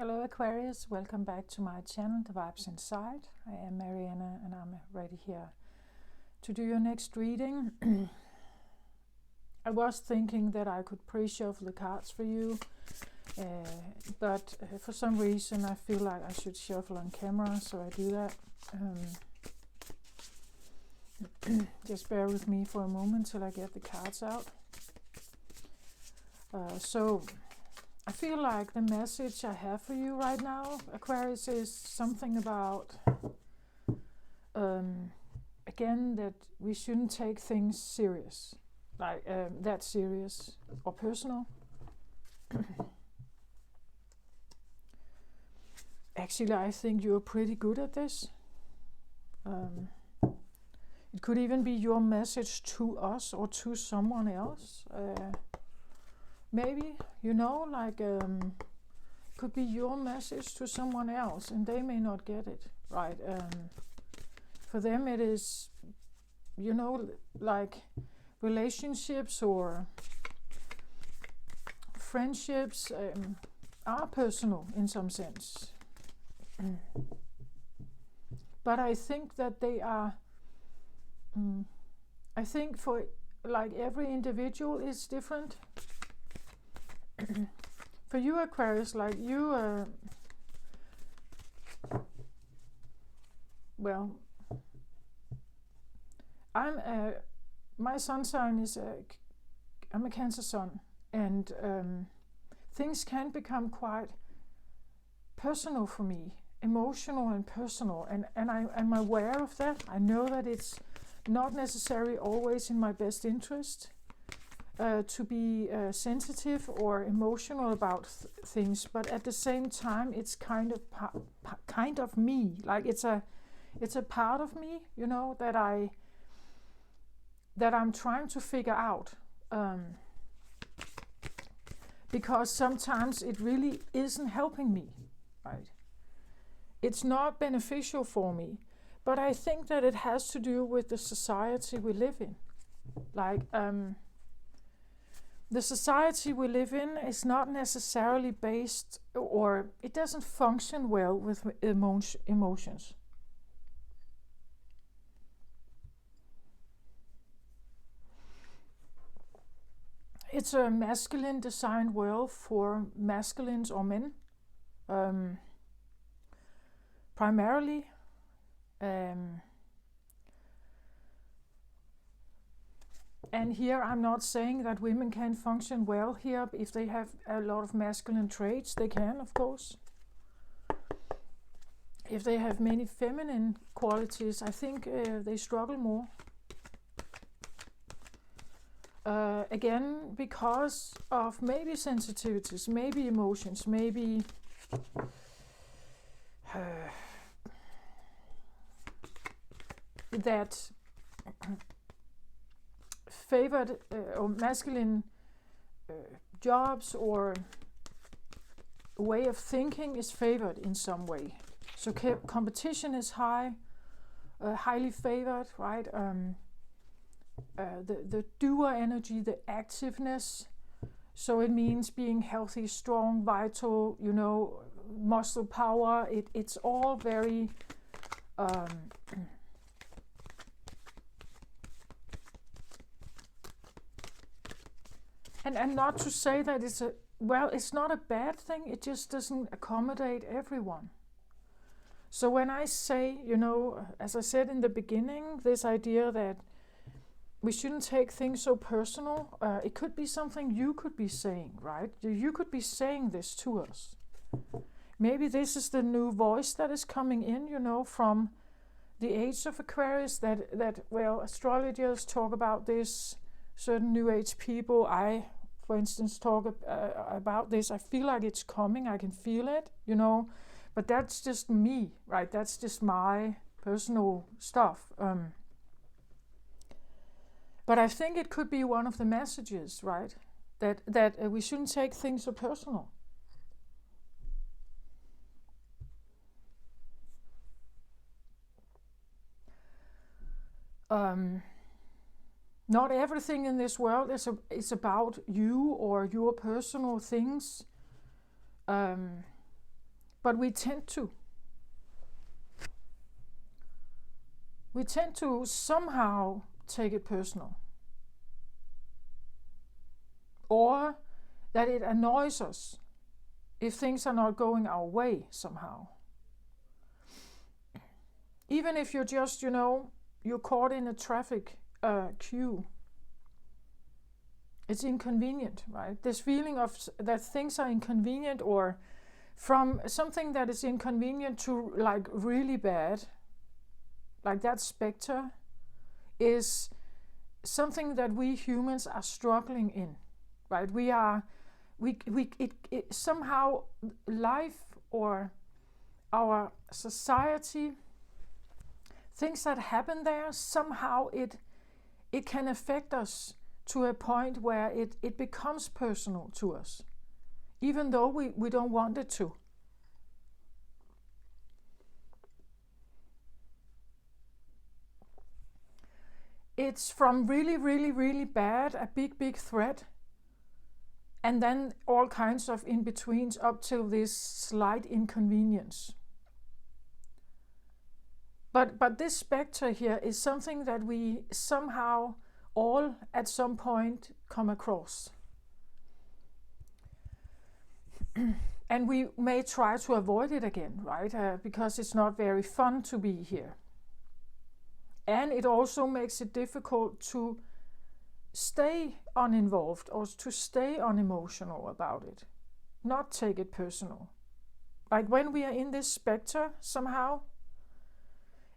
Hello Aquarius, welcome back to my channel, The Vibes Inside. I am Mariana and I'm ready here to do your next reading. I was thinking that I could pre-shuffle the cards for you, but for some reason I feel like I should shuffle on camera, so I do that. Just bear with me for a moment till I get the cards out. I feel like the message I have for you right now, Aquarius, is something about, again, that we shouldn't take things serious, like that serious or personal. Actually, I think you're pretty good at this. It could even be your message to us or to someone else. Maybe, could be your message to someone else and they may not get it, right? For them it is, like relationships or friendships are personal in some sense. But I think that they are, I think for like every individual is different. For you Aquarius, like you, my sun sign is I'm a Cancer sun, and things can become quite personal for me, emotional and personal, and I'm aware of that. I know that it's not necessarily always in my best interest to be sensitive or emotional about things, but at the same time it's kind of me, like it's a part of me, that I'm trying to figure out, because sometimes it really isn't helping me, right? It's not beneficial for me, but I think that it has to do with the society we live in. Like the society we live in is not necessarily based, or it doesn't function well with emotions. It's a masculine designed world for masculines or men, primarily. And here I'm not saying that women can function well here if they have a lot of masculine traits. They can, of course. If they have many feminine qualities, I think they struggle more. Again, because of maybe sensitivities, maybe emotions, maybe that favored or masculine jobs or way of thinking is favored in some way. So competition is high, highly favored, right? The doer energy, the activeness. So it means being healthy, strong, vital, muscle power. It's all very and not to say that it's not a bad thing, it just doesn't accommodate everyone. So when I say, as I said in the beginning, this idea that we shouldn't take things so personal, it could be something you could be saying, right? You could be saying this to us. Maybe this is the new voice that is coming in, from the age of Aquarius, that astrologers talk about this. Certain New Age people, I, for instance, talk about this. I feel like it's coming. I can feel it, But that's just me, right? That's just my personal stuff. But I think it could be one of the messages, right? That we shouldn't take things so personal. Not everything in this world is about you or your personal things. but we tend to somehow take it personal, or that it annoys us if things are not going our way somehow. Even if you're just, you're caught in a traffic queue, it's inconvenient, right? This feeling of that things are inconvenient, or from something that is inconvenient to like really bad, like that specter, is something that we humans are struggling in, right? It somehow life or our society, things that happen there, somehow it can affect us to a point where it becomes personal to us, even though we don't want it to. It's from really, really, really bad, a big threat, and then all kinds of in-betweens up till this slight inconvenience. But this specter here is something that we somehow all at some point come across. And we may try to avoid it again, right? Because it's not very fun to be here. And it also makes it difficult to stay uninvolved or to stay unemotional about it, not take it personal. Like when we are in this specter somehow,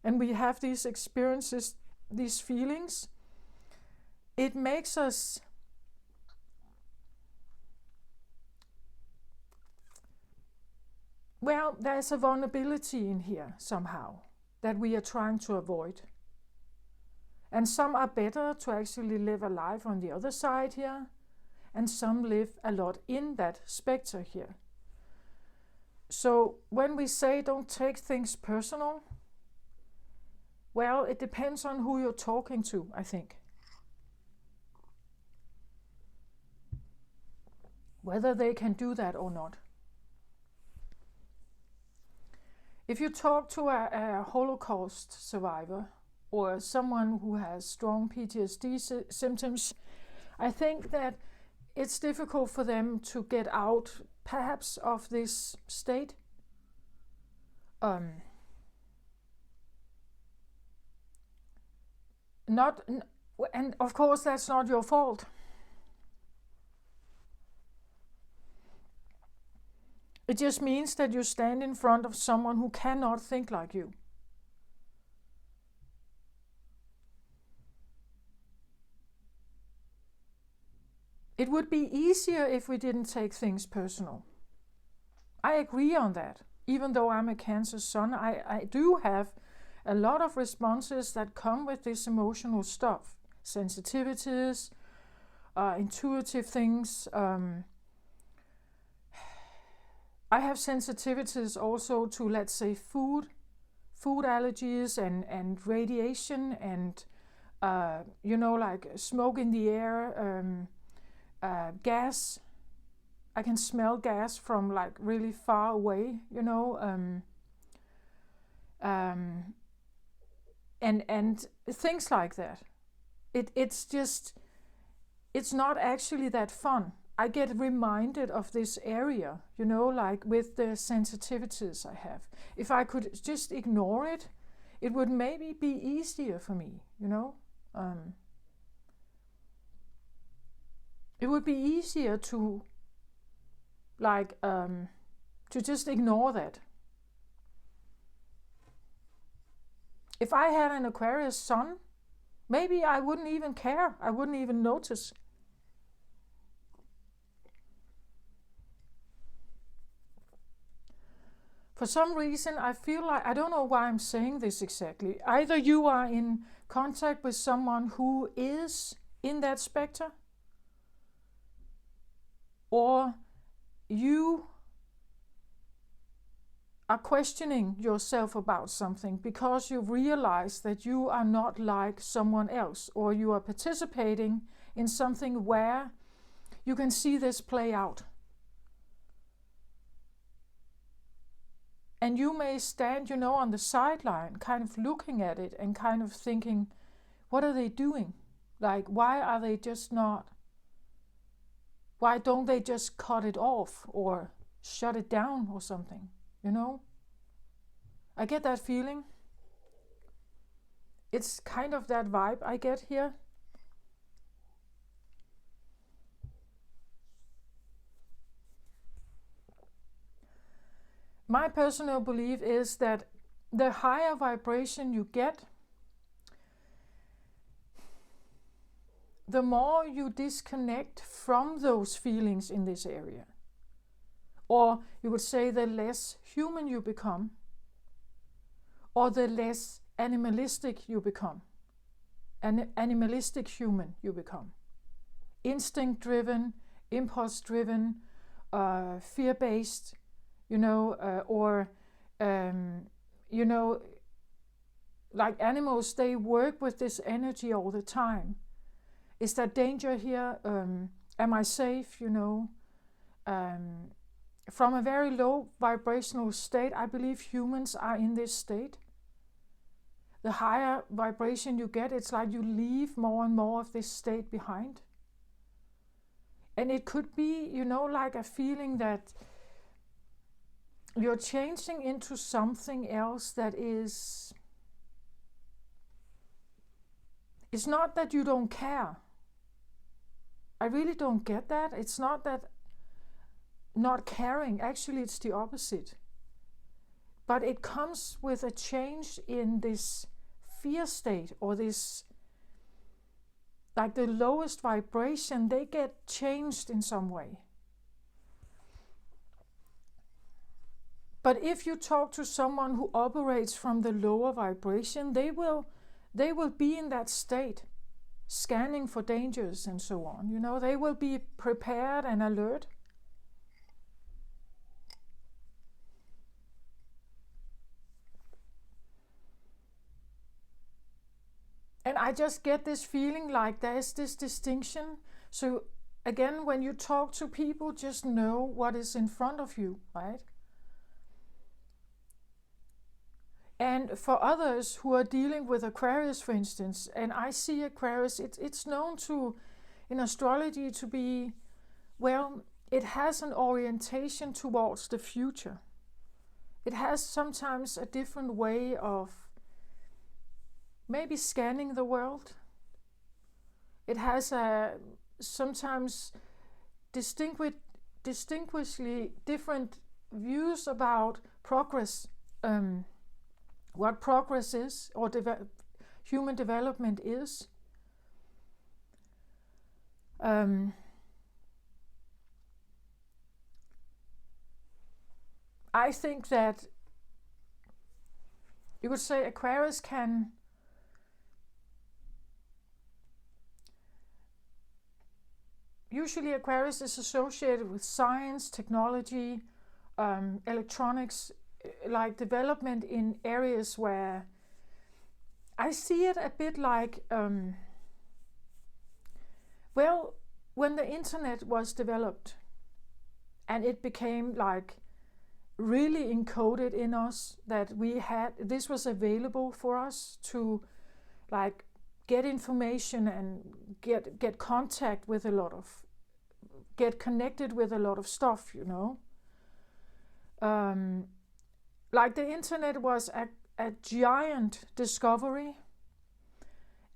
and we have these experiences, these feelings, it makes us there's a vulnerability in here somehow that we are trying to avoid. And some are better to actually live a life on the other side here, and some live a lot in that specter here. So when we say don't take things personal, well, it depends on who you're talking to, I think. Whether they can do that or not. If you talk to a Holocaust survivor or someone who has strong PTSD symptoms, I think that it's difficult for them to get out, perhaps, of this state. And of course that's not your fault. It just means that you stand in front of someone who cannot think like you. It would be easier if we didn't take things personal. I agree on that. Even though I'm a Cancer sun, I do have a lot of responses that come with this emotional stuff. Sensitivities, intuitive things. I have sensitivities also to, let's say, food allergies and radiation and, like smoke in the air, gas. I can smell gas from like really far away, and things like that. It's not actually that fun. I get reminded of this area, like with the sensitivities I have. If I could just ignore it, it would maybe be easier for me, It would be easier to just ignore that. If I had an Aquarius sun, maybe I wouldn't even care. I wouldn't even notice. For some reason, I feel like, I don't know why I'm saying this exactly. Either you are in contact with someone who is in that specter, or you are questioning yourself about something because you realize that you are not like someone else, or you are participating in something where you can see this play out. And you may stand, on the sideline, kind of looking at it and kind of thinking, what are they doing? Like, why don't they just cut it off or shut it down or something, I get that feeling. It's kind of that vibe I get here. My personal belief is that the higher vibration you get, the more you disconnect from those feelings in this area. Or you would say the less human you become, or the less animalistic you become. An animalistic human you become. Instinct-driven, impulse-driven, fear-based, like animals, they work with this energy all the time. Is there danger here? Am I safe? From a very low vibrational state, I believe humans are in this state. The higher vibration you get, it's like you leave more and more of this state behind. And it could be, like a feeling that you're changing into something else that is... It's not that you don't care. I really don't get that. It's not that not caring. Actually, it's the opposite. But it comes with a change in this fear state, or this, like the lowest vibration, they get changed in some way. But if you talk to someone who operates from the lower vibration, they will be in that state, scanning for dangers and so on. They will be prepared and alert. And I just get this feeling like there's this distinction. So again, when you talk to people, just know what is in front of you, right? And for others who are dealing with Aquarius, for instance, and I see Aquarius, it's known in astrology to be, it has an orientation towards the future. It has sometimes a different way of maybe scanning the world. It has sometimes distinctly different views about progress, what progress is, or human development is. I think that you could say Aquarius can usually Aquarius is associated with science, technology, electronics, like development in areas where I see it a bit like, when the internet was developed and it became like really encoded in us that this was available for us to like get information and get contact with get connected with a lot of stuff, like the internet was a giant discovery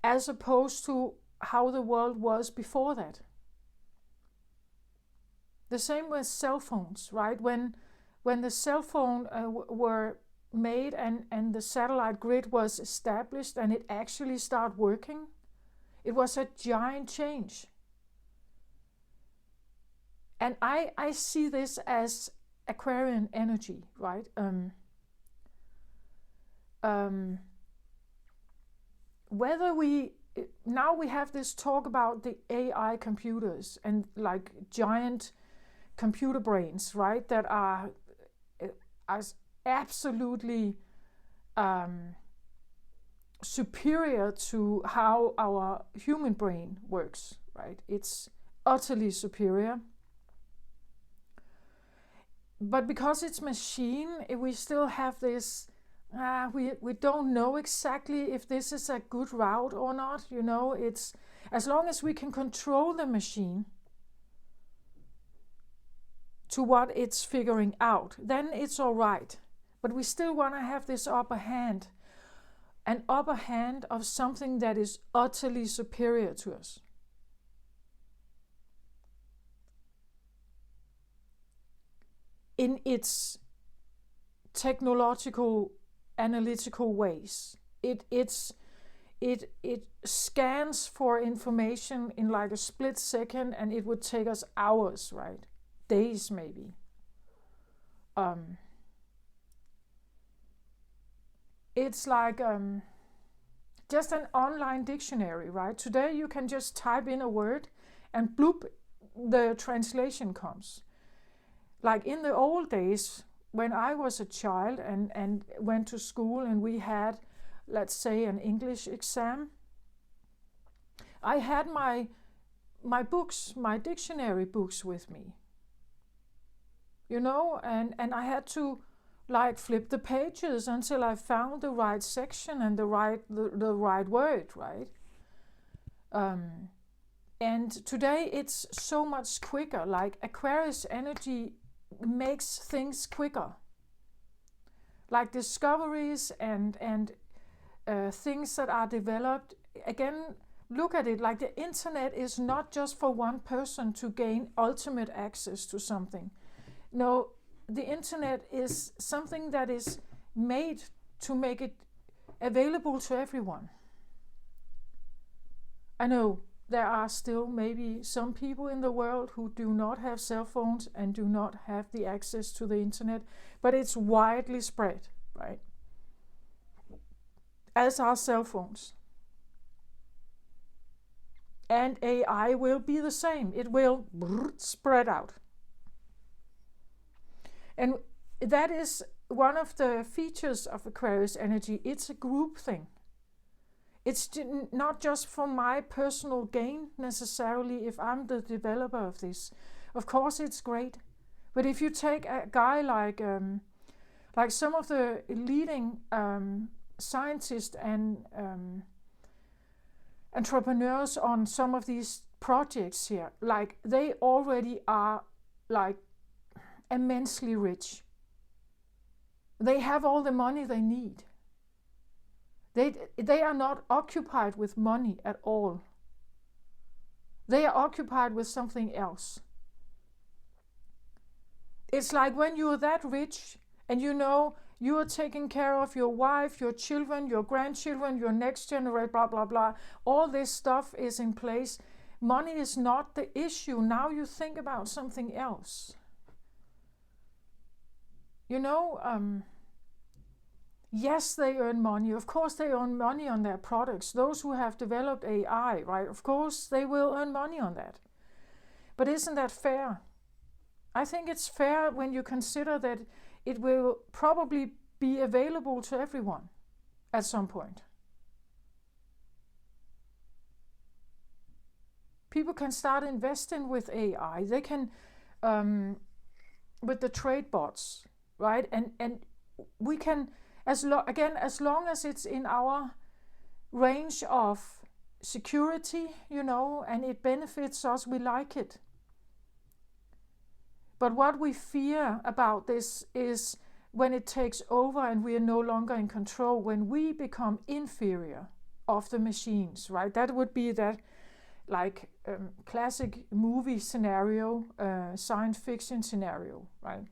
as opposed to how the world was before that. The same with cell phones, right? When the cell phone were made and the satellite grid was established and it actually started working, it was a giant change. And I see this as Aquarian energy, right? Now we have this talk about the AI computers and like giant computer brains, right? That are absolutely superior to how our human brain works, right? It's utterly superior. but because it's machine, we still have this, we don't know exactly if this is a good route or not. It's as long as we can control the machine to what it's figuring out, then it's all right. But we still want to have this upper hand, an upper hand of something that is utterly superior to us. In its technological, analytical ways. It scans for information in like a split second, and it would take us hours, right? Days maybe. It's like just an online dictionary, right? Today you can just type in a word and bloop, the translation comes. Like in the old days, when I was a child and went to school and we had, let's say, an English exam, I had my books, my dictionary books with me. And I had to like flip the pages until I found the right section and the right word, right? And today it's so much quicker. Like Aquarius energy makes things quicker. Like discoveries and things that are developed. Again, look at it, like the internet is not just for one person to gain ultimate access to something. No, the internet is something that is made to make it available to everyone. I know there are still maybe some people in the world who do not have cell phones and do not have the access to the internet, but it's widely spread, right? As are cell phones. And AI will be the same. It will spread out. And that is one of the features of Aquarius energy. It's a group thing. It's not just for my personal gain necessarily if I'm the developer of this. Of course it's great. But if you take a guy like some of the leading scientists and entrepreneurs on some of these projects here, like they already are like immensely rich. They have all the money they need. They are not occupied with money at all. They are occupied with something else. It's like when you're that rich and you are taking care of your wife, your children, your grandchildren, your next generation, blah, blah, blah. All this stuff is in place. Money is not the issue. Now you think about something else. Yes, they earn money. Of course, they earn money on their products. Those who have developed AI, right? Of course, they will earn money on that. But isn't that fair? I think it's fair when you consider that it will probably be available to everyone at some point. People can start investing with AI. They can, with the trade bots, right? And we can, as long as it's in our range of security, and it benefits us, we like it. But what we fear about this is when it takes over and we are no longer in control, when we become inferior of the machines, right? That would be that like classic movie scenario, science fiction scenario, right?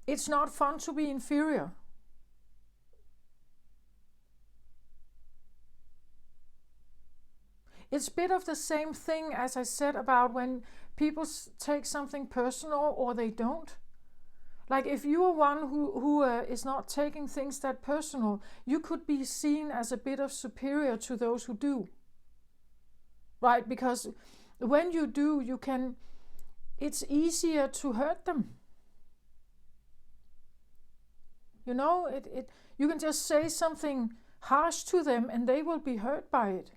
It's not fun to be inferior. It's a bit of the same thing as I said about when people take something personal or they don't. Like if you are one who is not taking things that personal, you could be seen as a bit of superior to those who do. Right? Because when you do, it's easier to hurt them. You can just say something harsh to them and they will be hurt by it.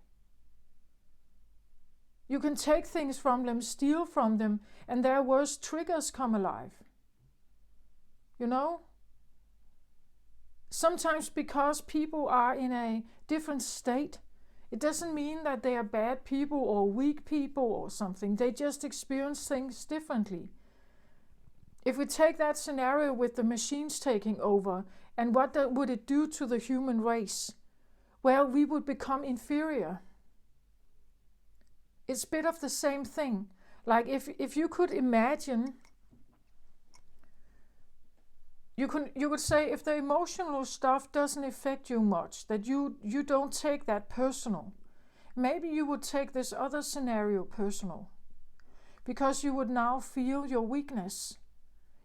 You can take things from them, steal from them, and their worst triggers come alive. You know? Sometimes because people are in a different state, it doesn't mean that they are bad people or weak people or something. They just experience things differently. If we take that scenario with the machines taking over, and what would it do to the human race? Well, we would become inferior. It's a bit of the same thing. Like if you could imagine, you could say if the emotional stuff doesn't affect you much, that you don't take that personal, maybe you would take this other scenario personal, because you would now feel your weakness.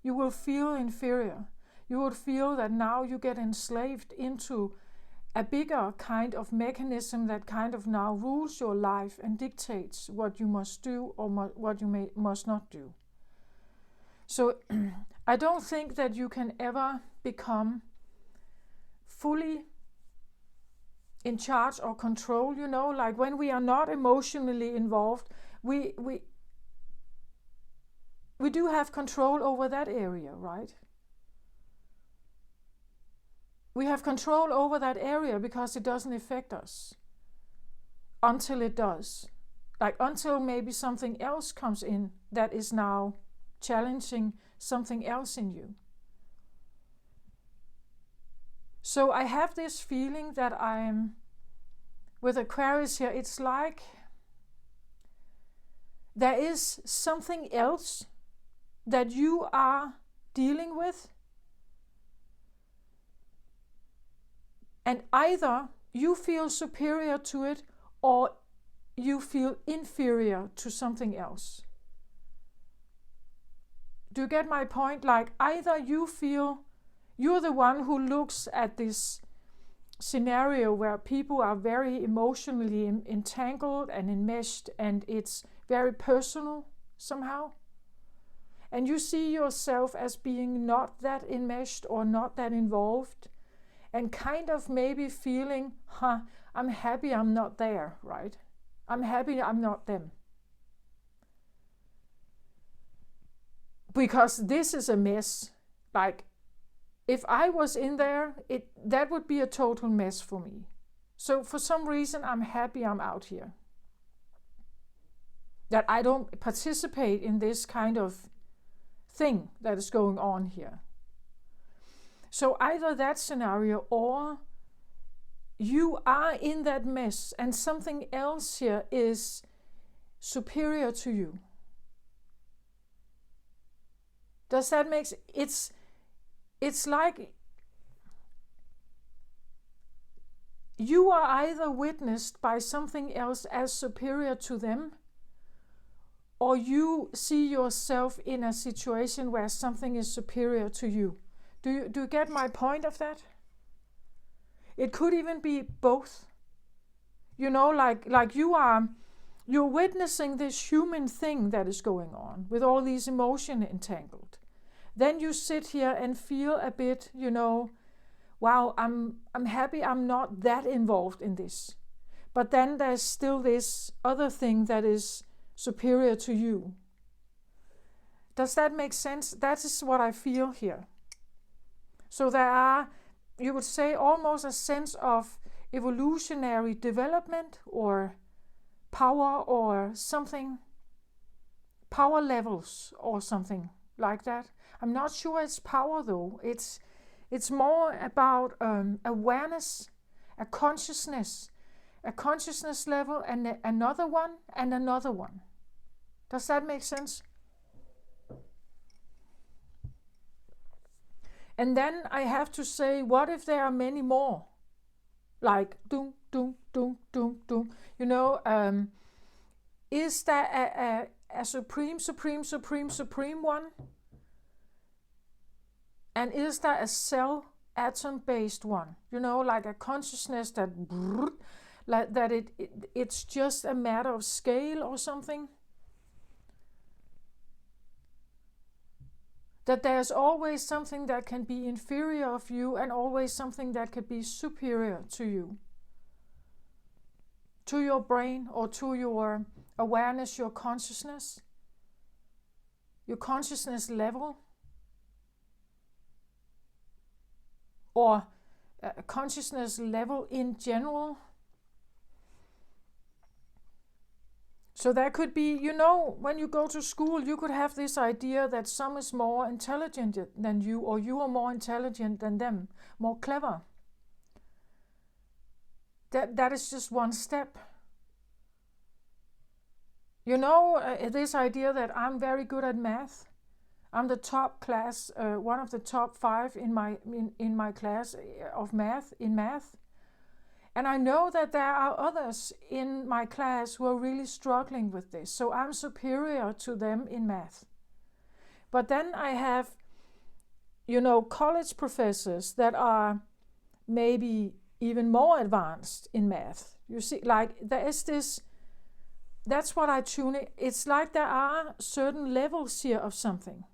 You will feel inferior. You would feel that now you get enslaved into a bigger kind of mechanism that kind of now rules your life and dictates what you must do or what you must not do. So I don't think that you can ever become fully in charge or control, you know, like when we are not emotionally involved, we do have control over that area, right? We have control over that area because it doesn't affect us until it does. Like until maybe something else comes in that is now challenging something else in you. So I have this feeling that I'm, with Aquarius here, it's like there is something else that you are dealing with, and either you feel superior to it or you feel inferior to something else. Do you get my point? Like either you feel you're the one who looks at this scenario where people are very emotionally entangled and enmeshed, and it's very personal somehow. And you see yourself as being not that enmeshed or not that involved, and kind of maybe feeling, I'm happy I'm not there, right? I'm happy I'm not them. Because this is a mess. Like, if I was in there, that would be a total mess for me. So for some reason, I'm happy I'm out here. That I don't participate in this kind of thing that is going on here. So either that scenario, or you are in that mess and something else here is superior to you. Does that make sense? It's like you are either witnessed by something else as superior to them, or you see yourself in a situation where something is superior to you. Do you get my point of that? It could even be both. You know, like you're witnessing this human thing that is going on with all these emotions entangled. Then you sit here and feel a bit, you know, wow, I'm happy I'm not that involved in this. But then there's still this other thing that is superior to you. Does that make sense? That is what I feel here. So there are, you would say, almost a sense of evolutionary development or power or something, power levels or something like that. I'm not sure it's power though. It's more about awareness, a consciousness level, and another one and another one. Does that make sense? And then I have to say, what if there are many more? Like, doom, doom, doom, doom, doom. You know, is there a supreme one? And is there a cell atom-based one? You know, like a consciousness that, like that it's just a matter of scale or something? That there's always something that can be inferior of you and always something that can be superior to you. To your brain or to your awareness, your consciousness level, or consciousness level in general. So there could be, when you go to school, you could have this idea that some is more intelligent than you, or you are more intelligent than them, more clever. That is just one step. This idea that I'm very good at math. I'm the top class, one of the top 5 in my class of math, in math. And I know that there are others in my class who are really struggling with this. So I'm superior to them in math. But then I have, college professors that are maybe even more advanced in math. You see, like there is this, that's what I tune in. It's like there are certain levels here of something,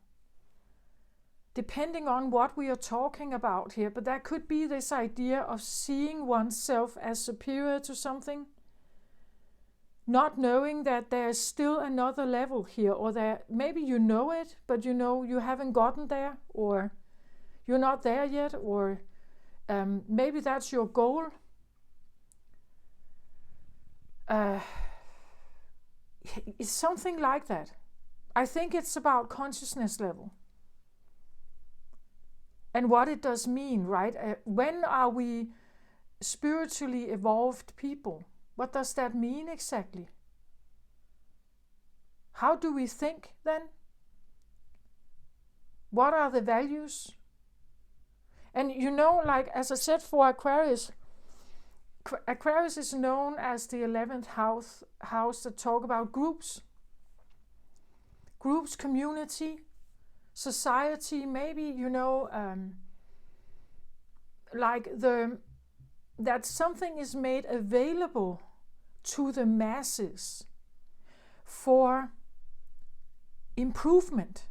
depending on what we are talking about here. But there could be this idea of seeing oneself as superior to something, not knowing that there's still another level here, or that maybe you know it, but you haven't gotten there, or you're not there yet, or maybe that's your goal. It's something like that. I think it's about consciousness level and what it does mean, right? When are we spiritually evolved people? What does that mean exactly? How do we think then? What are the values? And like as I said, for Aquarius is known as the 11th house that talk about groups, community, society, maybe, like that something is made available to the masses for improvement.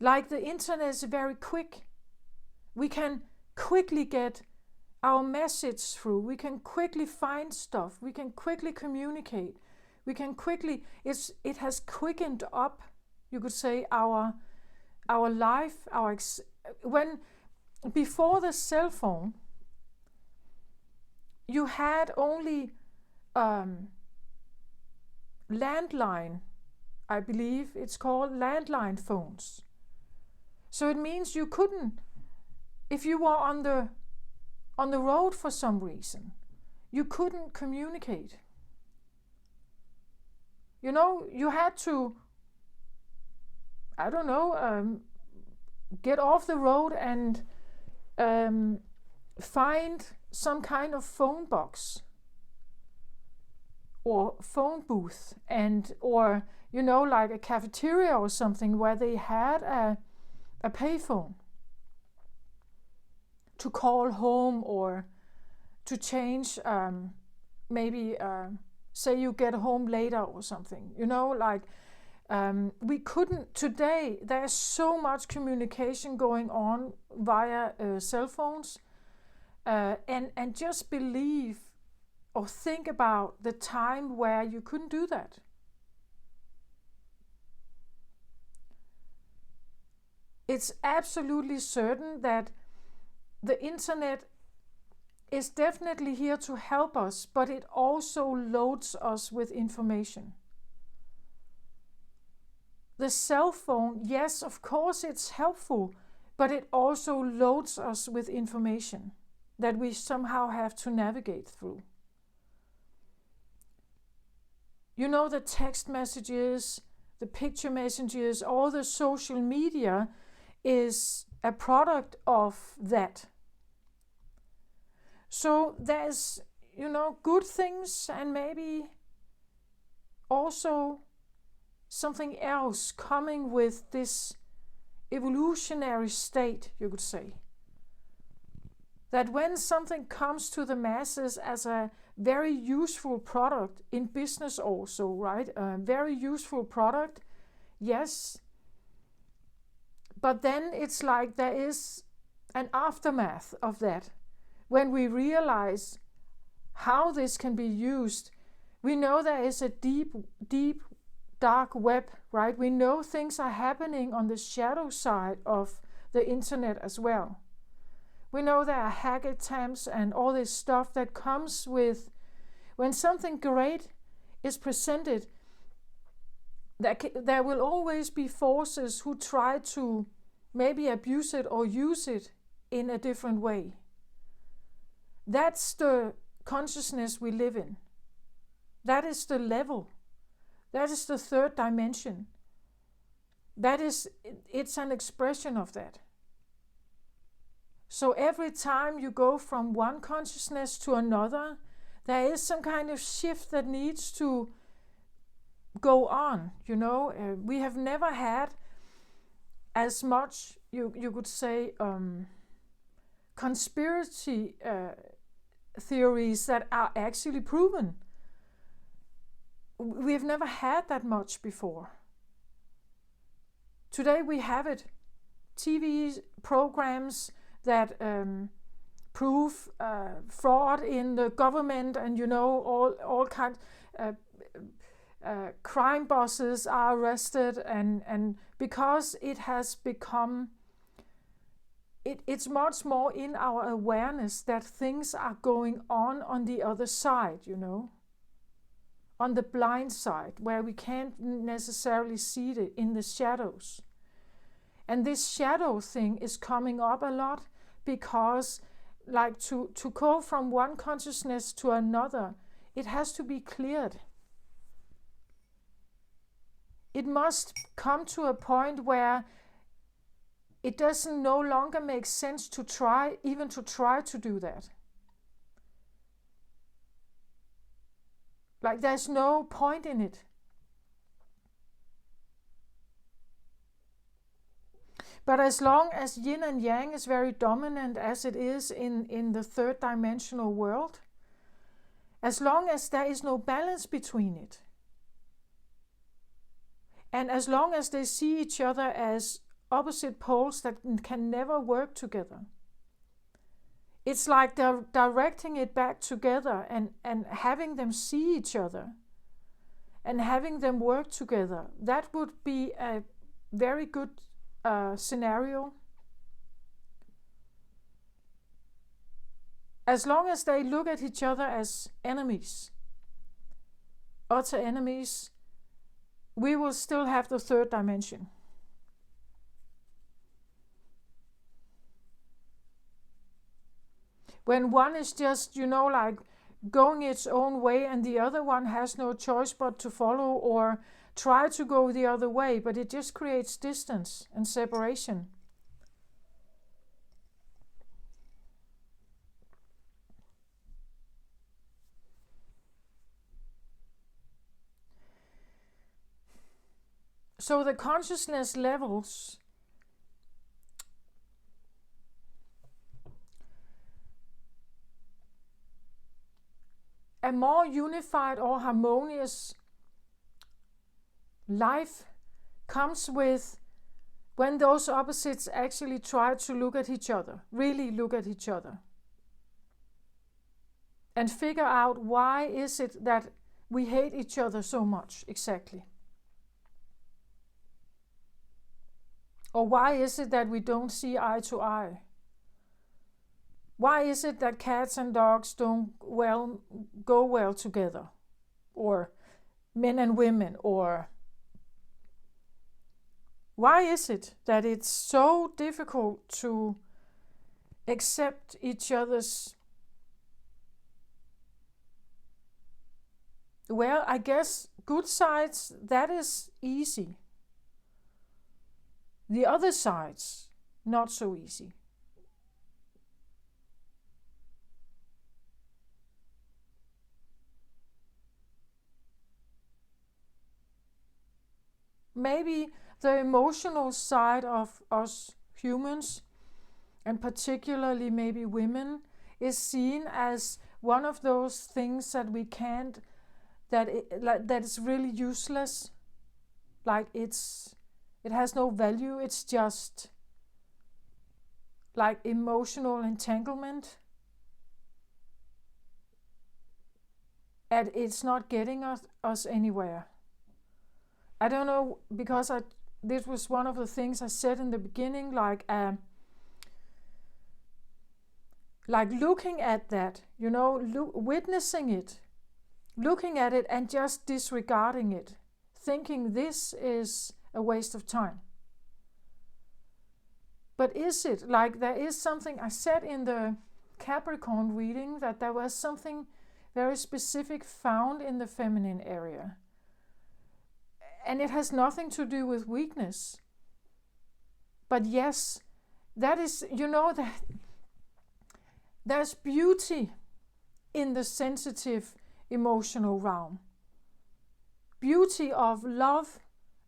Like the internet is very quick. We can quickly get our message through. We can quickly find stuff. We can quickly communicate. We can quickly, it has quickened up, you could say, our life, when before the cell phone, you had only landline, I believe it's called landline phones. So it means you couldn't, if you were on the road for some reason, you couldn't communicate. You had to, get off the road and find some kind of phone box or phone booth, or like a cafeteria or something where they had a payphone to call home, or to change, maybe say you get home later or something, we couldn't. Today there's so much communication going on via cell phones, and just believe or think about the time where you couldn't do that. It's absolutely certain that the internet is definitely here to help us, but it also loads us with information. The cell phone, yes, of course it's helpful, but it also loads us with information that we somehow have to navigate through. The text messages, the picture messages, all the social media is a product of that. So there's, good things, and maybe also something else coming with this evolutionary state, you could say. That when something comes to the masses as a very useful product in business also, right? A very useful product, yes. But then it's like there is an aftermath of that, when we realize how this can be used We know there is a deep, deep, dark web, right? We know things are happening on the shadow side of the internet as well. We know there are hack attempts and all this stuff that comes with when something great is presented. There will always be forces who try to maybe abuse it or use it in a different way. That's the consciousness we live in. That is the level. That is the third dimension. It's an expression of that. So every time you go from one consciousness to another, there is some kind of shift that needs to go on. We have never had as much, you could say, conspiracy theories that are actually proven. We've never had that much before. Today we have it. TV programs that prove fraud in the government, and all kinds. Crime bosses are arrested, and because it has become, it's much more in our awareness that things are going on the other side, on the blind side, where we can't necessarily see it in the shadows. And this shadow thing is coming up a lot because, like, to go from one consciousness to another, it has to be cleared. It must come to a point where it doesn't no longer make sense to try to do that. Like, there's no point in it. But as long as yin and yang is very dominant, as it is in the third dimensional world, as long as there is no balance between it, and as long as they see each other as opposite poles that can never work together, it's like they're directing it back together and having them see each other and having them work together. That would be a very good scenario. As long as they look at each other as enemies, utter enemies, we will still have the third dimension. When one is just, like going its own way and the other one has no choice but to follow or try to go the other way, but it just creates distance and separation. So the consciousness levels a more unified or harmonious life comes with when those opposites actually try to look at each other, really look at each other, and figure out why is it that we hate each other so much exactly. Or why is it that we don't see eye to eye? Why is it that cats and dogs don't go well together? Or men and women? Or why is it that it's so difficult to accept each other's? Well, I guess good sides, that is easy. The other sides, not so easy. Maybe the emotional side of us humans, and particularly maybe women, is seen as one of those things that we can't, that is really useless. Like it has no value. It's just like emotional entanglement. and it's not getting us anywhere. I don't know, because this was one of the things I said in the beginning, like looking at that, witnessing it, looking at it and just disregarding it, thinking this is a waste of time. But is it? Like, there is something, I said in the Capricorn reading that there was something very specific found in the feminine area. And it has nothing to do with weakness. But yes, that is, that there's beauty in the sensitive emotional realm. Beauty of love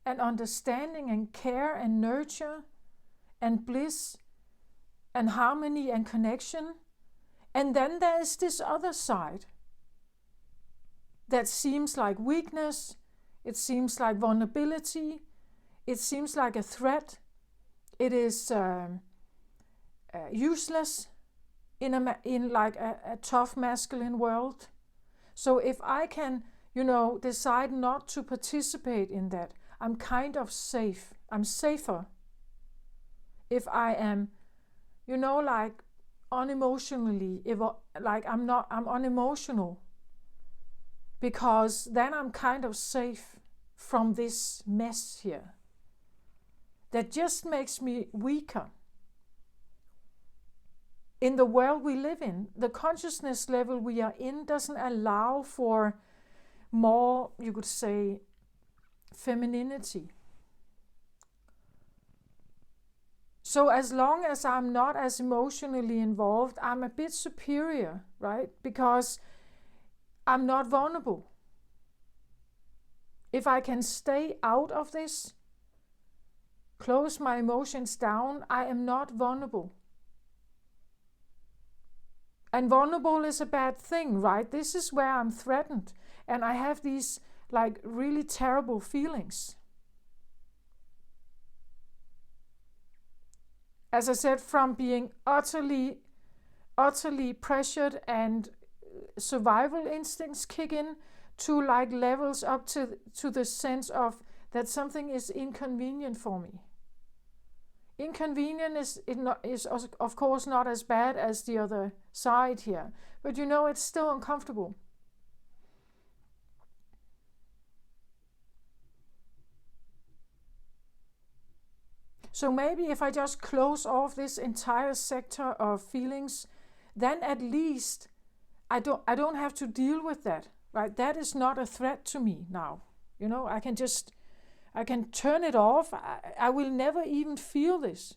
and understanding and care and nurture and bliss and harmony and connection. And then there is this other side that seems like weakness, it seems like vulnerability, it seems like a threat, it is useless in a tough masculine world. So if I can, decide not to participate in that, I'm kind of safe. I'm safer if I am, unemotionally, I'm unemotional, because then I'm kind of safe from this mess here that just makes me weaker. In the world we live in, the consciousness level we are in doesn't allow for more, you could say, femininity. So as long as I'm not as emotionally involved, I'm a bit superior, right? Because I'm not vulnerable. If I can stay out of this, close my emotions down, I am not vulnerable. And vulnerable is a bad thing, right? This is where I'm threatened. And I have these really terrible feelings. As I said, from being utterly pressured and survival instincts kick in, to levels up to the sense of that something is inconvenient for me. Inconvenient is of course not as bad as the other side here, but it's still uncomfortable. So maybe if I just close off this entire sector of feelings, then at least I don't have to deal with that, right? That is not a threat to me now. I can turn it off. I will never even feel this.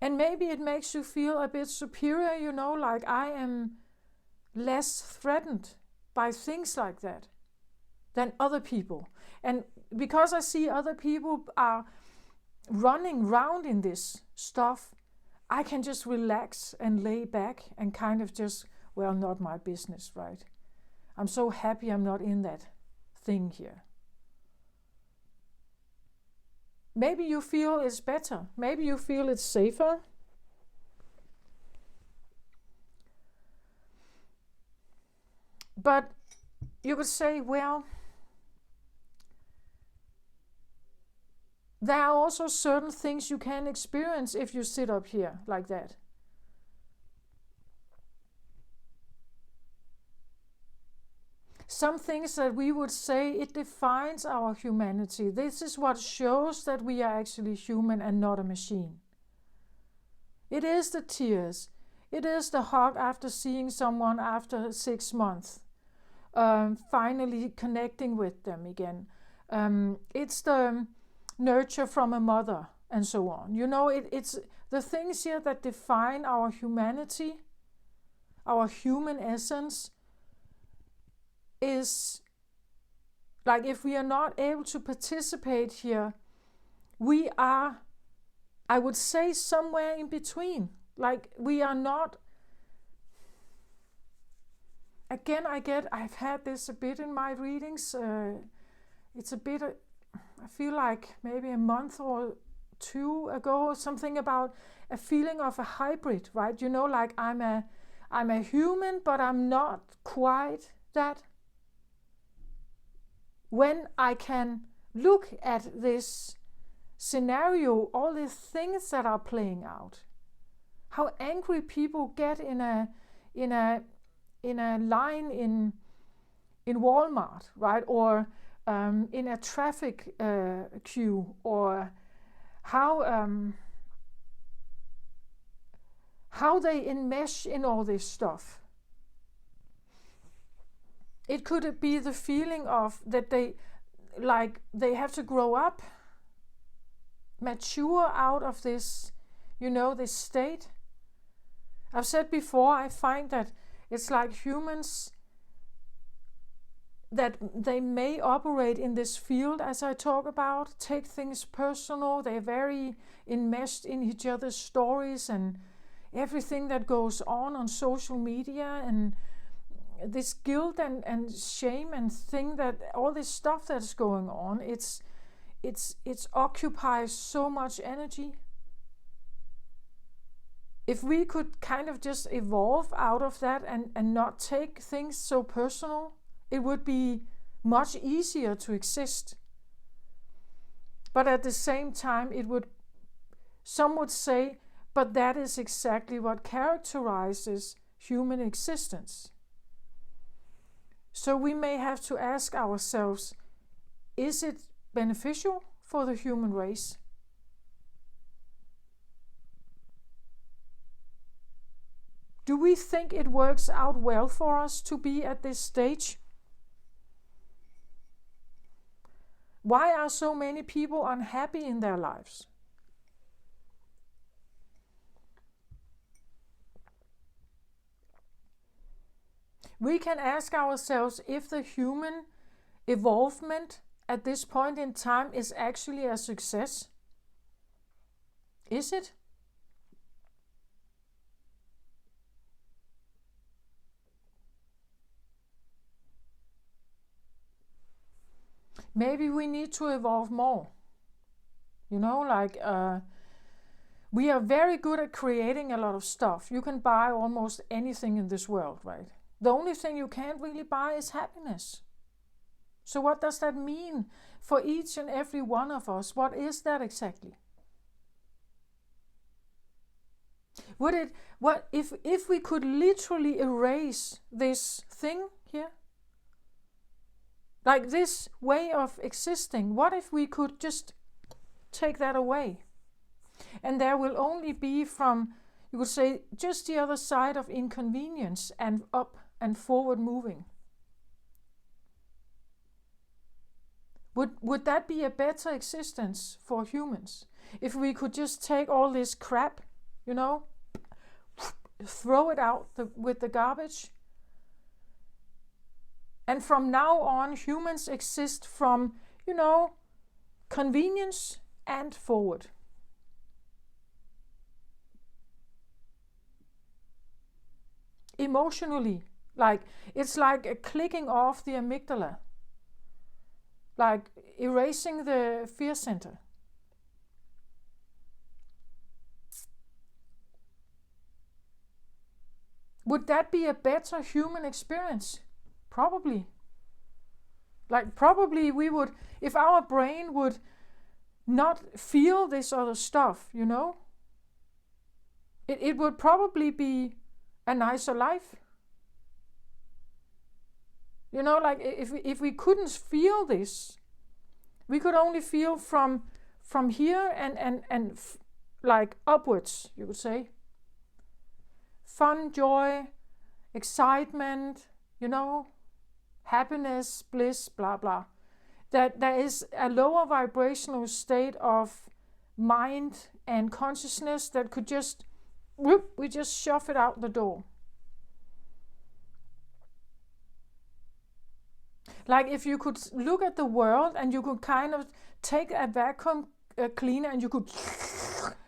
And maybe it makes you feel a bit superior, like I am less threatened by things like that than other people. And because I see other people are running around in this stuff, I can just relax and lay back and kind of just, not my business, right? I'm so happy I'm not in that thing here. Maybe you feel it's better. Maybe you feel it's safer. But you could say, there are also certain things you can experience if you sit up here like that. Some things that we would say, it defines our humanity. This is what shows that we are actually human and not a machine. It is the tears. It is the hug after seeing someone after 6 months. Finally connecting with them again. It's the nurture from a mother and so on. It's the things here that define our humanity, our human essence, is like if we are not able to participate here, we are, I would say, somewhere in between. Like we are not, again, I've had this a bit in my readings. It's a bit, I feel like maybe a month or two ago, something about a feeling of a hybrid, right? You know, like I'm a human, but I'm not quite that. When I can look at this scenario, all these things that are playing out, how angry people get in a line in Walmart, right? Or in a traffic queue, or how they enmesh in all this stuff. It could be the feeling of that they have to grow up, mature out of this, this state. I've said before, I find that it's like humans, that they may operate in this field, as I talk about, take things personal. They're very enmeshed in each other's stories and everything that goes on social media, and this guilt and shame and thing, that all this stuff that's going on, it's occupies so much energy. If we could kind of just evolve out of that and not take things so personal, it would be much easier to exist. But at the same time, some would say, but that is exactly what characterizes human existence. So we may have to ask ourselves, is it beneficial for the human race? Do we think it works out well for us to be at this stage? Why are so many people unhappy in their lives? We can ask ourselves if the human evolvement at this point in time is actually a success. Is it? Maybe we need to evolve more. We are very good at creating a lot of stuff. You can buy almost anything in this world, right? The only thing you can't really buy is happiness. So what does that mean for each and every one of us? What is that exactly? What if we could literally erase this thing here? Like this way of existing, what if we could just take that away? And there will only be, from, you could say, just the other side of inconvenience and up and forward moving. Would that be a better existence for humans? If we could just take all this crap, throw it out with the garbage. And from now on, humans exist from, convenience and forward. Emotionally, it's like a clicking off the amygdala, like erasing the fear center. Would that be a better human experience? Probably. Probably we would, if our brain would not feel this other stuff, it would probably be a nicer life. If we couldn't feel this, we could only feel from here and upwards, you could say. Fun, joy, excitement, happiness, bliss, blah, blah. That there is a lower vibrational state of mind and consciousness that could just, we just shove it out the door. Like if you could look at the world and you could kind of take a vacuum cleaner and you could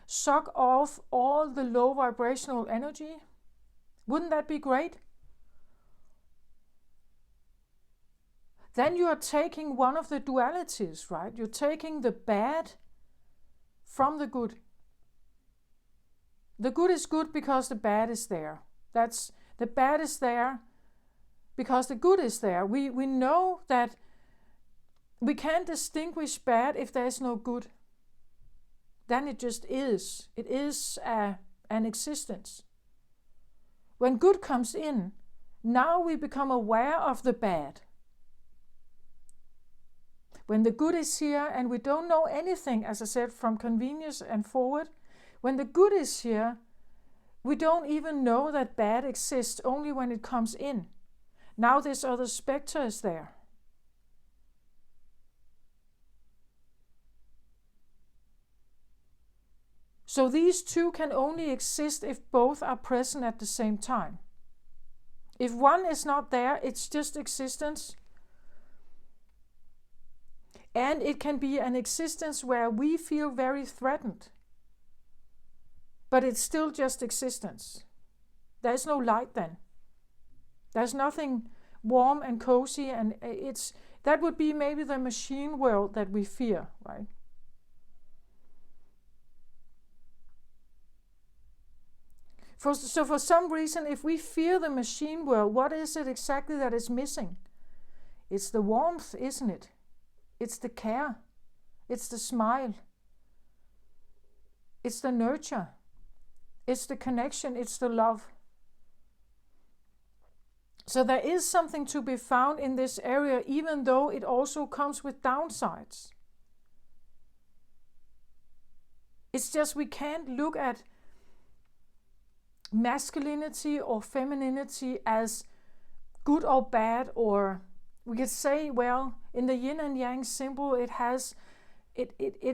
suck off all the low vibrational energy. Wouldn't that be great? Then you are taking one of the dualities, right? You're taking the bad from the good. The good is good because the bad is there. The bad is there because the good is there. We know that we can't distinguish bad if there is no good. Then it just is. It is an existence. When good comes in, now we become aware of the bad. When the good is here and we don't know anything, as I said, from convenience and forward, when the good is here, we don't even know that bad exists, only when it comes in. Now this other spectre is there. So these two can only exist if both are present at the same time. If one is not there, it's just existence. And it can be an existence where we feel very threatened. But it's still just existence. There's no light then. There's nothing warm and cozy, and that would be maybe the machine world that we fear, right? So for some reason, if we fear the machine world, what is it exactly that is missing? It's the warmth, isn't it? It's the care. It's the smile. It's the nurture. It's the connection. It's the love. So there is something to be found in this area, even though it also comes with downsides. It's just we can't look at masculinity or femininity as good or bad, or we could say, well, in the yin and yang symbol, it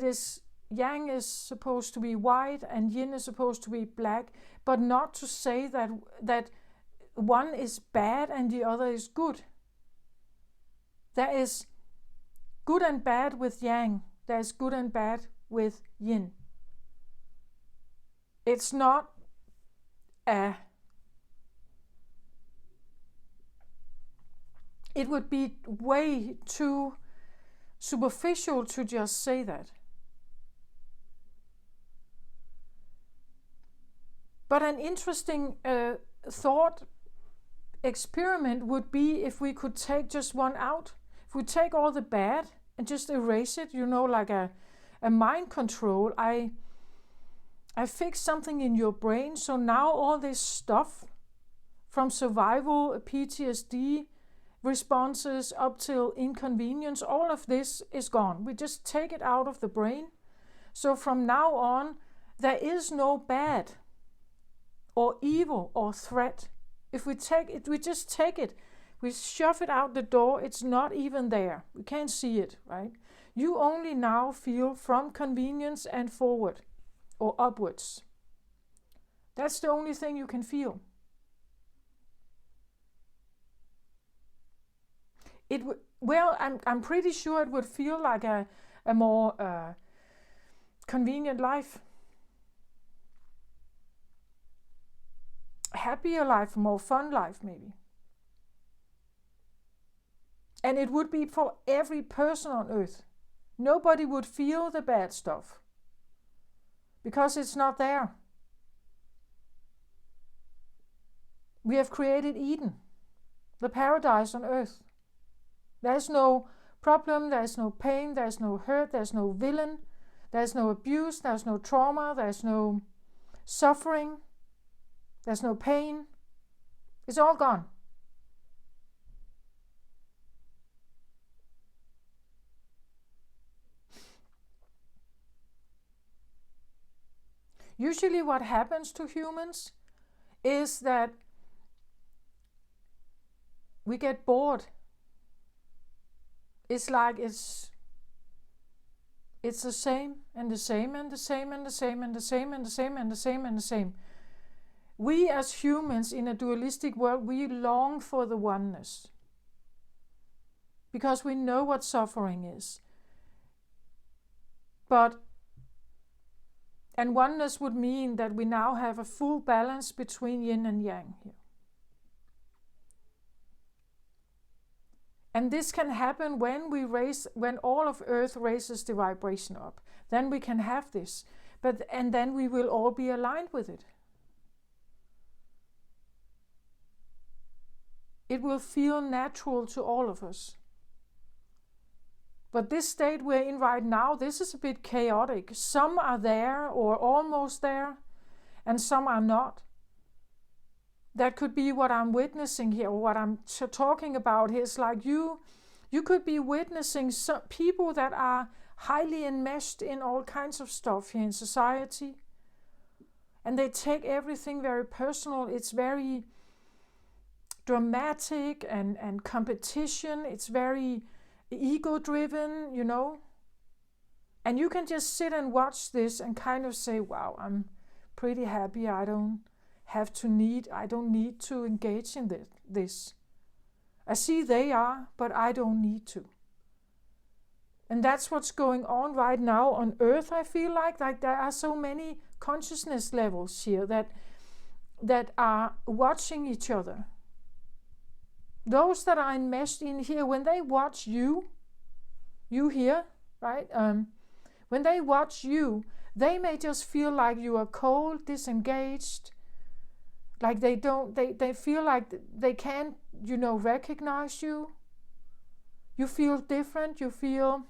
is yang is supposed to be white and yin is supposed to be black, but not to say that one is bad and the other is good. There is good and bad with yang. There is good and bad with yin. It's not it would be way too superficial to just say that. But an interesting thought experiment would be if we could take just one out. If we take all the bad and just erase it, like a mind control. I fix something in your brain, so now all this stuff from survival, PTSD, responses up till inconvenience, all of this is gone. We just take it out of the brain. So from now on, there is no bad or evil or threat. If we take it, we just take it. We shove it out the door. It's not even there. We can't see it, right? You only now feel from convenience and forward or upwards. That's the only thing you can feel. I'm pretty sure it would feel like a more convenient life, happier life, more fun life maybe. And it would be for every person on earth. Nobody would feel the bad stuff because it's not there. We have created Eden, the paradise on earth. There's no problem, there's no pain, there's no hurt, there's no villain, there's no abuse, there's no trauma, there's no suffering, there's no pain. It's all gone. Usually what happens to humans is that we get bored. It's like it's the same and the same and the same and the same and the same and the same and the same and the same. We as humans in a dualistic world, we long for the oneness because we know what suffering is. And oneness would mean that we now have a full balance between yin and yang here. And this can happen when all of Earth raises the vibration up. then we can have this. And then we will all be aligned with it. It will feel natural to all of us. But this state we're in right now, this is a bit chaotic. Some are there or almost there, and some are not. That could be what I'm witnessing here, or what I'm talking about here. It's like you could be witnessing some people that are highly enmeshed in all kinds of stuff here in society. And they take everything very personal. It's very dramatic and competition. It's very ego-driven, you know. And you can just sit and watch this and kind of say, wow, I'm pretty happy I don't need to engage in this. I see they are, but I don't need to. And that's what's going on right now on Earth, I feel like there are so many consciousness levels here that are watching each other. Those that are enmeshed in here, when they watch you here, right? When they watch you, they may just feel like you are cold, disengaged, like they feel like they can't, recognize you. You feel different, you feel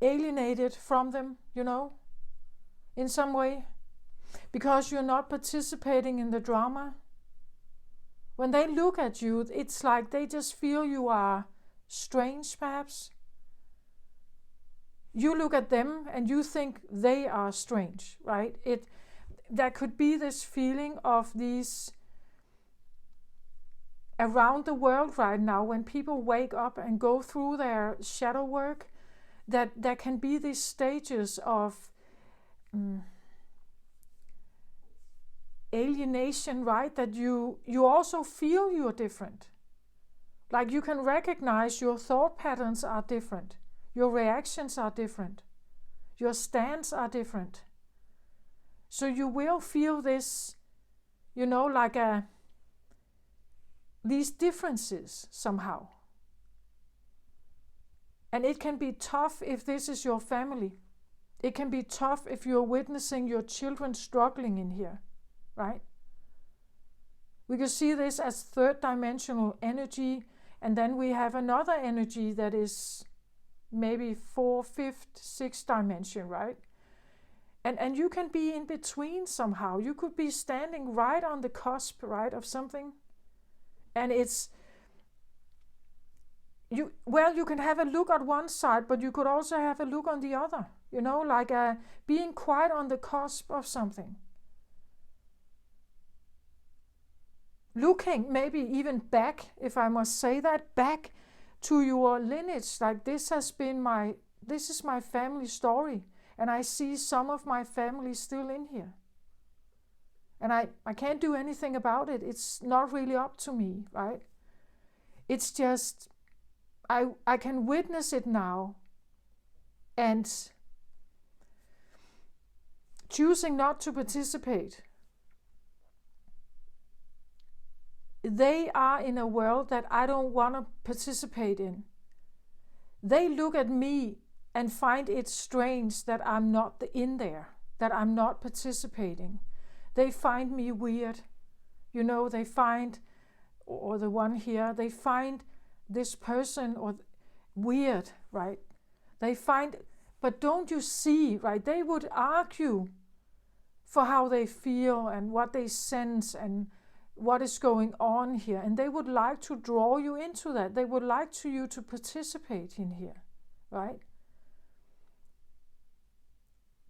alienated from them, in some way, because you're not participating in the drama. When they look at you, it's like they just feel you are strange, perhaps. You look at them and you think they are strange, right? There could be this feeling of these around the world right now, when people wake up and go through their shadow work, that there can be these stages of alienation, right? That you also feel you're different. Like you can recognize your thought patterns are different. Your reactions are different. Your stance are different. So you will feel this, like these differences somehow. And it can be tough if this is your family. It can be tough if you're witnessing your children struggling in here, right? We can see this as third dimensional energy, and then we have another energy that is maybe fourth, fifth, sixth dimension, right? And you can be in between somehow. You could be standing right on the cusp, right, of something. And you can have a look at one side, but you could also have a look on the other, like being quite on the cusp of something. Looking maybe even back, if I must say that, back to your lineage, like this is my family story, and I see some of my family still in here. And I can't do anything about it. It's not really up to me, right? It's just, I can witness it now, and choosing not to participate. They are in a world that I don't want to participate in. They look at me and find it strange that I'm not in there, that I'm not participating. They find me weird. They find, or the one here, they find this person or weird, right? They find, but don't you see, right? They would argue for how they feel and what they sense and what is going on here. And they would like to draw you into that. They would like you to participate in here, right?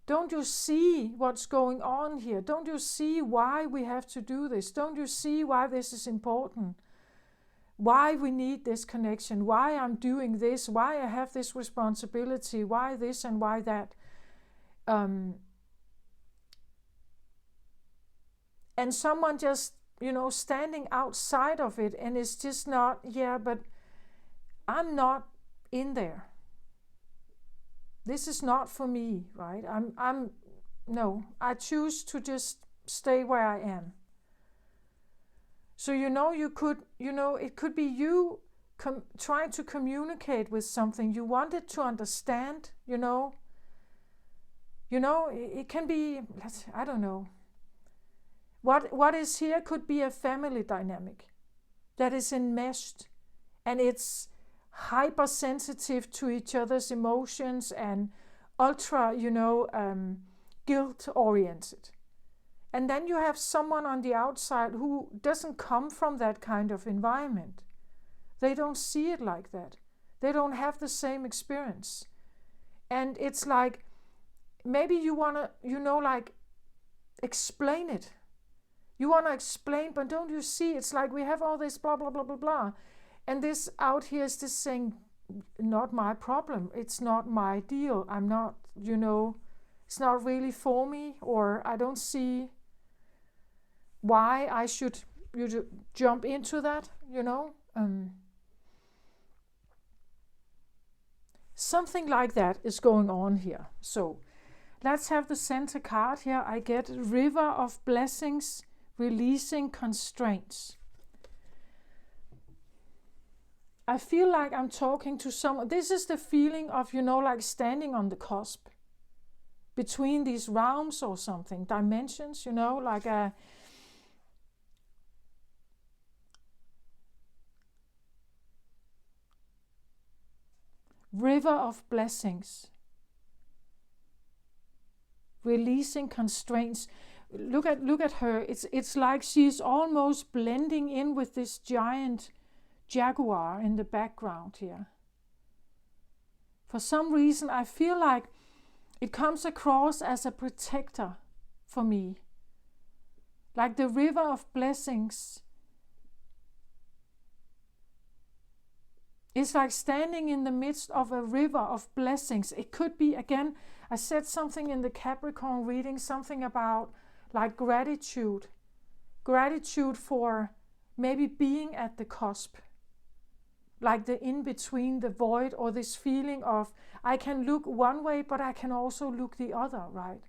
Don't you see what's going on here? Don't you see why we have to do this? Don't you see why this is important? Why we need this connection? Why I'm doing this? Why I have this responsibility? Why this and why that? And someone just, standing outside of it, and it's just not, but I'm not in there. This is not for me, right? I choose to just stay where I am. So, it could be you trying to communicate with something. You wanted to understand, You know, it can be, I don't know. What is here could be a family dynamic that is enmeshed, and it's hypersensitive to each other's emotions and ultra, guilt oriented. And then you have someone on the outside who doesn't come from that kind of environment. They don't see it like that. They don't have the same experience. And it's like, maybe you want to, explain it. You want to explain, but don't you see? It's like we have all this blah, blah, blah, blah, blah. And this out here is just saying, not my problem. It's not my deal. I'm not, it's not really for me, or I don't see why I should jump into that, Something like that is going on here. So let's have the center card here. I get River of Blessings, releasing constraints. I feel like I'm talking to someone. This is the feeling of, like standing on the cusp between these realms or something, dimensions, like a River of Blessings, releasing constraints. Look at her. It's like she's almost blending in with this giant jaguar in the background here. For some reason, I feel like it comes across as a protector for me. Like the River of Blessings. It's like standing in the midst of a river of blessings. It could be, again, I said something in the Capricorn reading, something about like gratitude. Gratitude for maybe being at the cusp. Like the in-between, the void, or this feeling of, I can look one way, but I can also look the other, right?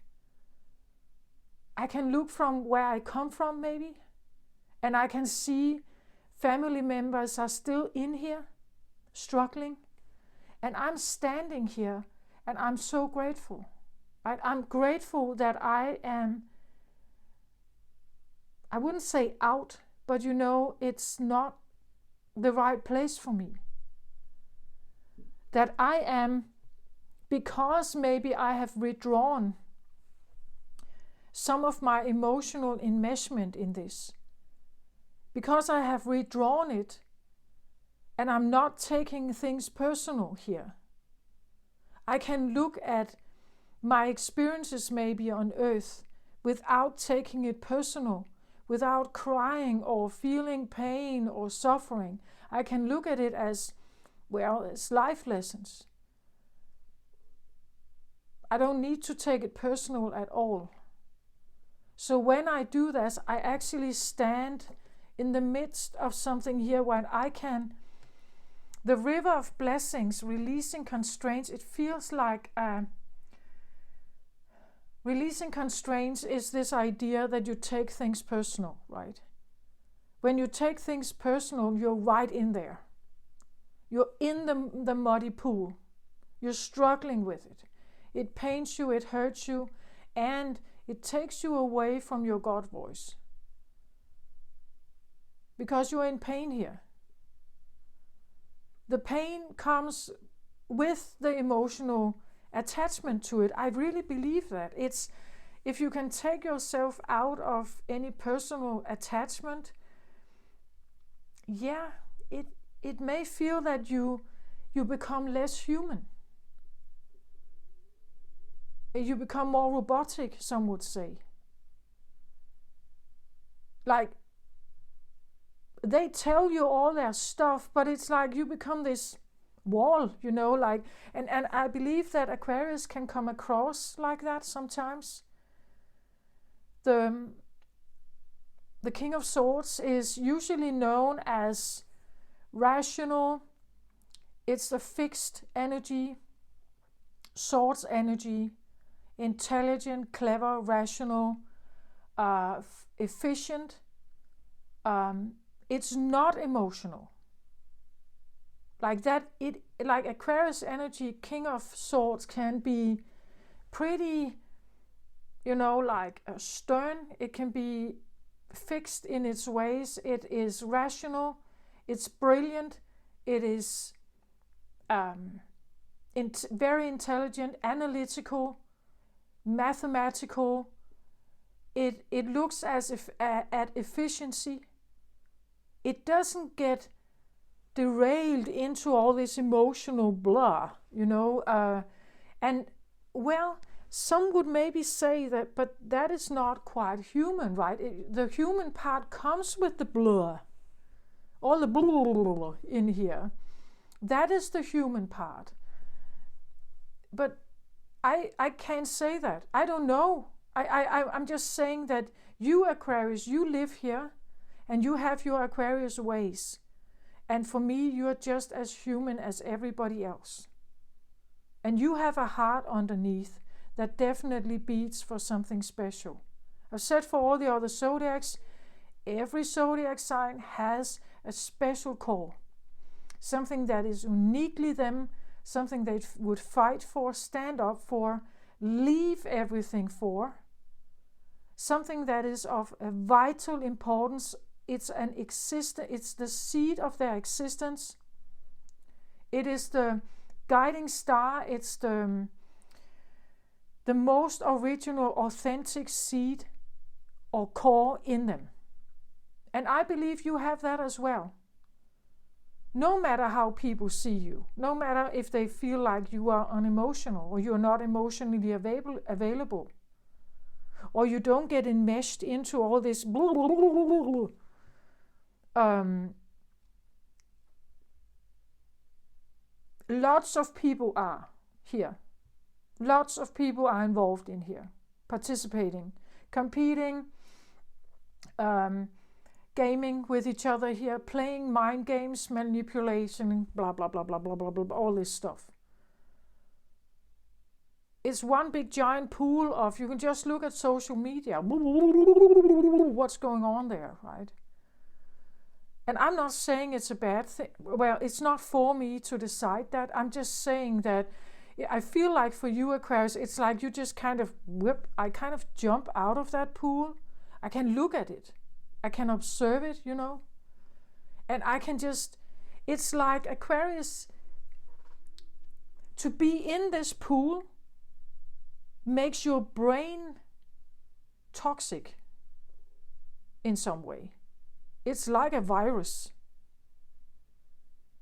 I can look from where I come from, maybe, and I can see family members are still in here, struggling, and I'm standing here, and I'm so grateful. Right? I'm grateful that I am, I wouldn't say out, but it's not the right place for me. That I am, because maybe I have withdrawn some of my emotional enmeshment in this, because I have withdrawn it, and I'm not taking things personal here. I can look at my experiences maybe on earth without taking it personal, without crying or feeling pain or suffering. I can look at it as, as life lessons. I don't need to take it personal at all. So when I do this, I actually stand in the midst of something here where I can, the River of Blessings, releasing constraints, it feels like releasing constraints is this idea that you take things personal, right? When you take things personal, you're right in there. You're in the muddy pool. You're struggling with it. It pains you, it hurts you, and it takes you away from your God voice. Because you're in pain here. The pain comes with the emotional attachment to it. I really believe that. It's, if you can take yourself out of any personal attachment, it may feel that you become less human. You become more robotic, some would say. Like, they tell you all their stuff, but it's like you become this wall, and I believe that Aquarius can come across like that sometimes. The King of Swords is usually known as rational. It's a fixed energy, Swords energy, intelligent, clever, rational, efficient. It's not emotional. Like that, like Aquarius energy, King of Swords, can be pretty you know, like stern. It can be fixed in its ways. It is rational. It's brilliant. It is very intelligent, analytical, mathematical. It looks as if at efficiency. It doesn't get derailed into all this emotional blah, you know. And well, some would maybe say that, but that is not quite human, right? The human part comes with the blah, all the blah in here. That is the human part. But I can't say that. I don't know. I'm just saying that you, Aquarius, you live here and you have your Aquarius ways. And for me, you're just as human as everybody else. And you have a heart underneath that definitely beats for something special. I've said for all the other zodiacs, every zodiac sign has a special call. Something that is uniquely them, something they would fight for, stand up for, leave everything for. Something that is of a vital importance. It's the seed of their existence. It is the guiding star. It's the most original, authentic seed or core in them. And I believe you have that as well. No matter how people see you, no matter if they feel like you are unemotional or you're not emotionally available, or you don't get enmeshed into all this blah, blah, blah, blah, blah. Lots of people are here. Lots of people are involved in here, participating, competing, gaming with each other here, playing mind games, manipulation, blah, blah, blah, blah, blah, blah, blah, all this stuff. It's one big giant pool of, you can just look at social media, what's going on there, right? And I'm not saying it's a bad thing. Well, it's not for me to decide that. I'm just saying that I feel like for you, Aquarius, it's like you just kind of I kind of jump out of that pool. I can look at it. I can observe it, you know. And I can just, it's like Aquarius, to be in this pool makes your brain toxic in some way. It's like a virus,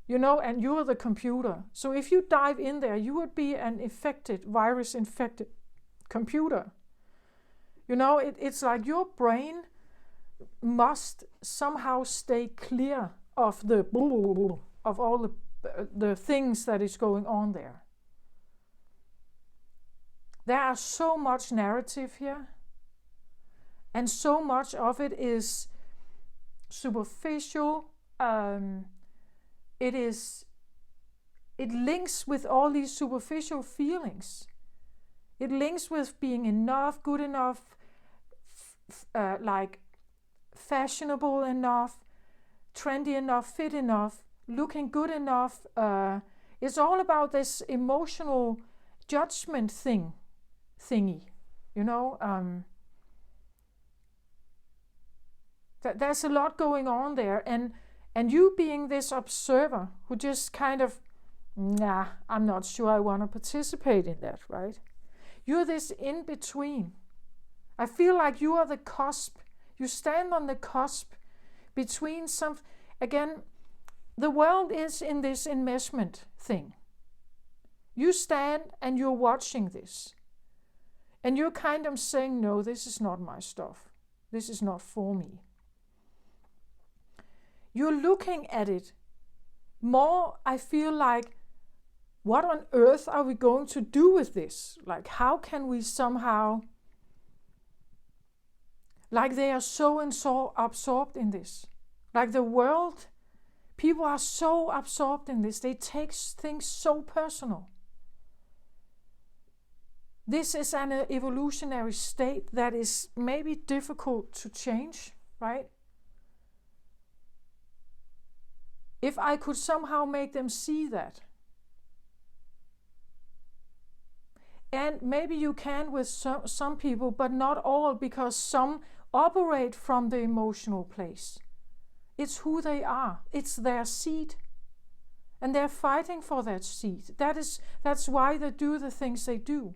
you know, and you're the computer. So if you dive in there, you would be an virus-infected computer. You know, it's like your brain must somehow stay clear of of all the things that is going on there. There are so much narrative here, and so much of it is superficial. It links with all these superficial feelings. It links with being enough, good enough, like fashionable enough, trendy enough, fit enough, looking good enough. It's all about this emotional judgment thingy, you know. There's a lot going on there, and you being this observer who just kind of, nah, I'm not sure I want to participate in that, right? You're this in between. I feel like you are the cusp. You stand on the cusp between again, the world is in this enmeshment thing. You stand and you're watching this. And you're kind of saying, no, this is not my stuff. This is not for me. You're looking at it more, I feel like, what on earth are we going to do with this? Like, how can we somehow, like they are so absorbed in this. Like the world, people are so absorbed in this. They take things so personal. This is an evolutionary state that is maybe difficult to change, right? If I could somehow make them see that. And maybe you can with some people, but not all, because some operate from the emotional place. It's who they are. It's their seed. And they're fighting for that seed. That's why they do the things they do.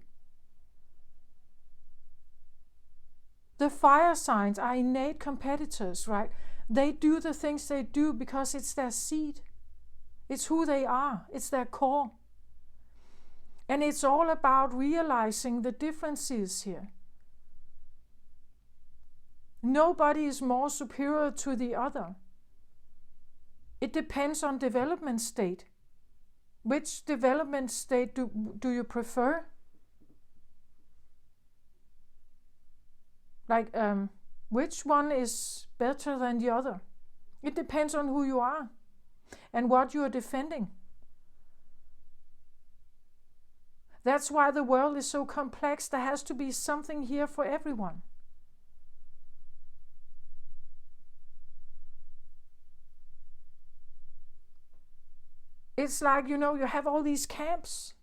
The fire signs are innate competitors, right? They do the things they do because it's their seed. It's who they are. It's their core. And it's all about realizing the differences here. Nobody is more superior to the other. It depends on development state. Which development state do you prefer? Like, which one is better than the other? It depends on who you are and what you are defending. That's why the world is so complex. There has to be something here for everyone. It's like, you have all these camps,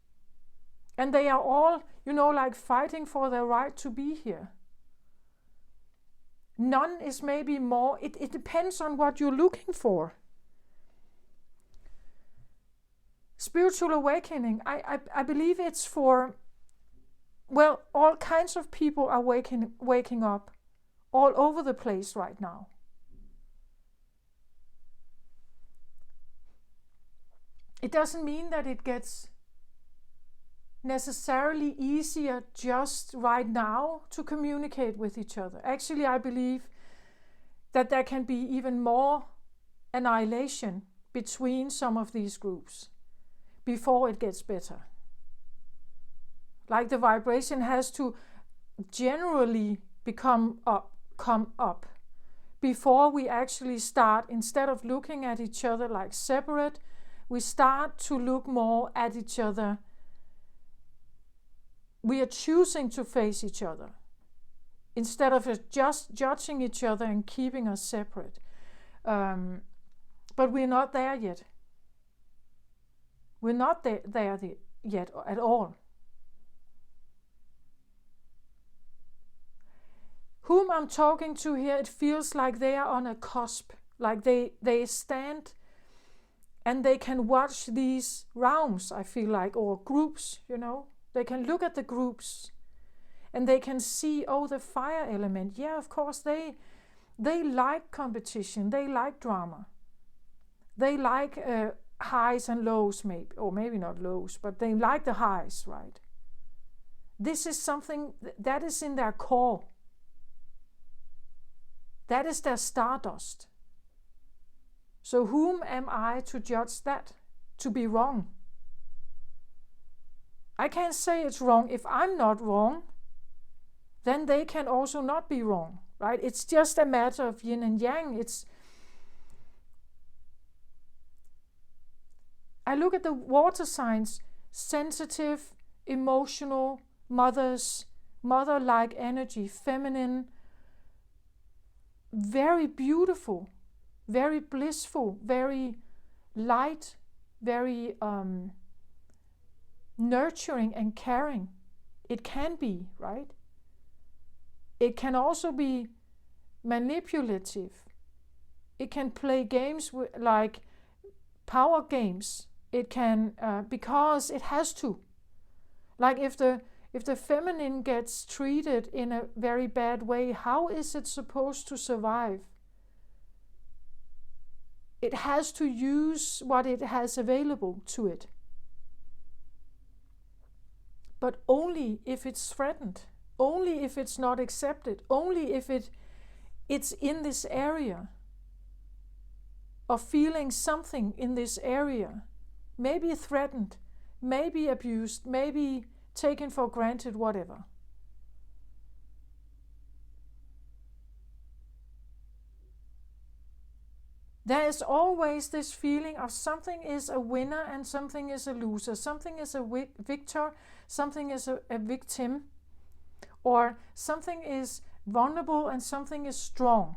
and they are all, like fighting for their right to be here. None is maybe more, it depends on what you're looking for. Spiritual awakening, I believe it's for, all kinds of people are waking up all over the place right now. It doesn't mean that it gets necessarily easier just right now to communicate with each other. Actually, I believe that there can be even more annihilation between some of these groups before it gets better. Like the vibration has to generally come up before we actually start, instead of looking at each other like separate, we start to look more at each other. We are choosing to face each other instead of just judging each other and keeping us separate. But we're not there yet. We're not there yet at all. Whom I'm talking to here, it feels like they are on a cusp, like they stand and they can watch these realms, I feel like, or groups, They can look at the groups and they can see, the fire element. Yeah, of course, they like competition. They like drama. They like highs and lows, maybe, or maybe not lows, but they like the highs, right? This is something that is in their core. That is their stardust. So whom am I to judge that? To be wrong? I can't say it's wrong. If I'm not wrong, then they can also not be wrong, right? It's just a matter of yin and yang. I look at the water signs, sensitive, emotional, mother-like energy, feminine, very beautiful, very blissful, very light, very nurturing and caring. It can be, right? It can also be manipulative. It can play games like power games. It can, because it has to. Like if the feminine gets treated in a very bad way, how is it supposed to survive? It has to use what it has available to it. But only if it's threatened, only if it's not accepted, only if it's in this area of feeling something in this area, maybe threatened, maybe abused, maybe taken for granted, whatever. There is always this feeling of something is a winner and something is a loser. Something is a victor, something is a victim, or something is vulnerable and something is strong.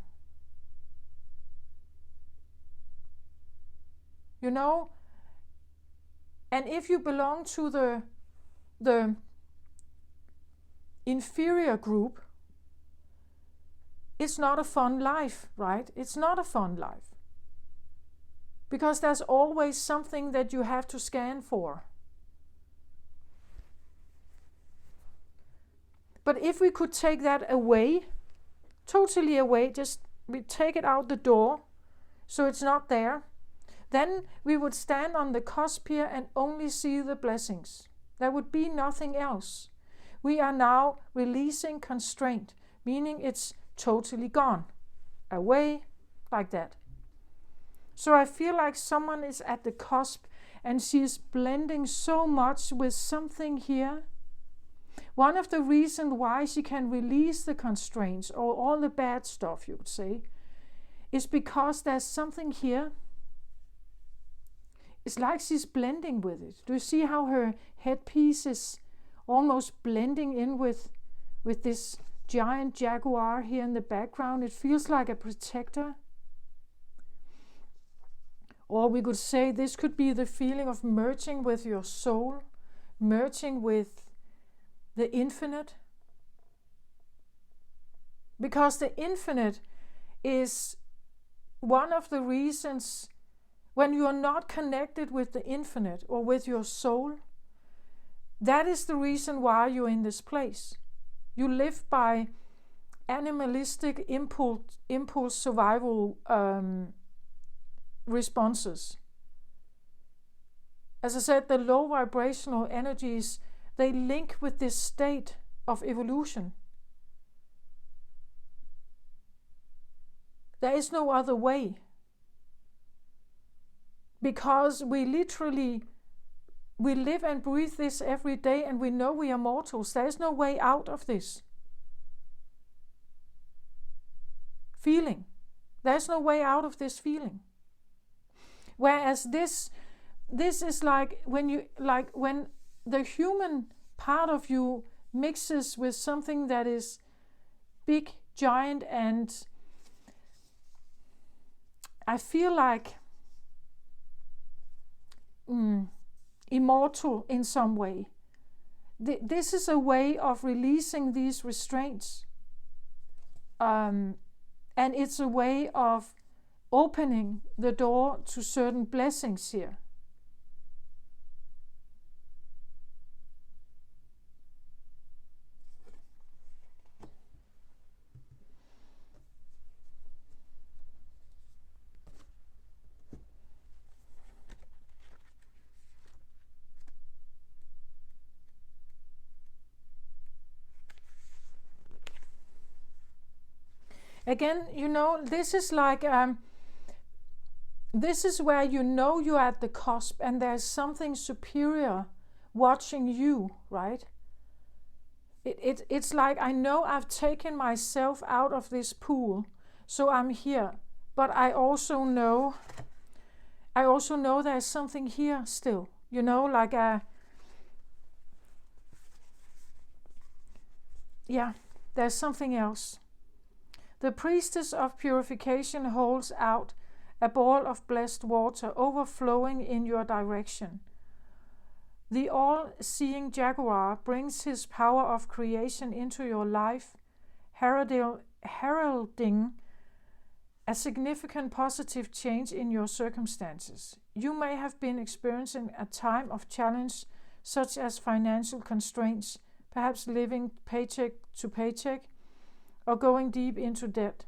And if you belong to the inferior group, it's not a fun life, right? It's not a fun life. Because there's always something that you have to scan for. But if we could take that away, totally away, just we take it out the door, so it's not there, then we would stand on the cusp here and only see the blessings. There would be nothing else. We are now releasing constraint, meaning it's totally gone, away, like that. So I feel like someone is at the cusp and she's blending so much with something here. One of the reasons why she can release the constraints, or all the bad stuff, you would say, is because there's something here. It's like she's blending with it. Do you see how her headpiece is almost blending in with this giant jaguar here in the background? It feels like a protector. Or we could say this could be the feeling of merging with your soul, merging with the infinite. Because the infinite is one of the reasons when you are not connected with the infinite or with your soul, that is the reason why you're in this place. You live by animalistic impulse survival responses. As I said, the low vibrational energies, they link with this state of evolution. There is no other way. Because we live and breathe this every day, and we know we are mortals. There is no way out of this feeling. There's no way out of this feeling. Whereas this is like when the human part of you mixes with something that is big, giant, and I feel like immortal in some way. This is a way of releasing these restraints. And it's a way of opening the door to certain blessings here. Again, this is like, this is where you're at the cusp and there's something superior watching you, right? It's like, I know I've taken myself out of this pool, so I'm here. But I also know there's something here still, like there's something else. The priestess of purification holds out a ball of blessed water overflowing in your direction. The all-seeing jaguar brings his power of creation into your life, heralding a significant positive change in your circumstances. You may have been experiencing a time of challenge, such as financial constraints, perhaps living paycheck to paycheck, or going deep into debt.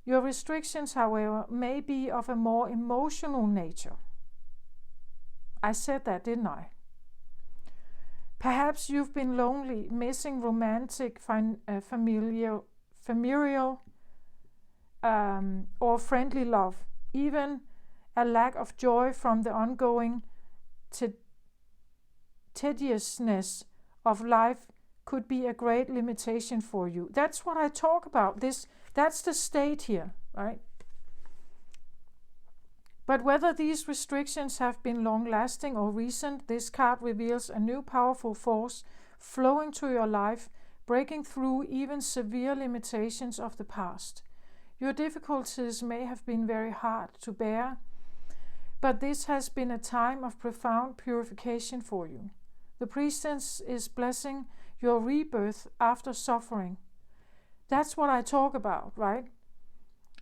Your restrictions, however, may be of a more emotional nature. I said that, didn't I? Perhaps you've been lonely, missing romantic, familial, or friendly love, even a lack of joy from the ongoing tediousness of life could be a great limitation for you. That's what I talk about. That's the state here, right? But whether these restrictions have been long-lasting or recent, this card reveals a new powerful force flowing to your life, breaking through even severe limitations of the past. Your difficulties may have been very hard to bear, but this has been a time of profound purification for you. The priestess is blessing your rebirth after suffering. That's what I talk about, right?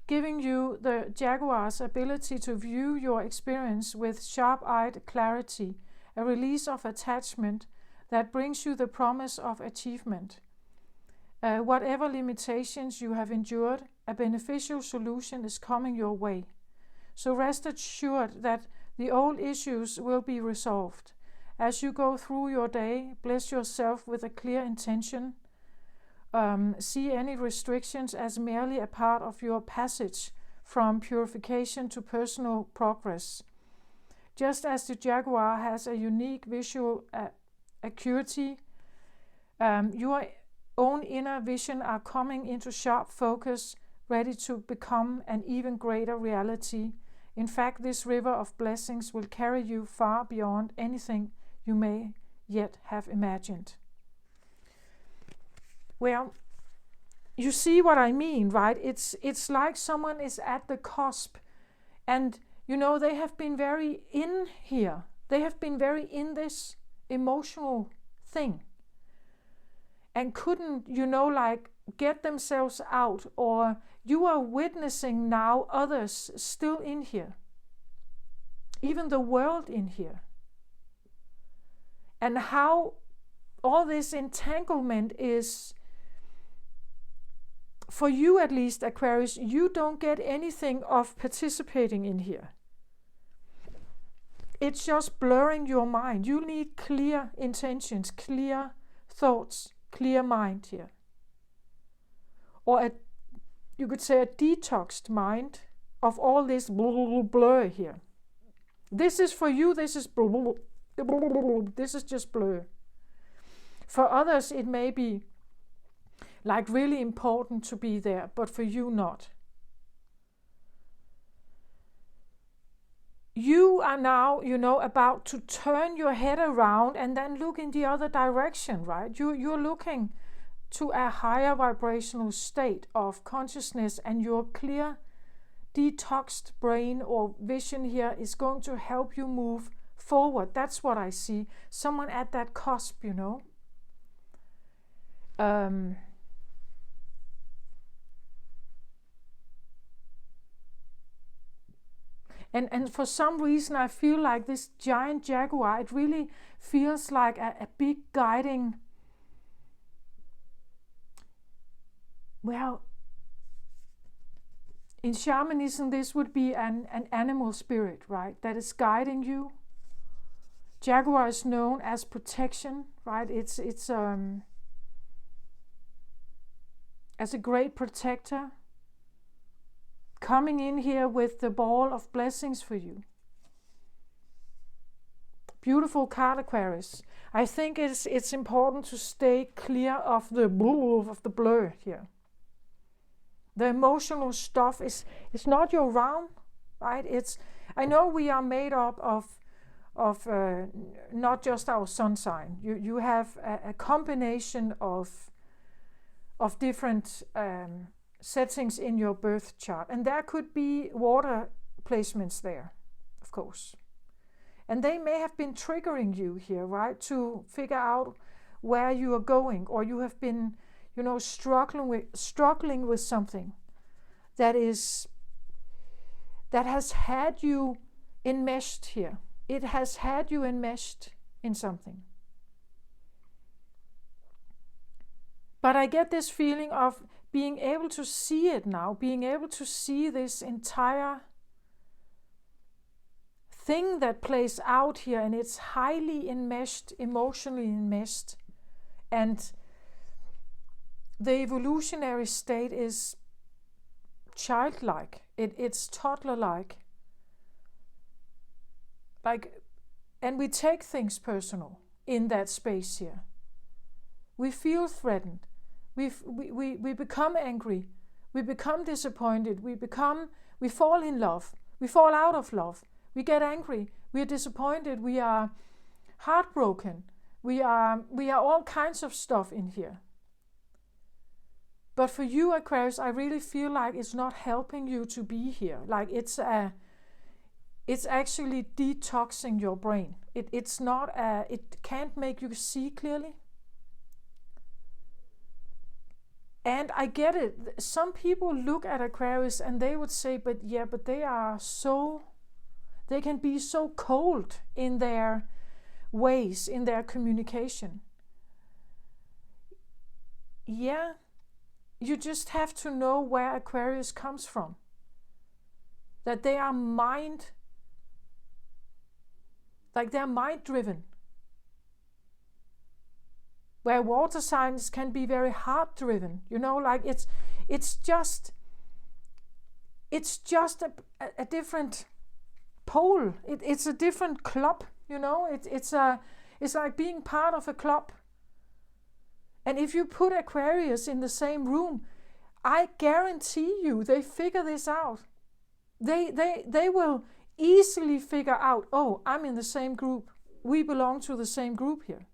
Giving you the Jaguar's ability to view your experience with sharp-eyed clarity, a release of attachment that brings you the promise of achievement. Whatever limitations you have endured, a beneficial solution is coming your way. So rest assured that the old issues will be resolved. As you go through your day, bless yourself with a clear intention. See any restrictions as merely a part of your passage from purification to personal progress. Just as the Jaguar has a unique visual acuity, your own inner vision are coming into sharp focus, ready to become an even greater reality. In fact, this river of blessings will carry you far beyond anything you may yet have imagined. Well, you see what I mean, right? It's like someone is at the cusp, and they have been very in here. They have been very in this emotional thing, and couldn't, get themselves out, or you are witnessing now others still in here, even the world in here, and how all this entanglement is, for you at least, Aquarius, you don't get anything of participating in here. It's just blurring your mind. You need clear intentions, clear thoughts, clear mind here. Or you could say a detoxed mind of all this blur here. This is for you, this is this is just blur. For others it may be like really important to be there, but for you not. You are now, about to turn your head around and then look in the other direction, right? You're looking to a higher vibrational state of consciousness, and your clear, detoxed brain or vision here is going to help you move forward. That's what I see. Someone at that cusp, And for some reason, I feel like this giant Jaguar, it really feels like a big guiding, in shamanism, this would be an animal spirit, right? That is guiding you. Jaguar is known as protection, right? It's as a great protector, coming in here with the ball of blessings for you. Beautiful card, Aquarius. I think it's important to stay clear of the blur here. The emotional stuff is not your realm, right? I know we are made up of not just our sun sign. You have a combination of different settings in your birth chart, and there could be water placements there, of course, and they may have been triggering you here, right, to figure out where you are going, or you have been struggling with something that has had you enmeshed here. It has had you enmeshed in something. But I get this feeling of being able to see it now, being able to see this entire thing that plays out here, and it's highly enmeshed, emotionally enmeshed, and the evolutionary state is childlike, it's toddler-like, and we take things personal in that space here. We feel threatened. We become angry. We become disappointed. We fall in love. We fall out of love. We get angry. We are disappointed. We are heartbroken. We are all kinds of stuff in here. But for you, Aquarius, I really feel like it's not helping you to be here. Like it's actually detoxing your brain. It can't make you see clearly. And I get it. Some people look at Aquarius and they would say, but they can be so cold in their ways, in their communication. Yeah, you just have to know where Aquarius comes from. That they are they're mind driven. Where water signs can be very heart driven, like it's just a different pole. It's a different club, it's like being part of a club. And if you put Aquarius in the same room, I guarantee you they figure this out. They will easily figure out, oh, I'm in the same group. We belong to the same group here.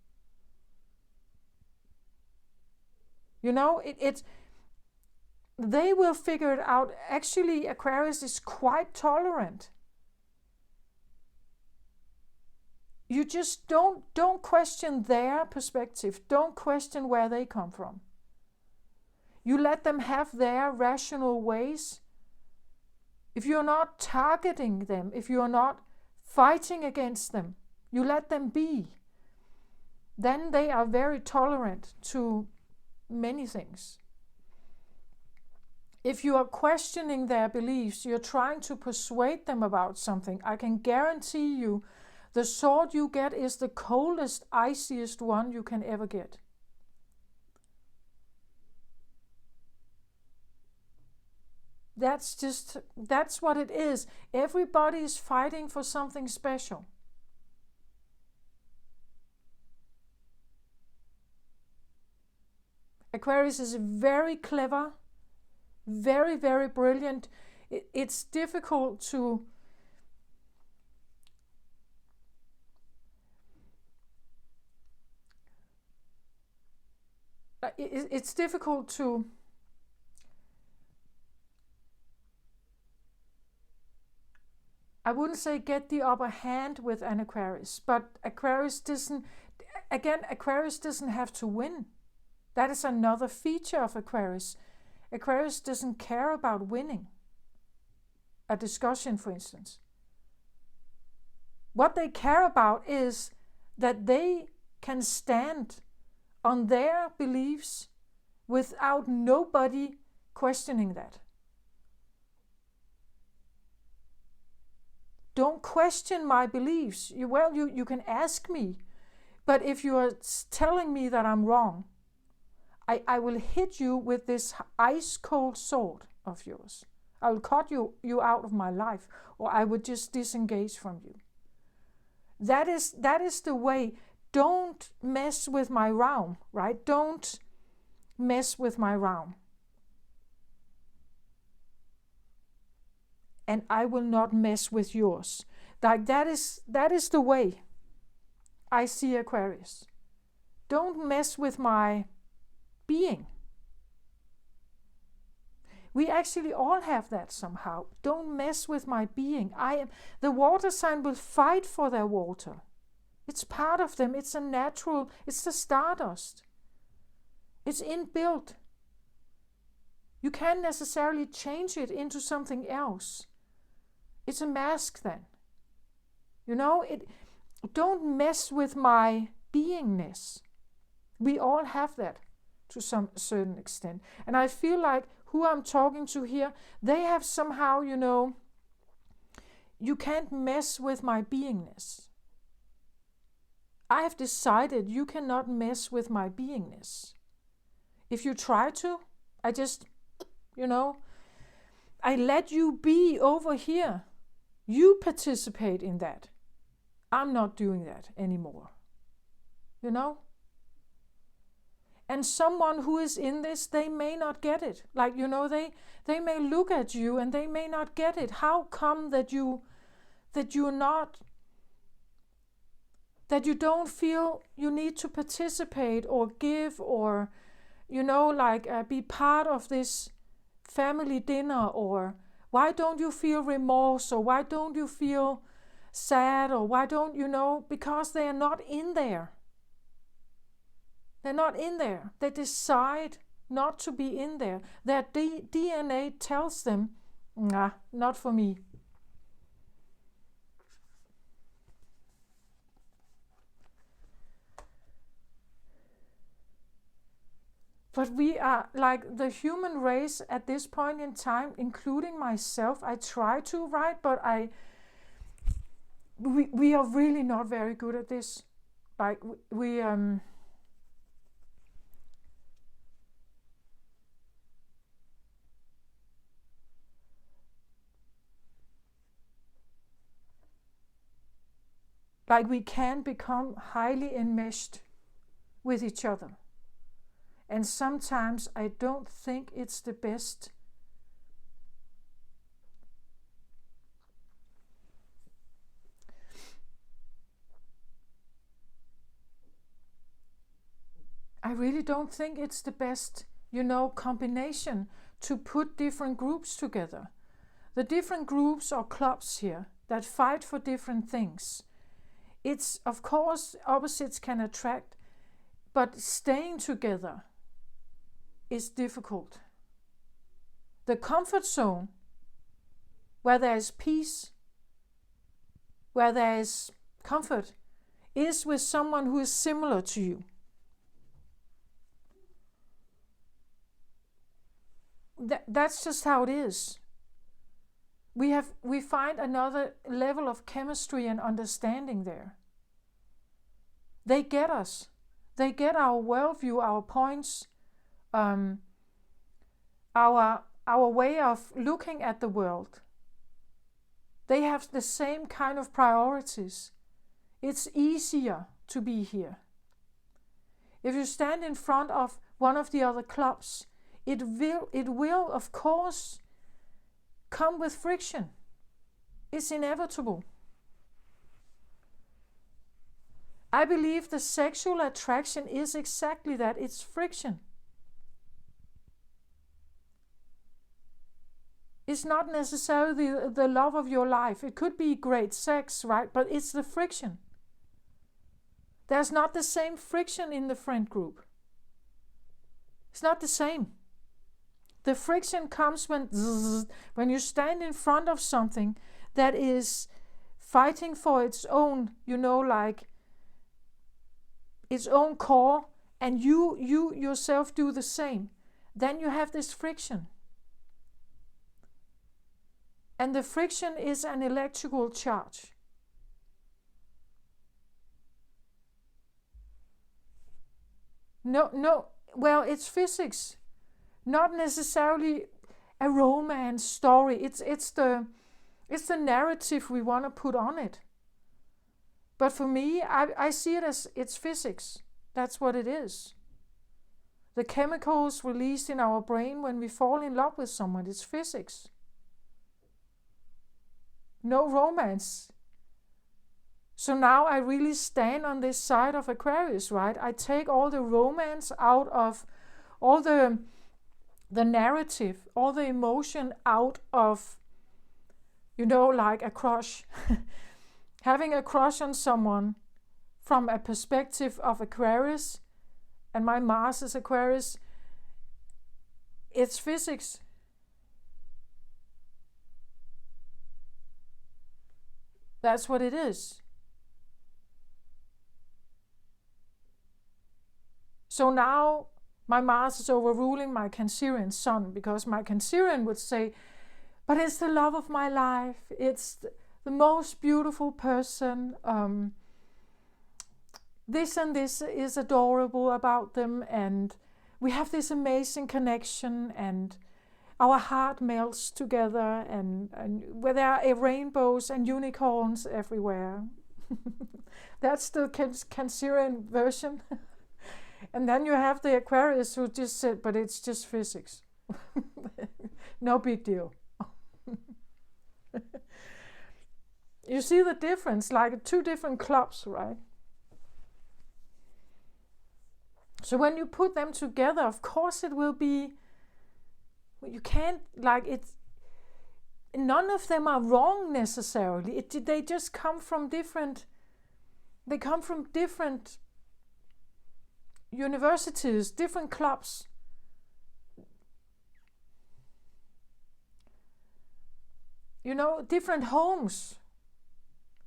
They will figure it out. Actually, Aquarius is quite tolerant. You just don't question their perspective. Don't question where they come from. You let them have their rational ways. If you're not targeting them, if you're not fighting against them, you let them be. Then they are very tolerant to many things. If you are questioning their beliefs, you're trying to persuade them about something, I can guarantee you the sword you get is the coldest, iciest one you can ever get. That's what it is. Everybody is fighting for something special. Aquarius is very clever, very, very brilliant. It's difficult to I wouldn't say get the upper hand with an Aquarius, but Aquarius doesn't have to win. That is another feature of Aquarius. Aquarius doesn't care about winning a discussion, for instance. What they care about is that they can stand on their beliefs without nobody questioning that. Don't question my beliefs. You can ask me, but if you are telling me that I'm wrong, I will hit you with this ice cold sword of yours. I will cut you out of my life, or I would just disengage from you. That is the way. Don't mess with my realm, right? Don't mess with my realm. And I will not mess with yours. Like that is the way I see Aquarius. Don't mess with my being. We actually all have that somehow. Don't mess with my being. The water sign will fight for their water. It's part of them. It's it's the stardust. It's inbuilt. You can't necessarily change it into something else. It's a mask then. Don't mess with my beingness. We all have that to some certain extent. And I feel like who I'm talking to here, they have somehow, you can't mess with my beingness. I have decided you cannot mess with my beingness. If you try to, I just, I let you be over here. You participate in that. I'm not doing that anymore. And someone who is in this, they may not get it. Like, they may look at you and they may not get it. How come that you don't feel you need to participate or give or, be part of this family dinner, or why don't you feel remorse, or why don't you feel sad, or why don't because they are not in there. They're not in there. They decide not to be in there. Their DNA tells them, nah, not for me. But we are like the human race at this point in time, including myself. I try to, right? But we are really not very good at this. Like we like we can become highly enmeshed with each other. And sometimes I don't think it's the best. I really don't think it's the best, combination to put different groups together. The different groups or clubs here that fight for different things. It's, of course, opposites can attract, but staying together is difficult. The comfort zone, where there is peace, where there is comfort, is with someone who is similar to you. That's just how it is. We find another level of chemistry and understanding there. They get us. They get our worldview, our points, our way of looking at the world. They have the same kind of priorities. It's easier to be here. If you stand in front of one of the other clubs, it will of course come with friction. It's inevitable. I believe the sexual attraction is exactly that. It's friction. It's not necessarily the love of your life. It could be great sex, right? But it's the friction. There's not the same friction in the friend group. It's not the same. The friction comes when you stand in front of something that is fighting for its own, like its own core, and you yourself do the same. Then you have this friction. And the friction is an electrical charge. Well, it's physics. Not necessarily a romance story. It's the narrative we want to put on it. But for me, I see it as it's physics. That's what it is. The chemicals released in our brain when we fall in love with someone, it's physics. No romance. So now I really stand on this side of Aquarius, right? I take all the romance out of all the narrative, all the emotion out of, like a crush. Having a crush on someone from a perspective of Aquarius, and my Mars is Aquarius, it's physics. That's what it is. So now my Mars is overruling my Cancerian Sun, because my Cancerian would say, but it's the love of my life. It's the most beautiful person. This and this is adorable about them, and we have this amazing connection, and our heart melts together, and where there are rainbows and unicorns everywhere. That's the Cancerian version. And then you have the Aquarius who just said, but it's just physics. No big deal. You see the difference, like two different clubs, right? So when you put them together, of course it will be, you can't, none of them are wrong necessarily. They just come from different universities, different clubs. different homes,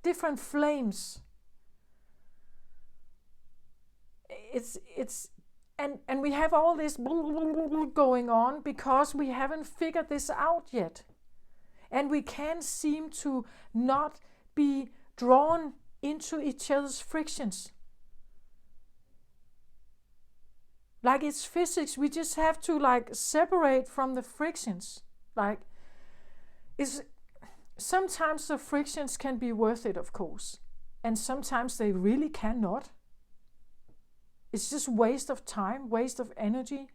different flames. And we have all this going on because we haven't figured this out yet. And we can't seem to not be drawn into each other's frictions. Like it's physics, we just have to separate from the frictions. Sometimes the frictions can be worth it, of course. And sometimes they really cannot. It's just waste of time, waste of energy.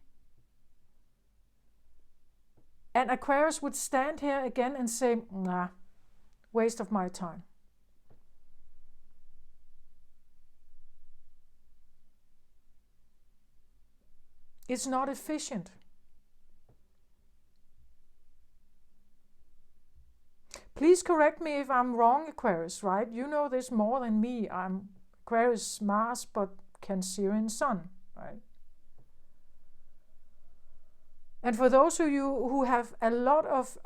And Aquarius would stand here again and say, nah, waste of my time. It's not efficient. Please correct me if I'm wrong, Aquarius, right? You know this more than me. I'm Aquarius Mars, but Cancerian Sun, right? And for those of you who have a lot of,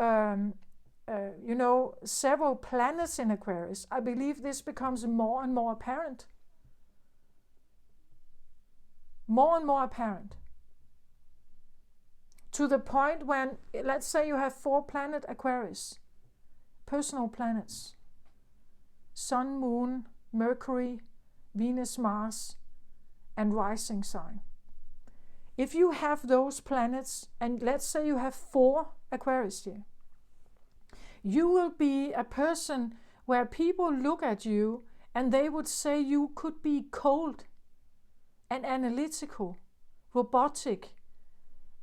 several planets in Aquarius, I believe this becomes more and more apparent. More and more apparent. To the point when, let's say you have 4 planet Aquarius, personal planets, Sun, Moon, Mercury, Venus, Mars, and rising sign. If you have those planets, and let's say you have 4 Aquarius here, you will be a person where people look at you and they would say you could be cold and analytical, robotic,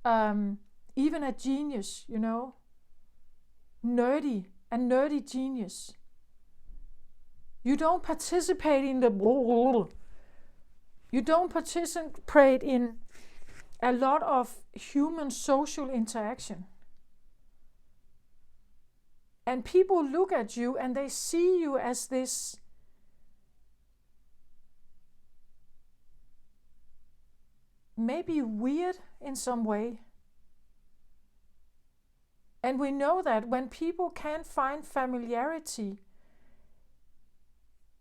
even a genius, nerdy, a nerdy genius. You don't participate in you don't participate in a lot of human social interaction. And people look at you and they see you as this maybe weird in some way. And we know that when people can't find familiarity,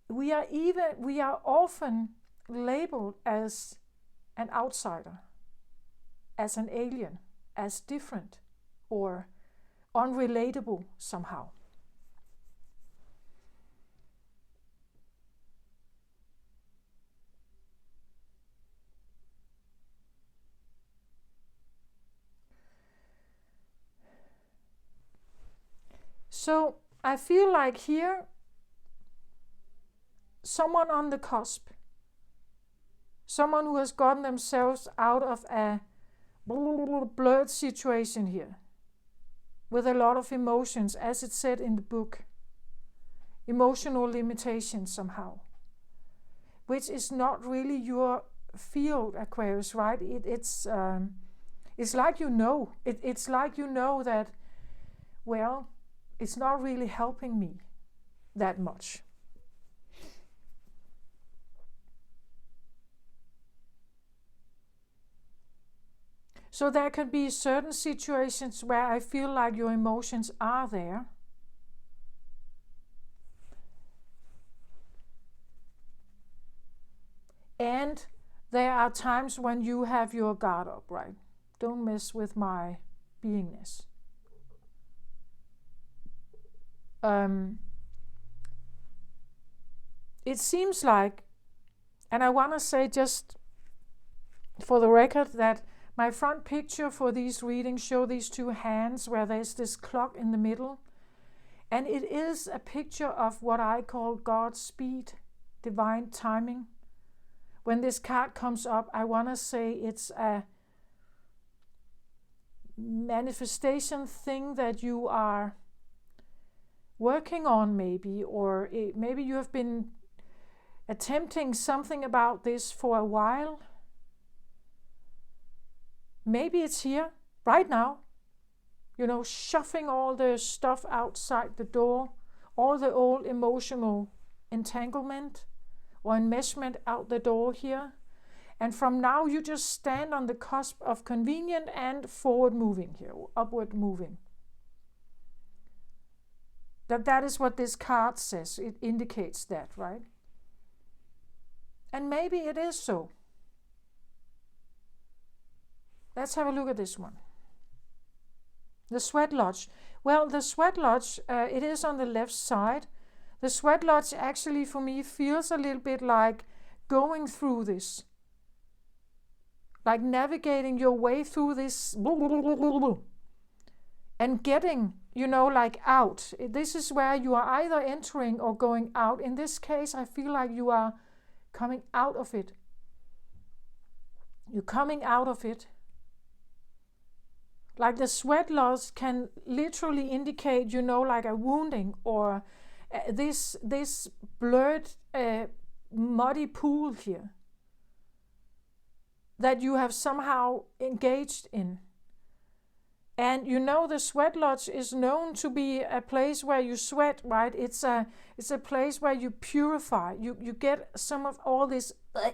we are often labeled as an outsider, as an alien, as different or unrelatable somehow. So I feel like here, someone on the cusp, someone who has gotten themselves out of a blurred situation here, with a lot of emotions, as it said in the book, emotional limitations somehow, which is not really your field, Aquarius, right? It's like it's like that, well, it's not really helping me that much. So there can be certain situations where I feel like your emotions are there. And there are times when you have your guard up, right? Don't mess with my beingness. It seems like, and I want to say just for the record that my front picture for these readings show these 2 hands where there's this clock in the middle. And it is a picture of what I call God's speed, divine timing. When this card comes up, I want to say it's a manifestation thing that you are working on maybe, or maybe you have been attempting something about this for a while. Maybe it's here, right now, shoving all the stuff outside the door, all the old emotional entanglement or enmeshment out the door here. And from now you just stand on the cusp of convenient and forward moving here, or upward moving. That is what this card says. It indicates that, right? And maybe it is so. Let's have a look at this one. The sweat lodge. Well, the sweat lodge, it is on the left side. The sweat lodge actually for me feels a little bit like going through this. Like navigating your way through this and getting, like out. This is where you are either entering or going out. In this case, I feel like you are coming out of it. You're coming out of it. Like the sweat lodge can literally indicate, like a wounding or this blurred, muddy pool here that you have somehow engaged in. And the sweat lodge is known to be a place where you sweat, right? It's a place where you purify. You get some of all this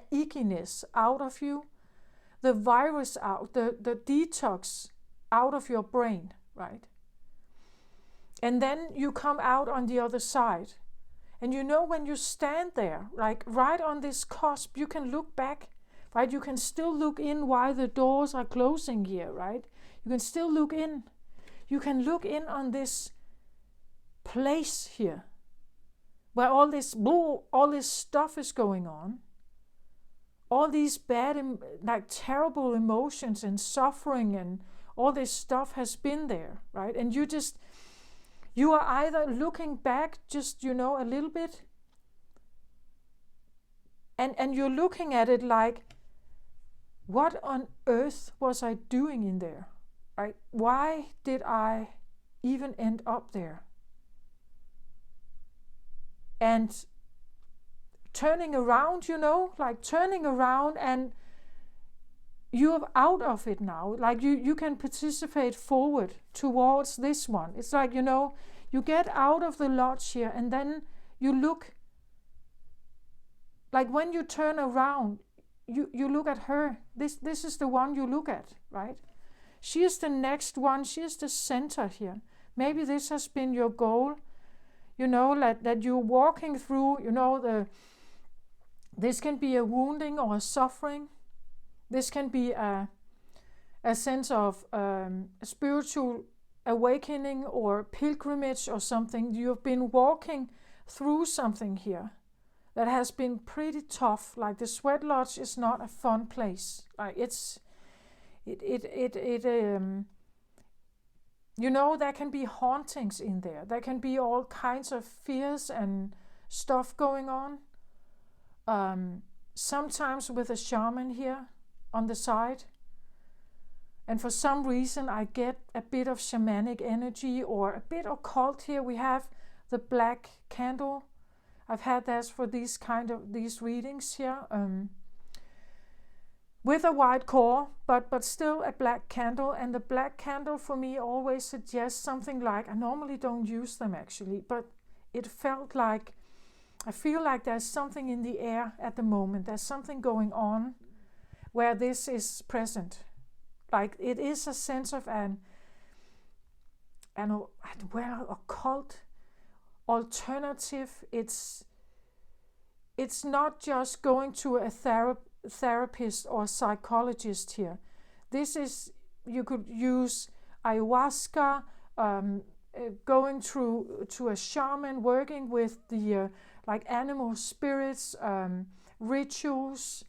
ickiness out of you, the virus out, the detox out of your brain, right? And then you come out on the other side. And when you stand there, like right on this cusp, you can look back, right? You can still look in while the doors are closing here, right? You can still look in. You can look in on this place here where all this stuff is going on. All these bad, terrible emotions and suffering and all this stuff has been there, right? And you are either looking back just, a little bit, and you're looking at it like, what on earth was I doing in there, right? Why did I even end up there? And turning around, turning around and you're out of it now. Like you can participate forward towards this one. It's like, you get out of the lodge here and then you look. Like when you turn around, you look at her. This is the one you look at, right? She is the next one. She is the center here. Maybe this has been your goal, that you're walking through, this can be a wounding or a suffering. This can be a sense of a spiritual awakening or pilgrimage or something. You've been walking through something here that has been pretty tough. Like the sweat lodge is not a fun place. Like there can be hauntings in there. There can be all kinds of fears and stuff going on. Sometimes with a shaman here on the side. And for some reason I get a bit of shamanic energy or a bit occult here. We have the black candle. I've had that for these readings here. With a white core, but still a black candle. And the black candle for me always suggests something like, I normally don't use them actually, but it felt like, I feel like there's something in the air at the moment. There's something going on where this is present. Like it is a sense of an occult alternative. It's not just going to a therapist or psychologist here. This is, you could use ayahuasca, going through to a shaman, working with the animal spirits, rituals.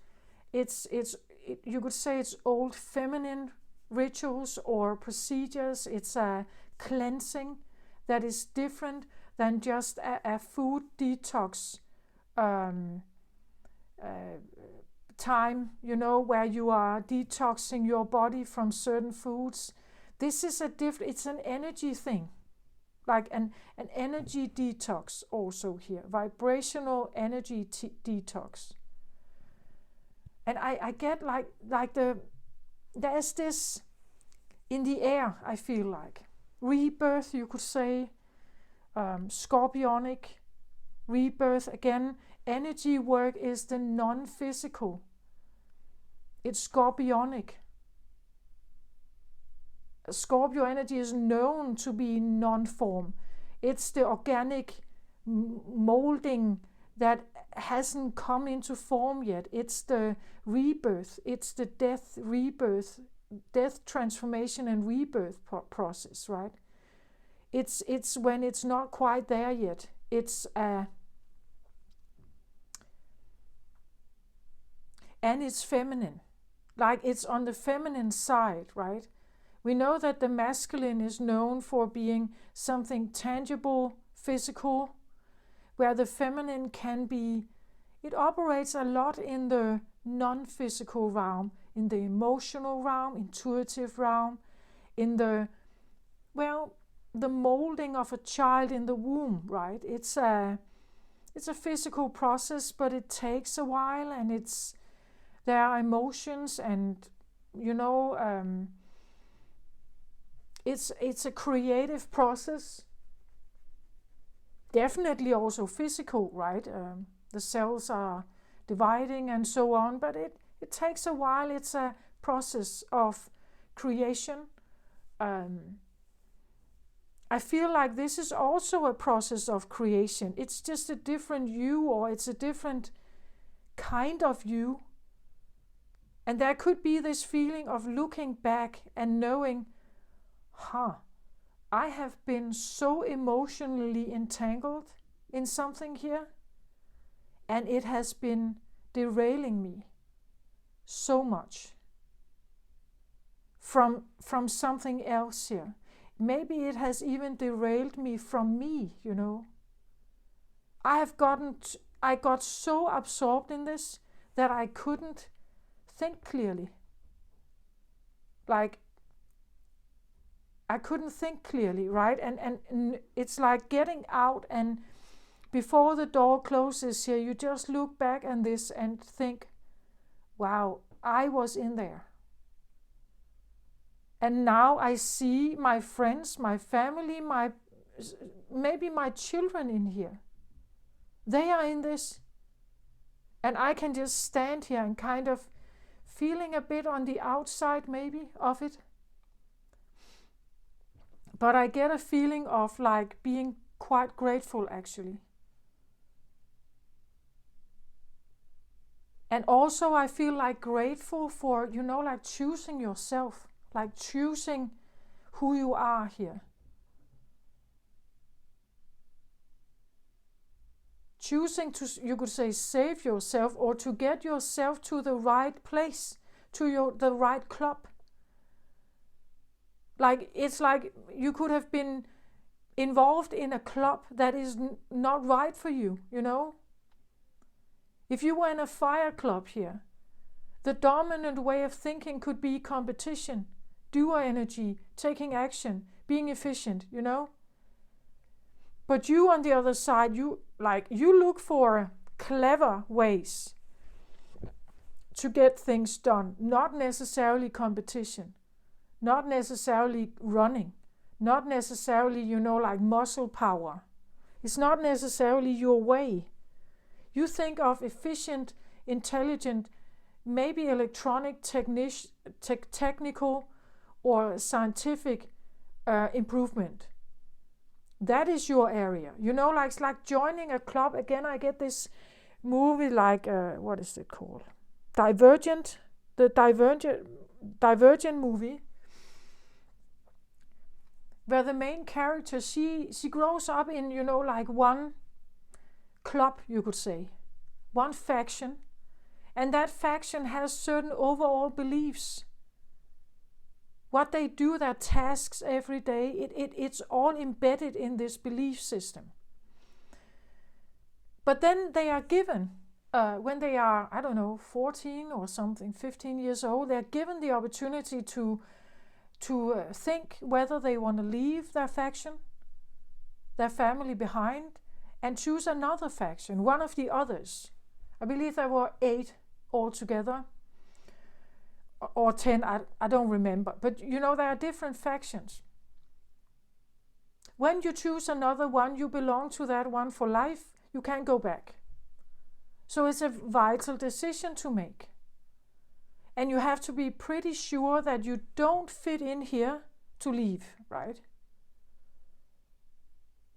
You could say it's old feminine rituals or procedures. It's a cleansing that is different than just a food detox time, where you are detoxing your body from certain foods. This is it's an energy thing, like an energy detox also here, vibrational energy detox. And I get there's this in the air, I feel like. Rebirth, you could say, scorpionic rebirth. Again, energy work is the non-physical. It's scorpionic. Scorpio energy is known to be non-form. It's the organic molding that hasn't come into form yet. It's the rebirth. It's the death, transformation, and rebirth process, right? It's when it's not quite there yet. And it's feminine. Like it's on the feminine side, right? We know that the masculine is known for being something tangible, physical, where the feminine can be, it operates a lot in the non-physical realm, in the emotional realm, intuitive realm, in the molding of a child in the womb, right? It's a physical process, but it takes a while, and there are emotions, and it's a creative process. Definitely also physical, right? The cells are dividing and so on, but it takes a while. It's a process of creation. I feel like this is also a process of creation. It's just a different you, or it's a different kind of you. And there could be this feeling of looking back and knowing, I have been so emotionally entangled in something here, and it has been derailing me so much from something else here. Maybe it has even derailed me from me, I got so absorbed in this that I couldn't think clearly. Like, I couldn't think clearly, right? And it's like getting out, and before the door closes here, you just look back on this and think, wow, I was in there. And now I see my friends, my family, maybe my children in here. They are in this. And I can just stand here and kind of feeling a bit on the outside maybe of it. But I get a feeling of like being quite grateful, actually. And also I feel like grateful for, like choosing yourself, like choosing who you are here. Choosing to, you could say, save yourself, or to get yourself to the right place, to the right club. Like, it's like you could have been involved in a club that is not right for you, If you were in a fire club here, the dominant way of thinking could be competition, doer energy, taking action, being efficient, But you, on the other side, you look for clever ways to get things done, not necessarily competition. Not necessarily running, not necessarily, like muscle power. It's not necessarily your way. You think of efficient, intelligent, maybe electronic, technical, or scientific improvement. That is your area. It's like joining a club. Again, I get this movie like, what is it called? Divergent. The Divergent movie. Where the main character, she grows up in, like one club, you could say. One faction. And that faction has certain overall beliefs. What they do, their tasks every day, it's all embedded in this belief system. But then they are given, when they are, 14 or something, 15 years old, they're given the opportunity to think whether they want to leave their faction, their family behind, and choose another faction, one of the others. I believe there were 8 altogether, or 10, I don't remember. But there are different factions. When you choose another one, you belong to that one for life. You can't go back. So it's a vital decision to make. And you have to be pretty sure that you don't fit in here to leave, right?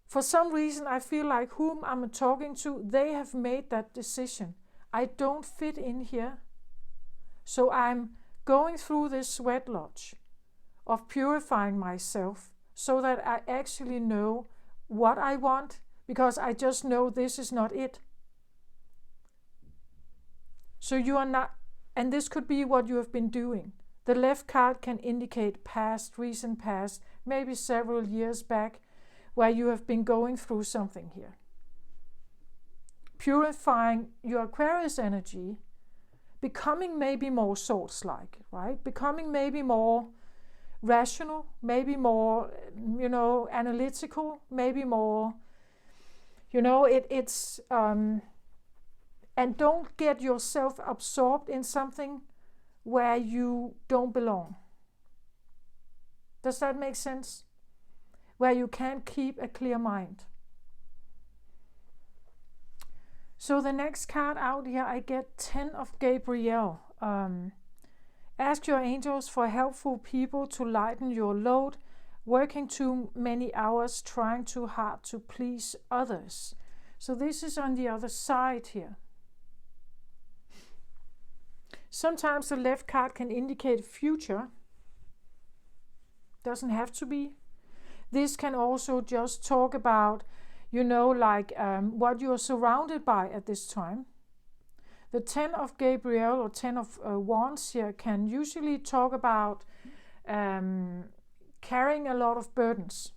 for some reason, I feel like whom I'm talking to, they have made that decision. I don't fit in here. So I'm going through this sweat lodge of purifying myself so that I actually know what I want, because I just know this is not it. So you are not, and this could be what you have been doing. The left card can indicate past, recent past, maybe several years back, where you have been going through something here. Purifying your Aquarius energy, becoming maybe more source-like, right? Becoming maybe more rational, maybe more, analytical, maybe more, and don't get yourself absorbed in something where you don't belong. Does that make sense? Where you can't keep a clear mind. So the next card out here, I get 10 of Gabriel. Ask your angels for helpful people to lighten your load, working too many hours, trying too hard to please others. So this is on the other side here. Sometimes the left card can indicate future. Doesn't have to be. This can also just talk about, what you are surrounded by at this time. The 10 of Gabriel or 10 of Wands here can usually talk about carrying a lot of burdens.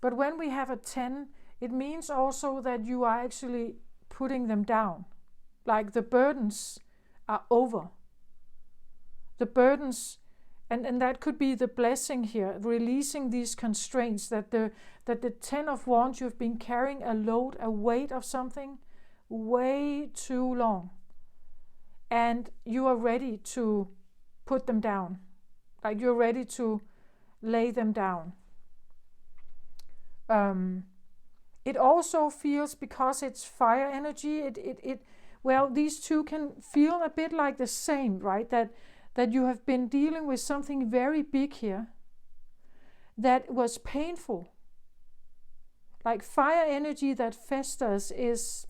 But when we have a 10, it means also that you are actually putting them down. Like the burdens are over. The burdens, and that could be the blessing here, releasing these constraints, that the 10 of Wands, you've been carrying a load, a weight of something way too long. And you are ready to put them down. Like you're ready to lay them down. It also feels, because it's fire energy, these two can feel a bit like the same, right? That you have been dealing with something very big here that was painful. Like fire energy that festers is,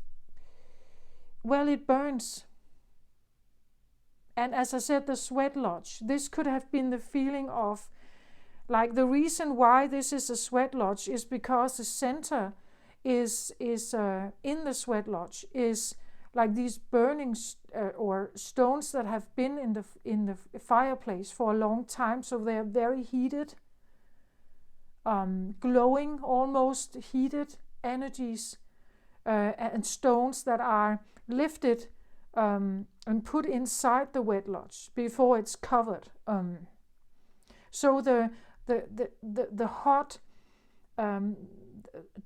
it burns. And as I said, the sweat lodge, this could have been the feeling of, like the reason why this is a sweat lodge is because the center is in the sweat lodge is like these burning or stones that have been in the fireplace for a long time, so they are very heated, glowing, almost heated energies, and stones that are lifted and put inside the wet lodge before it's covered. So the hot,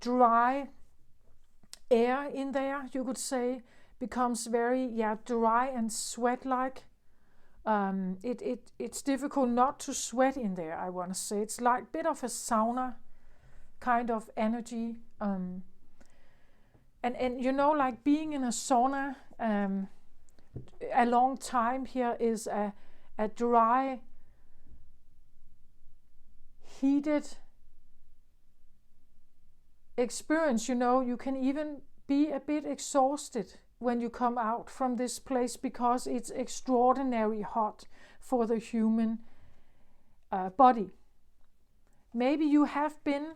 dry air in there, you could say, becomes very dry and sweat-like. It's difficult not to sweat in there, I want to say. It's like a bit of a sauna kind of energy. And like being in a sauna a long time here is a dry, heated experience. You can even be a bit exhausted when you come out from this place, because it's extraordinarily hot for the human body. Maybe you have been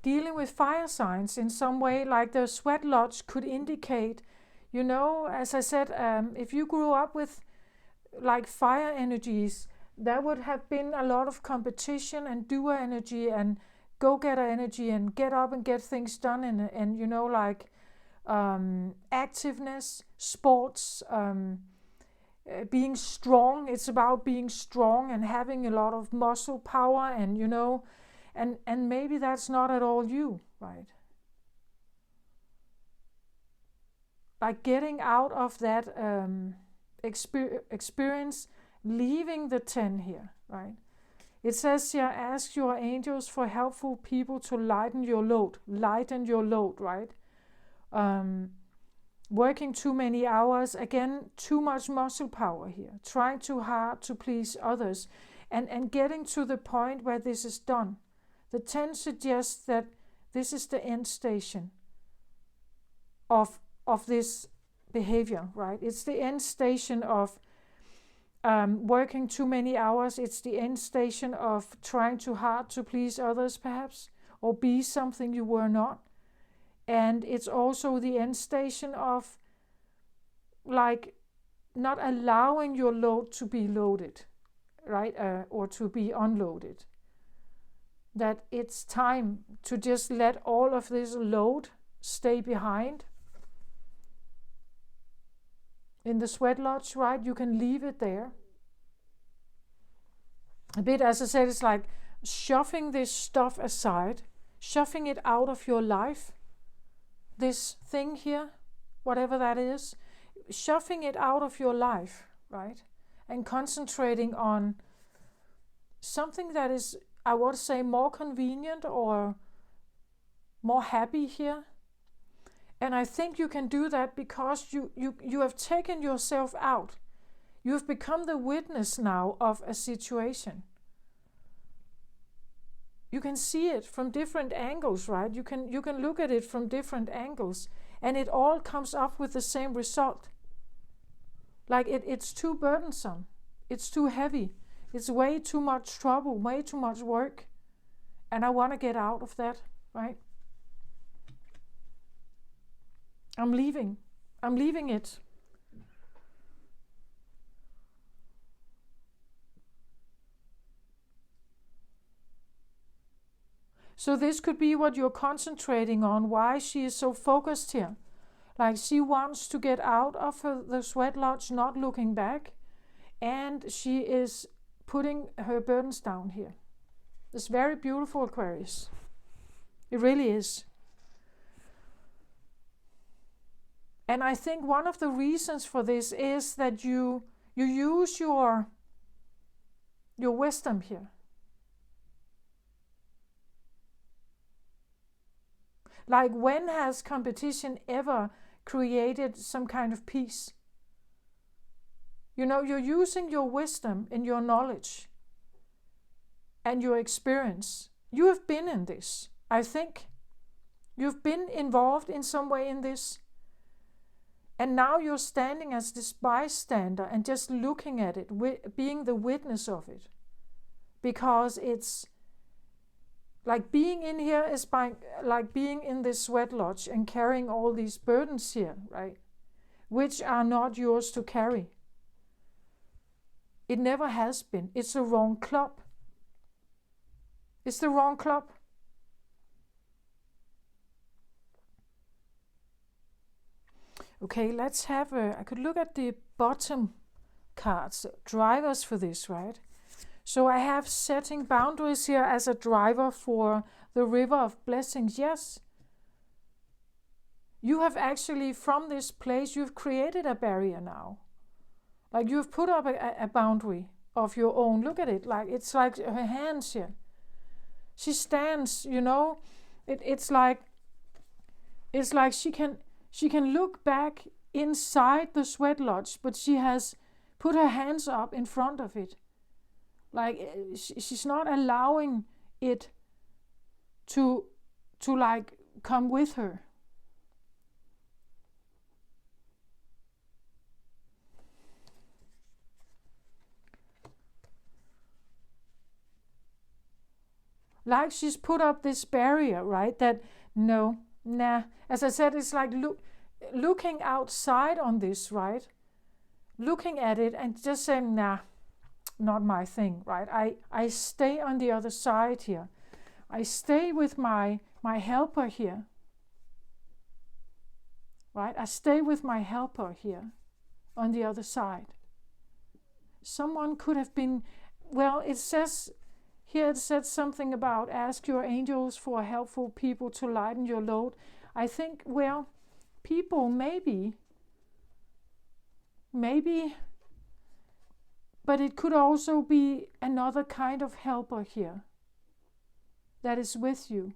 dealing with fire signs in some way, like the sweat lodge could indicate, as I said, if you grew up with like fire energies, there would have been a lot of competition and doer energy and go-getter energy and get up and get things done, and activeness, sports, being strong. It's about being strong and having a lot of muscle power, and and maybe that's not at all you, right? Like getting out of that experience, leaving the 10 here, right? It says here, ask your angels for helpful people to lighten your load, right? Working too many hours, again, too much muscle power here, trying too hard to please others, and getting to the point where this is done. The 10 suggests that this is the end station of this behavior, right? It's the end station of working too many hours. It's the end station of trying too hard to please others, perhaps, or be something you were not. And it's also the end station of like not allowing your load to be loaded, right? Or to be unloaded. That it's time to just let all of this load stay behind. In the sweat lodge, right? You can leave it there. A bit, as I said, it's like shoving this stuff aside, shoving it out of your life. This thing here, whatever that is, shoving it out of your life, right? And concentrating on something that is, I would say, more convenient or more happy here. And I think you can do that because you have taken yourself out. You have become the witness now of a situation. You can see it from different angles, right? You can look at it from different angles, and it all comes up with the same result. Like it's too burdensome. It's too heavy. It's way too much trouble, way too much work. And I want to get out of that, right? I'm leaving it. So this could be what you're concentrating on, why she is so focused here. Like she wants to get out of the sweat lodge, not looking back, and she is putting her burdens down here. It's very beautiful, Aquarius. It really is. And I think one of the reasons for this is that you use your wisdom here. Like, when has competition ever created some kind of peace? You know, you're using your wisdom and your knowledge and your experience. You have been in this, I think. You've been involved in some way in this. And now you're standing as this bystander and just looking at it, being the witness of it. Because it's like being in here is like being in this sweat lodge and carrying all these burdens here, right? Which are not yours to carry. It never has been. It's the wrong club. It's the wrong club. Okay, let's have I could look at the bottom cards, drivers for this, right? So I have setting boundaries here as a driver for the river of blessings. Yes. You have actually, from this place, you've created a barrier now. Like you've put up a boundary of your own. Look at it. Like it's like her hands here. She stands, you know. It's like she can look back inside the sweat lodge, but she has put her hands up in front of it. Like she's not allowing it to like come with her. Like she's put up this barrier, right? That no, nah. As I said, it's like looking outside on this, right? Looking at it and just saying, nah, not my thing, right? I stay on the other side here. I stay with my helper here, right? I stay with my helper here on the other side. Someone could have been, well, it says here, it said something about ask your angels for helpful people to lighten your load. I think, well, people maybe, but it could also be another kind of helper here that is with you,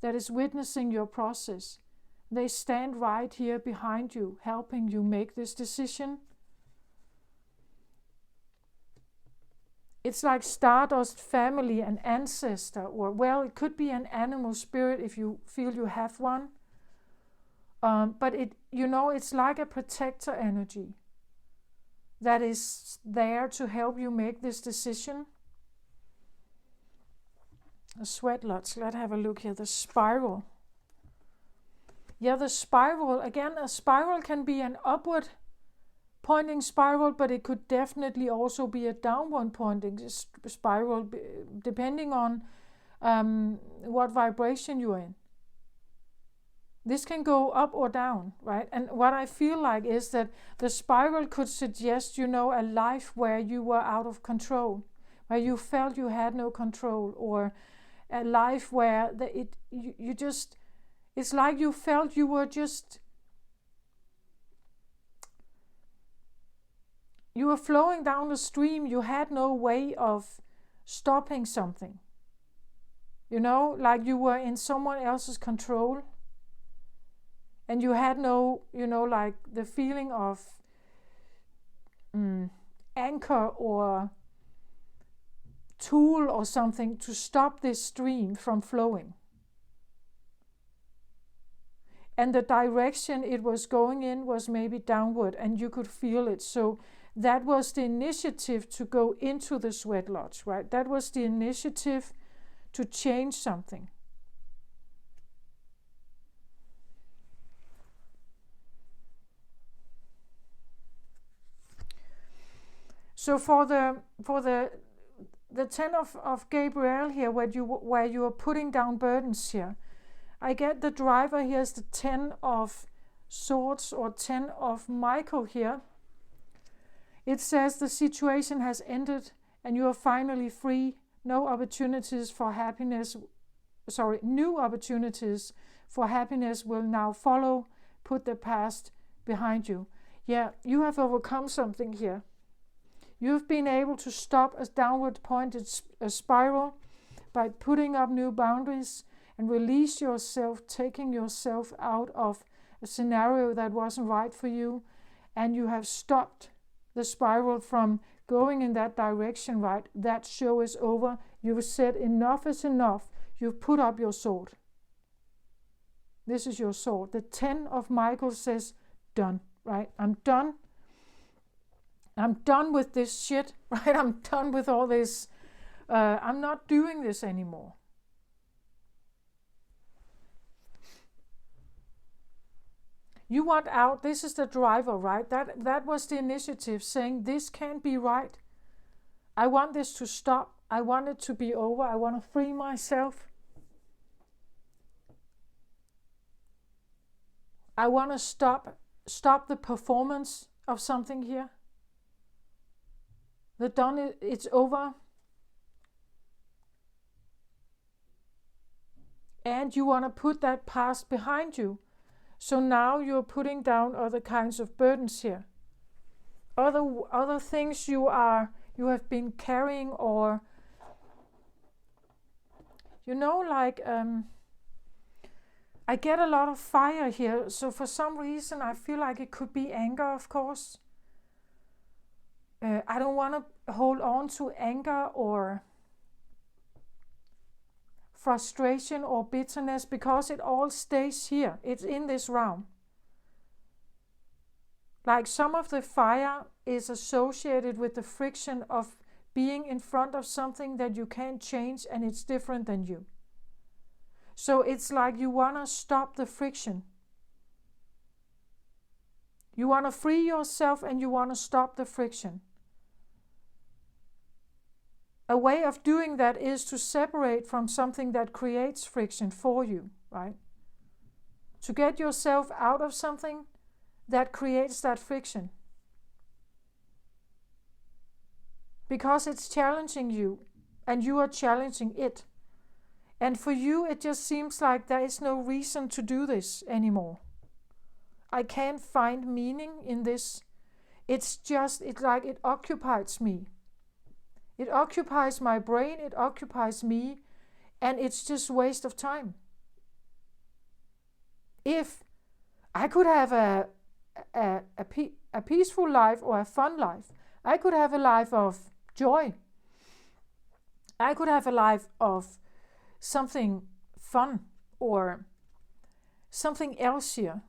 that is witnessing your process. They stand right here behind you, helping you make this decision. it's like stardust family, an ancestor, or well, it could be an animal spirit if you feel you have one. But it's like a protector energy that is there to help you make this decision. The sweat lodge, let's have a look here. The spiral. Yeah, the spiral, again, a spiral can be an upward pointing spiral, but it could definitely also be a downward pointing spiral, depending on what vibration you're in. This can go up or down, right? And what I feel like is that the spiral could suggest, a life where you were out of control, where you felt you had no control, or a life where it's like you felt you were you were flowing down the stream. You had no way of stopping something. Like you were in someone else's control. And you had no, like the feeling of anchor or tool or something to stop this stream from flowing. And the direction it was going in was maybe downward, and you could feel it. So that was the initiative to go into the sweat lodge, right? That was the initiative to change something. So for the 10 of Gabriel here, where you are putting down burdens here, I get the driver here is the 10 of Swords or 10 of Michael here. It says the situation has ended and you are finally free. New opportunities for happiness will now follow. Put the past behind you. Yeah, you have overcome something here. You've been able to stop a downward pointed spiral by putting up new boundaries and release yourself, taking yourself out of a scenario that wasn't right for you, and you have stopped the spiral from going in that direction, right? That show is over. You've said enough is enough. You've put up your sword. This is your sword. The 10 of Michael says, done, right? I'm done. I'm done with this shit, right? I'm done with all this. I'm not doing this anymore. You want out. This is the driver, right? That was the initiative, saying this can't be right. I want this to stop. I want it to be over. I want to free myself. I want to stop the performance of something here. The done, it's over. And you want to put that past behind you. So now you're putting down other kinds of burdens here. Other things you have been carrying, or I get a lot of fire here. So for some reason I feel like it could be anger, of course. I don't want to hold on to anger or frustration or bitterness, because it all stays here. It's in this realm. Like some of the fire is associated with the friction of being in front of something that you can't change and it's different than you. So it's like you want to stop the friction. You want to free yourself and you want to stop the friction. A way of doing that is to separate from something that creates friction for you, right? To get yourself out of something that creates that friction. Because it's challenging you and you are challenging it. And for you, it just seems like there is no reason to do this anymore. I can't find meaning in this. It's like it occupies me. It occupies my brain, it occupies me, and it's just waste of time. If I could have a peaceful life or a fun life, I could have a life of joy. I could have a life of something fun or something else here.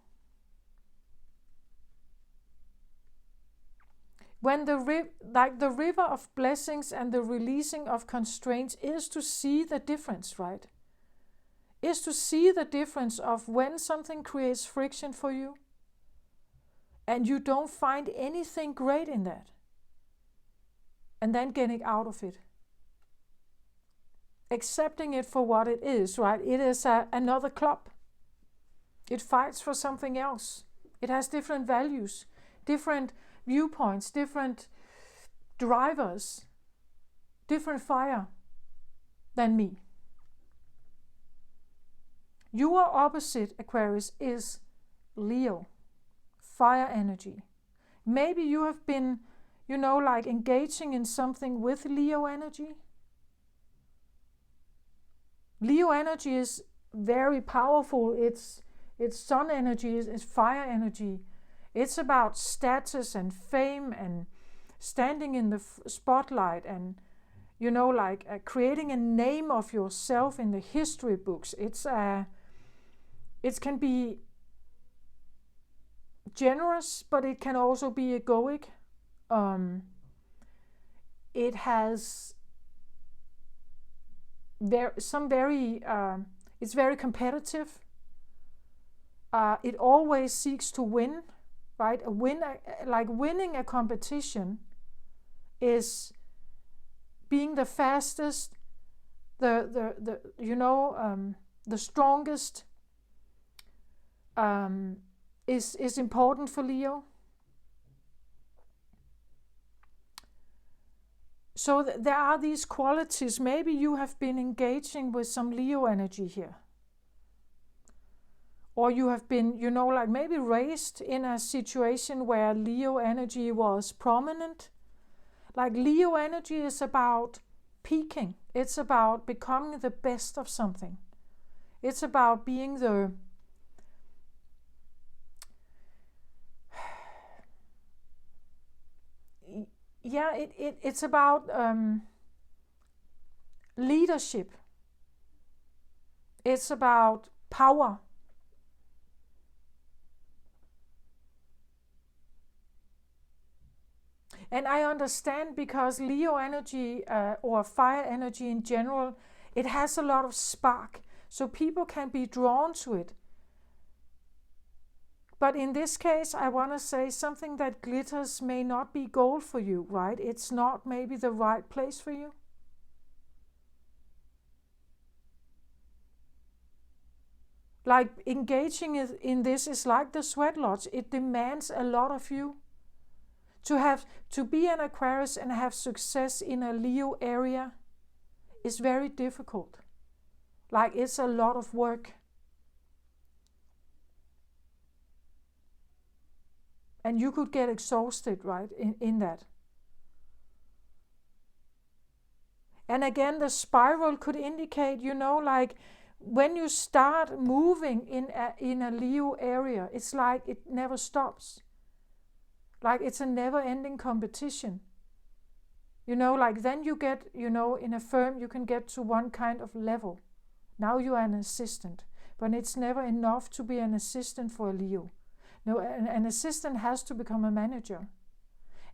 When the river of blessings and the releasing of constraints is to see the difference, right? Is to see the difference of when something creates friction for you and you don't find anything great in that, and then getting out of it. Accepting it for what it is, right? It is another club. It fights for something else. It has different values, different viewpoints, different drivers, different fire than me. Your opposite, Aquarius, is Leo, fire energy. Maybe you have been, engaging in something with Leo energy. Leo energy is very powerful. It's sun energy, it's fire energy. It's about status and fame and standing in the spotlight and, creating a name of yourself in the history books. It can be generous, but it can also be egoic. It has it's very competitive. It always seeks to win, right? Winning a competition is being the fastest, the strongest. Is important for Leo. So there are these qualities. Maybe you have been engaging with some Leo energy here. Or you have been, maybe raised in a situation where Leo energy was prominent. Like Leo energy is about peaking. It's about becoming the best of something. It's about being it's about leadership. It's about power. And I understand, because Leo energy or fire energy in general, it has a lot of spark. So people can be drawn to it. But in this case, I want to say something that glitters may not be gold for you, right? It's not maybe the right place for you. Like engaging in this is like the sweat lodge. It demands a lot of you. To be an Aquarius and have success in a Leo area is very difficult. Like it's a lot of work. And you could get exhausted, right, in that. And again, the spiral could indicate, when you start moving in a Leo area, it's like it never stops. Like it's a never-ending competition. Then you get, in a firm, you can get to one kind of level. Now you are an assistant. But it's never enough to be an assistant for a Leo. No, an assistant has to become a manager.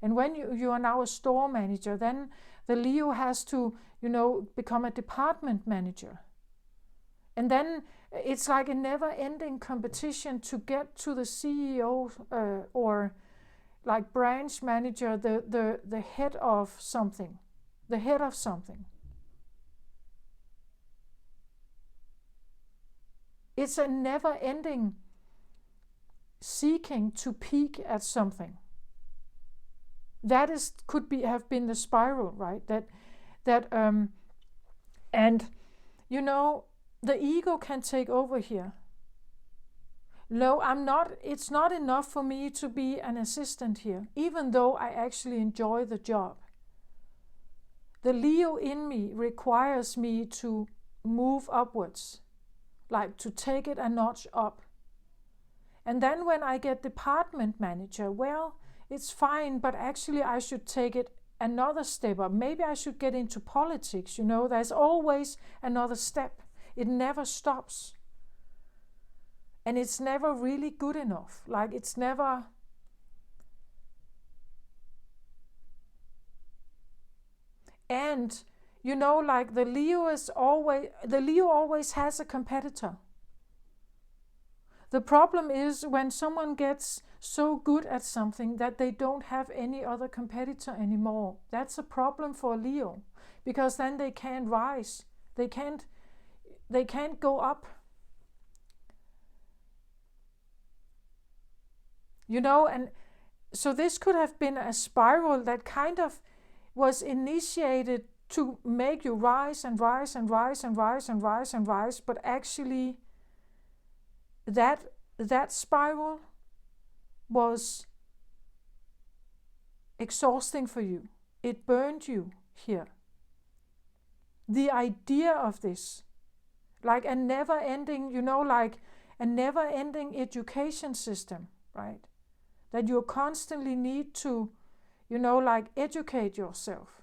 And when you are now a store manager, then the Leo has to, become a department manager. And then it's like a never-ending competition to get to the CEO or like branch manager, the head of something. The head of something. It's a never-ending seeking to peak at something. That have been the spiral, right? And the ego can take over here. No, it's not enough for me to be an assistant here, even though I actually enjoy the job. The Leo in me requires me to move upwards, like to take it a notch up. And then when I get department manager, well, it's fine, but actually I should take it another step up. Maybe I should get into politics, you know. There's always another step. It never stops. And it's never really good enough. Like it's never... And, you know, like the Leo always has a competitor. The problem is when someone gets so good at something that they don't have any other competitor anymore. That's a problem for a Leo, because then they can't rise. They can't go up. You know, and so this could have been a spiral that kind of was initiated to make you rise and rise and rise and rise and rise and rise, but actually that spiral was exhausting for you. It burned you here. The idea of this, like a never-ending, you know, like a never-ending education system, right? That you constantly need to, you know, like educate yourself.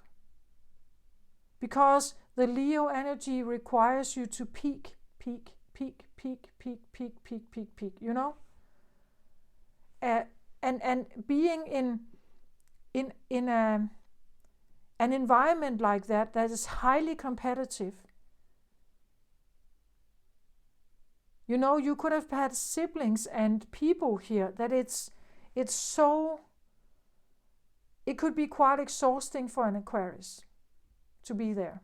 Because the Leo energy requires you to peak, you know? And being in an environment like that is highly competitive. You know, you could have had siblings and people here that it's so... It could be quite exhausting for an Aquarius to be there.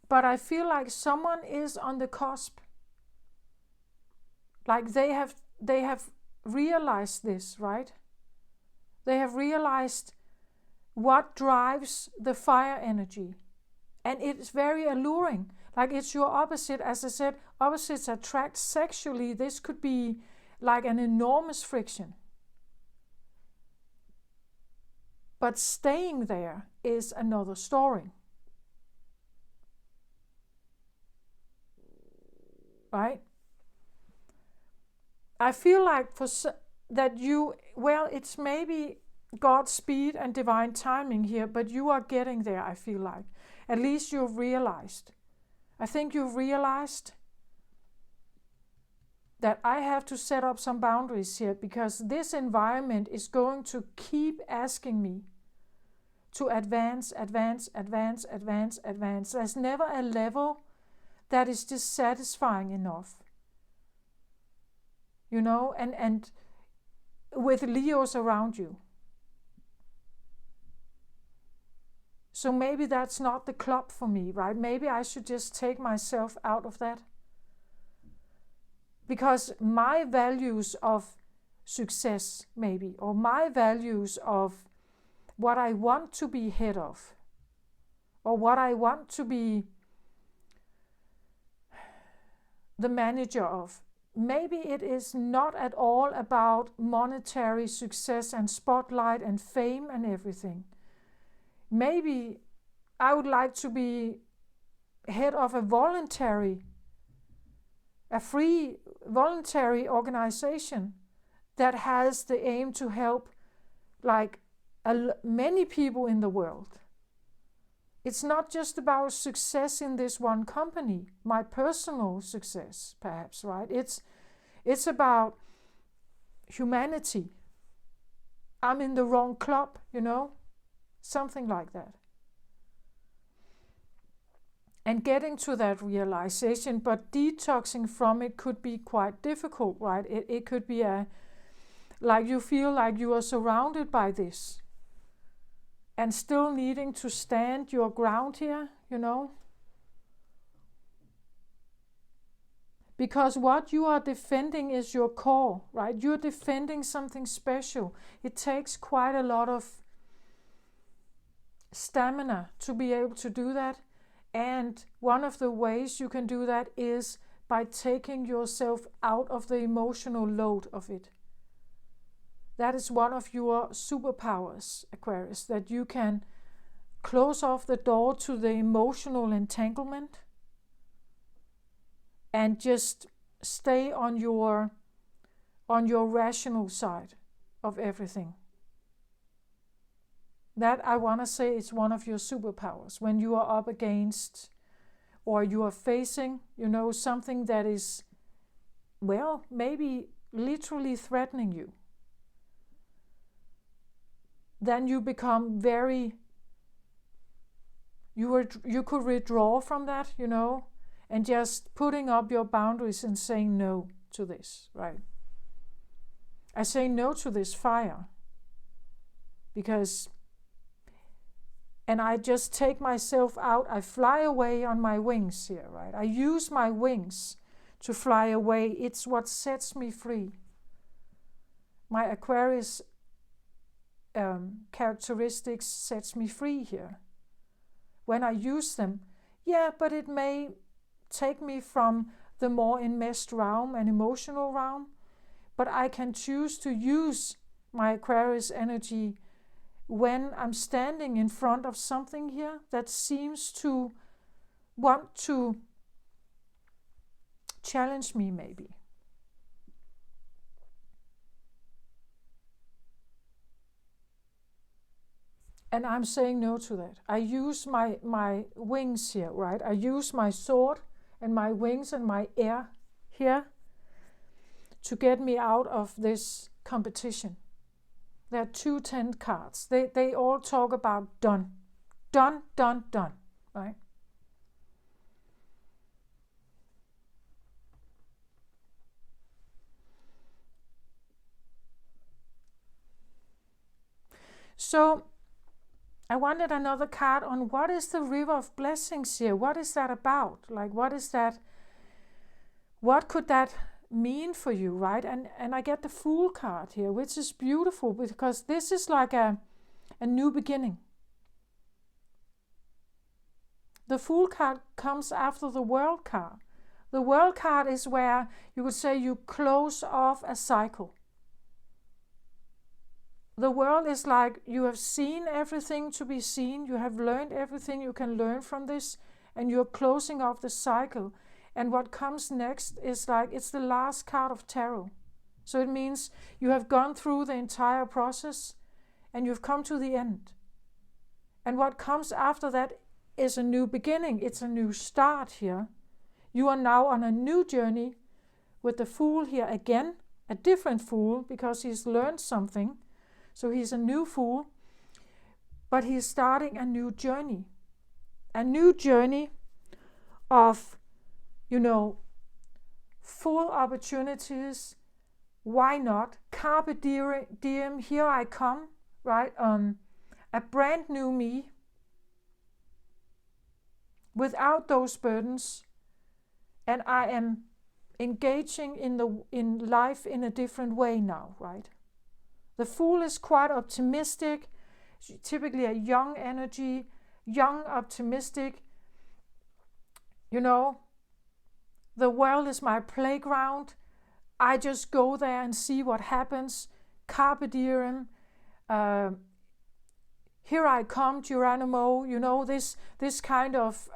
But I feel like someone is on the cusp. Like they have realized this, right? They have realized what drives the fire energy. And it's very alluring. Like it's your opposite. As I said, opposites attract sexually. This could be like an enormous friction. But staying there is another story. Right? I feel like it's maybe God's speed and divine timing here, but you are getting there, I feel like. At least you've realized. I think you've realized that I have to set up some boundaries here, because this environment is going to keep asking me to advance. There's never a level that is just satisfying enough. You know, and with Leos around you. So maybe that's not the club for me, right? Maybe I should just take myself out of that. Because my values of success, maybe, or my values of what I want to be head of, or what I want to be the manager of, maybe it is not at all about monetary success and spotlight and fame and everything. Maybe I would like to be head of a free voluntary organization that has the aim to help like many people in the world. It's not just about success in this one company, my personal success, perhaps, right? It's about humanity. I'm in the wrong club, you know? Something like that. And getting to that realization, but detoxing from it could be quite difficult, right? It could be like you feel like you are surrounded by this and still needing to stand your ground here, you know? Because what you are defending is your core, right? You're defending something special. It takes quite a lot of stamina to be able to do that. And one of the ways you can do that is by taking yourself out of the emotional load of it. That is one of your superpowers, Aquarius, that you can close off the door to the emotional entanglement and just stay on your on your rational side of everything. That, I want to say, is one of your superpowers. When you are up against, or you are facing, something that is, well, maybe literally threatening you, then you become very, you could withdraw from that, and just putting up your boundaries and saying no to this, right? I say no to this fire because, and I just take myself out. I fly away on my wings here, right? I use my wings to fly away. It's what sets me free. My Aquarius characteristics sets me free here. When I use them, yeah, but it may take me from the more enmeshed realm and emotional realm, but I can choose to use my Aquarius energy when I'm standing in front of something here that seems to want to challenge me, maybe. And I'm saying no to that. I use my wings here, right? I use my sword and my wings and my air here to get me out of this competition. There are 2 10 cards. They all talk about done. Done, done, done, right? So I wanted another card on what is the river of blessings here? What is that about? Like, what is that? What could that mean for you, right? And I get the Fool card here, which is beautiful because this is like a new beginning. The Fool card comes after the World card. The World card is where you would say you close off a cycle. The World is like you have seen everything to be seen, you have learned everything you can learn from this, and you're closing off the cycle. And what comes next is like, it's the last card of tarot. So it means you have gone through the entire process and you've come to the end. And what comes after that is a new beginning. It's a new start here. You are now on a new journey with the Fool here again, a different Fool because he's learned something. So he's a new Fool, but he's starting a new journey of, full opportunities. Why not? Carpe diem, here I come, right? A brand new me without those burdens, and I am engaging in life in a different way now, right? The Fool is quite optimistic, typically a young energy, young, optimistic. The world is my playground. I just go there and see what happens. Carpe diem. Here I come, Geronimo. This kind of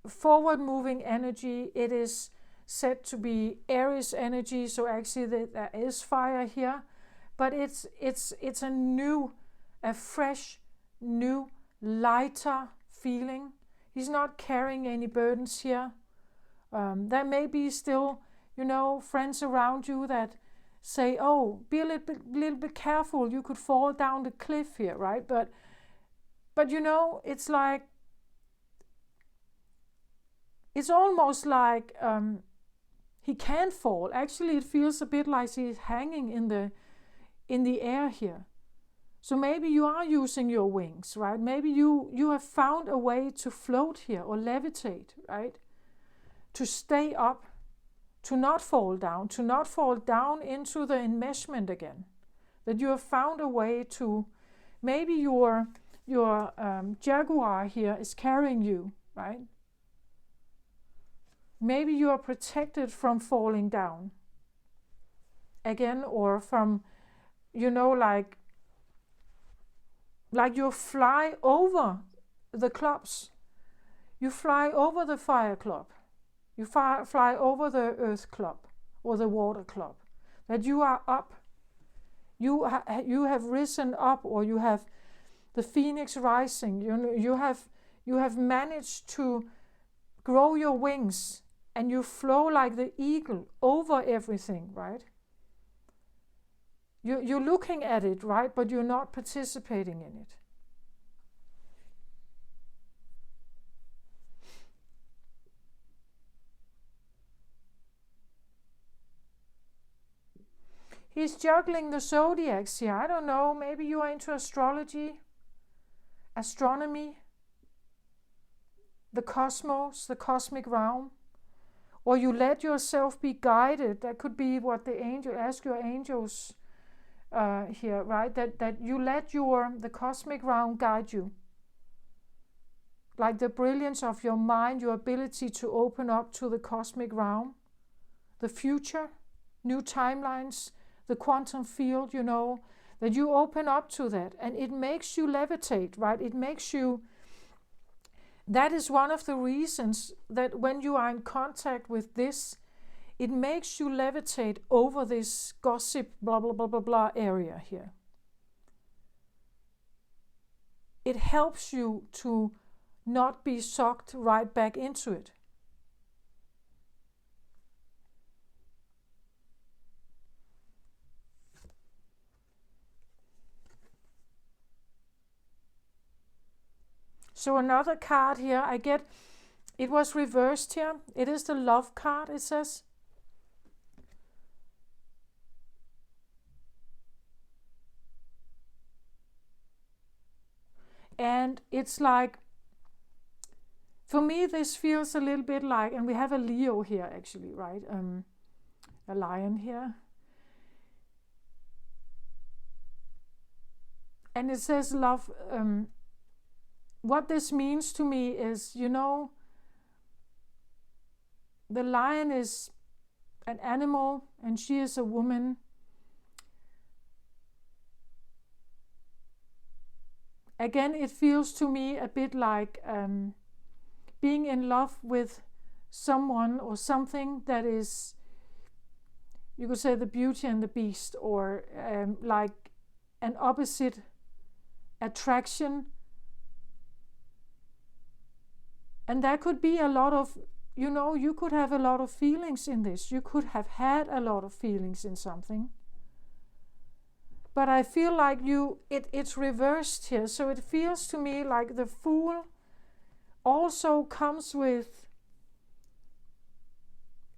forward-moving energy. It is said to be Aries energy, so actually there is fire here, but it's a fresh, new, lighter feeling. He's not carrying any burdens here. There may be still, friends around you that say, "Oh, be a little bit careful. You could fall down the cliff here," right? But it's like, it's almost like he can fall. Actually, it feels a bit like he's hanging in the air here. So maybe you are using your wings, right? Maybe you have found a way to float here or levitate, right? To stay up, to not fall down into the enmeshment again. That you have found a way to, maybe your jaguar here is carrying you, right? Maybe you are protected from falling down again, or from, like you fly over the clubs. You fly over the fire club. You fly over the earth club. or the water club. That you are up. You have risen up, or you have the phoenix rising. You have managed to grow your wings, and you flow like the eagle over everything, right? You're looking at it, right? But you're not participating in it. He's juggling the zodiacs here. I don't know, maybe you are into astrology, astronomy, the cosmos, the cosmic realm, or you let yourself be guided. That could be what the angel, ask your angels here, right? That you let the cosmic realm guide you. Like the brilliance of your mind, your ability to open up to the cosmic realm, the future, new timelines, the quantum field, that you open up to that, and it makes you levitate, right? It makes you, that is one of the reasons that when you are in contact with this, it makes you levitate over this gossip, blah, blah, blah, blah, blah area here. It helps you to not be sucked right back into it. So another card here, I get, it was reversed here. It is the love card, it says. And it's like, for me, this feels a little bit like, and we have a Leo here actually, right? A lion here. And it says love. What this means to me is, the lion is an animal and she is a woman. Again, it feels to me a bit like being in love with someone or something that is, you could say, the beauty and the beast, or like an opposite attraction. And there could be a lot of, you could have a lot of feelings in this. You could have had a lot of feelings in something. But I feel like it's reversed here. So it feels to me like the Fool also comes with,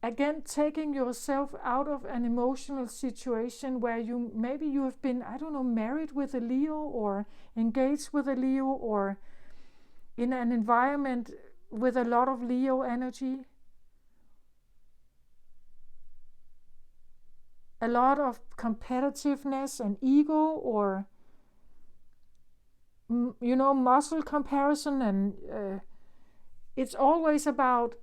again, taking yourself out of an emotional situation where maybe you have been, I don't know, married with a Leo, or engaged with a Leo, or in an environment with a lot of Leo energy. A lot of competitiveness and ego, or muscle comparison, and it's always about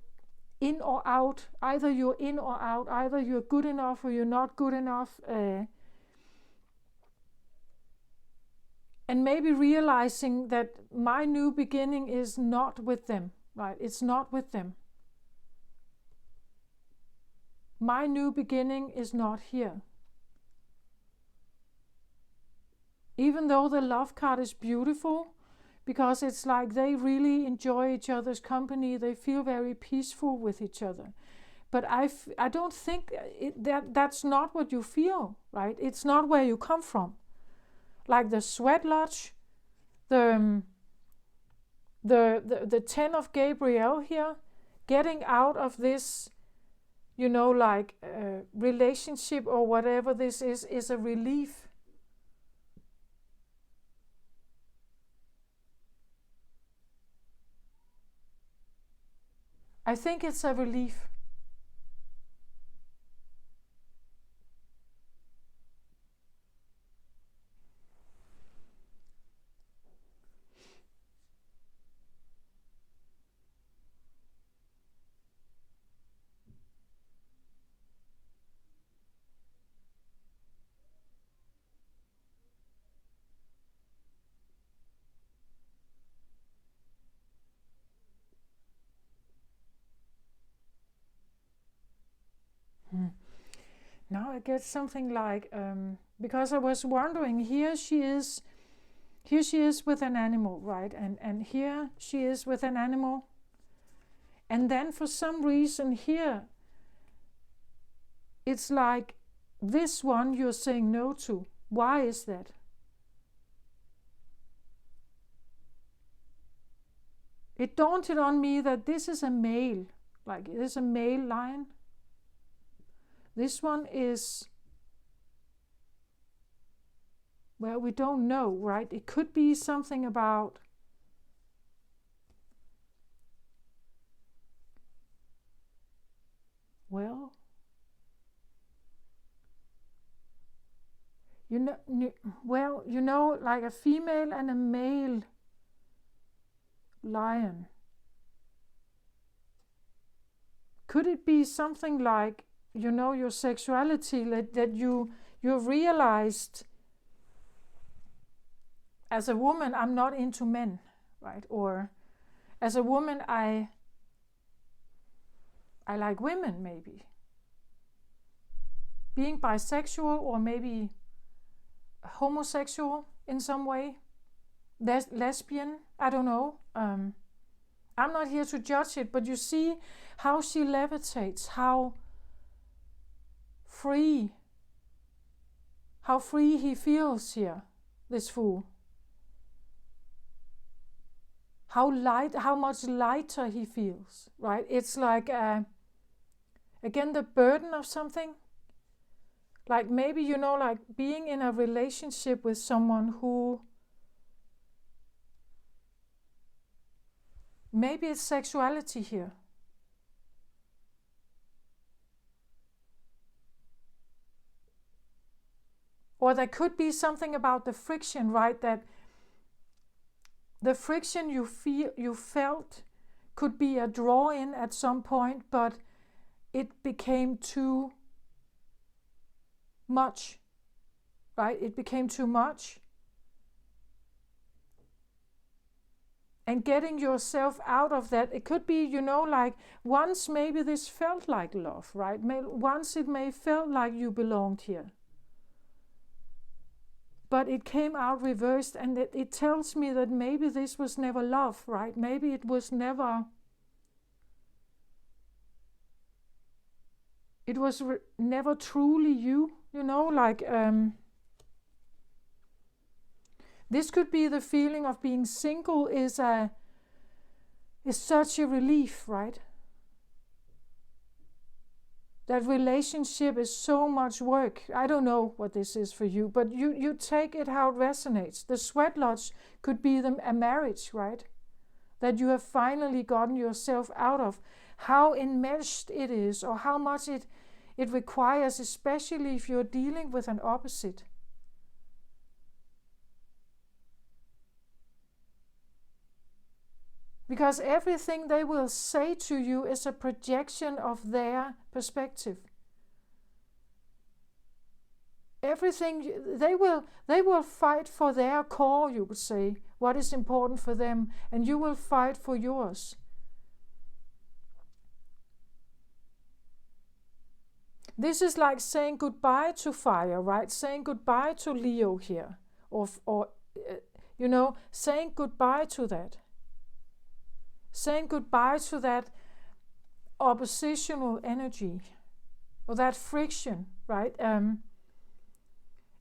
in or out. Either you're in or out, either you're good enough or you're not good enough, and maybe realizing that my new beginning is not with them, right? It's not with them. My new beginning is not here. Even though the love card is beautiful, because it's like they really enjoy each other's company, they feel very peaceful with each other. But I don't think that's not what you feel, right? It's not where you come from. Like the sweat lodge, the 10 of Gabriel here, getting out of this, relationship or whatever this is a relief. I think it's a relief. now I get something like, because I was wondering, here she is with an animal, right? And here she is with an animal. And then for some reason here, it's like this one you're saying no to. Why is that? It dawned on me that this is a male, like it is a male lion. This one is, well, we don't know, right? It could be something about, well, like a female and a male lion. Could it be something like, your sexuality, that you realized, as a woman, I'm not into men, right? Or as a woman, I like women, maybe. Being bisexual or maybe homosexual in some way. Lesbian, I don't know. I'm not here to judge it, but you see how she levitates, how free he feels here, this fool. How much lighter he feels, right? It's like, again, the burden of something. Like maybe, like being in a relationship with someone who, maybe it's sexuality here. Or there could be something about the friction, right? That the friction you felt could be a draw-in at some point, but it became too much, right? It became too much. And getting yourself out of that, it could be, like once maybe this felt like love, right? Once it may felt like you belonged here. But it came out reversed, and it tells me that maybe this was never love, right? Maybe it was never, never truly you, like, this could be the feeling of being single is such a relief, right? That relationship is so much work. I don't know what this is for you, but you take it how it resonates. The sweat lodge could be a marriage, right? That you have finally gotten yourself out of. How enmeshed it is, or how much it requires, especially if you're dealing with an opposite. Because everything they will say to you is a projection of their perspective. Everything they will fight for their core, you could say, what is important for them, and you will fight for yours. This is like saying goodbye to fire, right? Saying goodbye to Leo here, or saying goodbye to that. Saying goodbye to that oppositional energy, or that friction, right?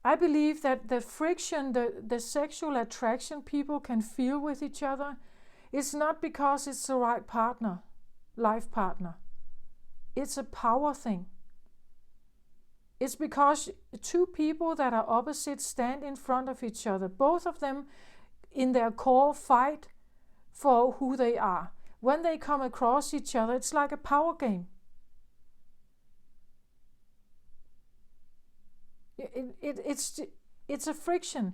I believe that the friction, the sexual attraction people can feel with each other, is not because it's the right partner, life partner. It's a power thing. It's because two people that are opposites stand in front of each other. Both of them in their core fight for who they are. When they come across each other, it's like a power game. It's a friction.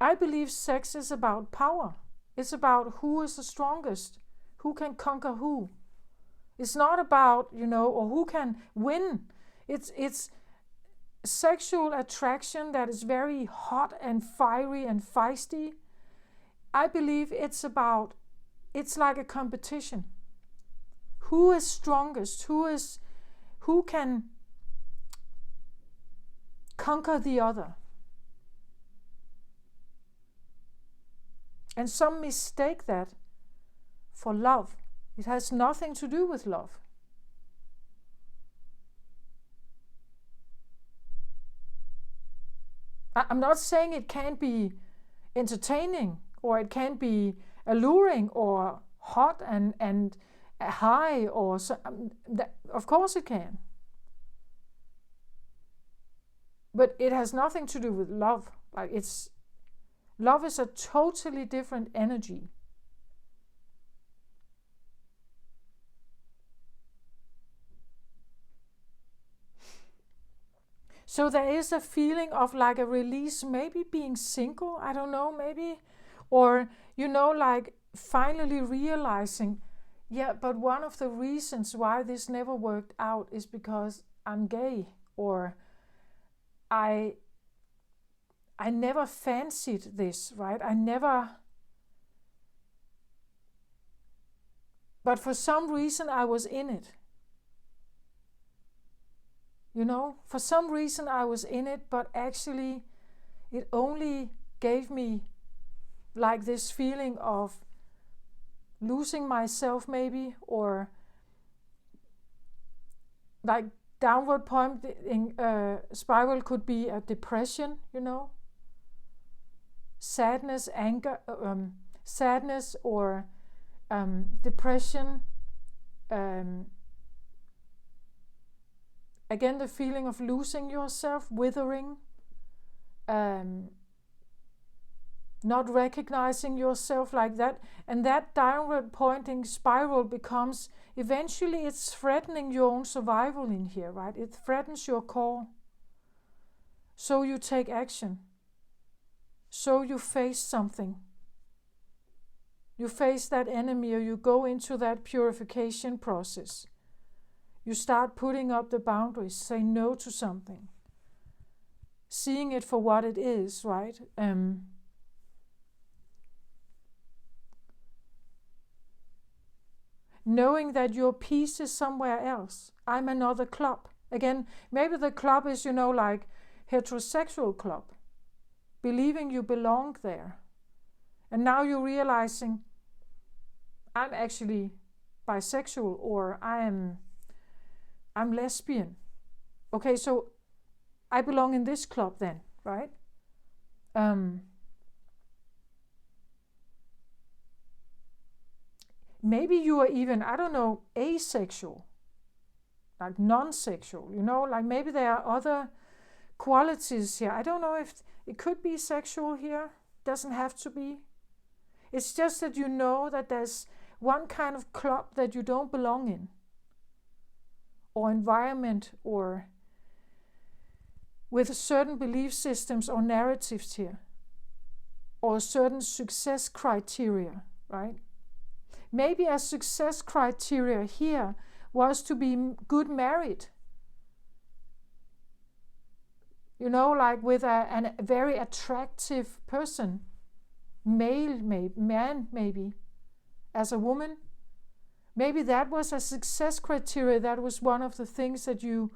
I believe sex is about power. It's about who is the strongest, who can conquer who. It's not about, or who can win. It's sexual attraction that is very hot and fiery and feisty. I believe it's like a competition. Who is strongest? Who who can conquer the other. And some mistake that for love. It has nothing to do with love. I'm not saying it can't be entertaining, or it can't be alluring or hot and high, or so, of course it can. But it has nothing to do with love. Like, love is a totally different energy. So there is a feeling of like a release, maybe being single, I don't know, maybe, or, like finally realizing, yeah, but one of the reasons why this never worked out is because I'm gay, or I never fancied this, right? But for some reason I was in it. For some reason I was in it, but actually it only gave me like this feeling of losing myself maybe, or like downward pointing spiral could be a depression, sadness, anger, sadness or depression. Again, the feeling of losing yourself, withering, not recognizing yourself like that. And that downward pointing spiral becomes, eventually it's threatening your own survival in here, right? It threatens your core. So you take action. So you face something. You face that enemy, or you go into that purification process. You start putting up the boundaries, say no to something. Seeing it for what it is, right? Knowing that your peace is somewhere else. I'm another club. Again, maybe the club is, like heterosexual club. Believing you belong there. And now you're realizing I'm actually bisexual, or I'm lesbian. Okay, so I belong in this club then, right? Maybe you are even, I don't know, asexual, like non-sexual, like maybe there are other qualities here. I don't know if it could be sexual here. Doesn't have to be. It's just that you know that there's one kind of club that you don't belong in, or environment, or with certain belief systems or narratives here, or certain success criteria, right? Maybe a success criteria here was to be good married. Like with a very attractive person, man maybe, as a woman. Maybe that was a success criteria. That was one of the things that you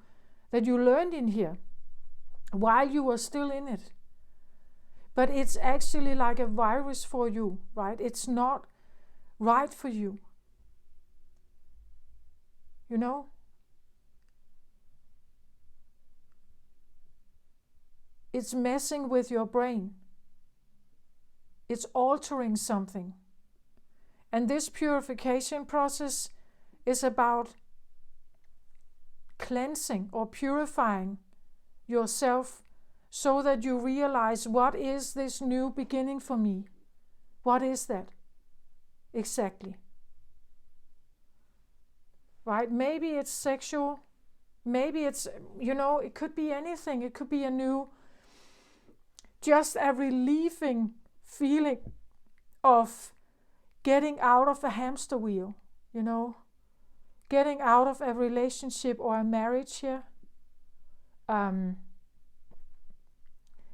learned in here while you were still in it. But it's actually like a virus for you, right? It's not right for you. It's messing with your brain. It's altering something. And this purification process is about cleansing or purifying yourself, so that you realize, what is this new beginning for me? What is that exactly? Right? Maybe it's sexual. Maybe it's, it could be anything. It could be just a relieving feeling of getting out of a hamster wheel, getting out of a relationship or a marriage here.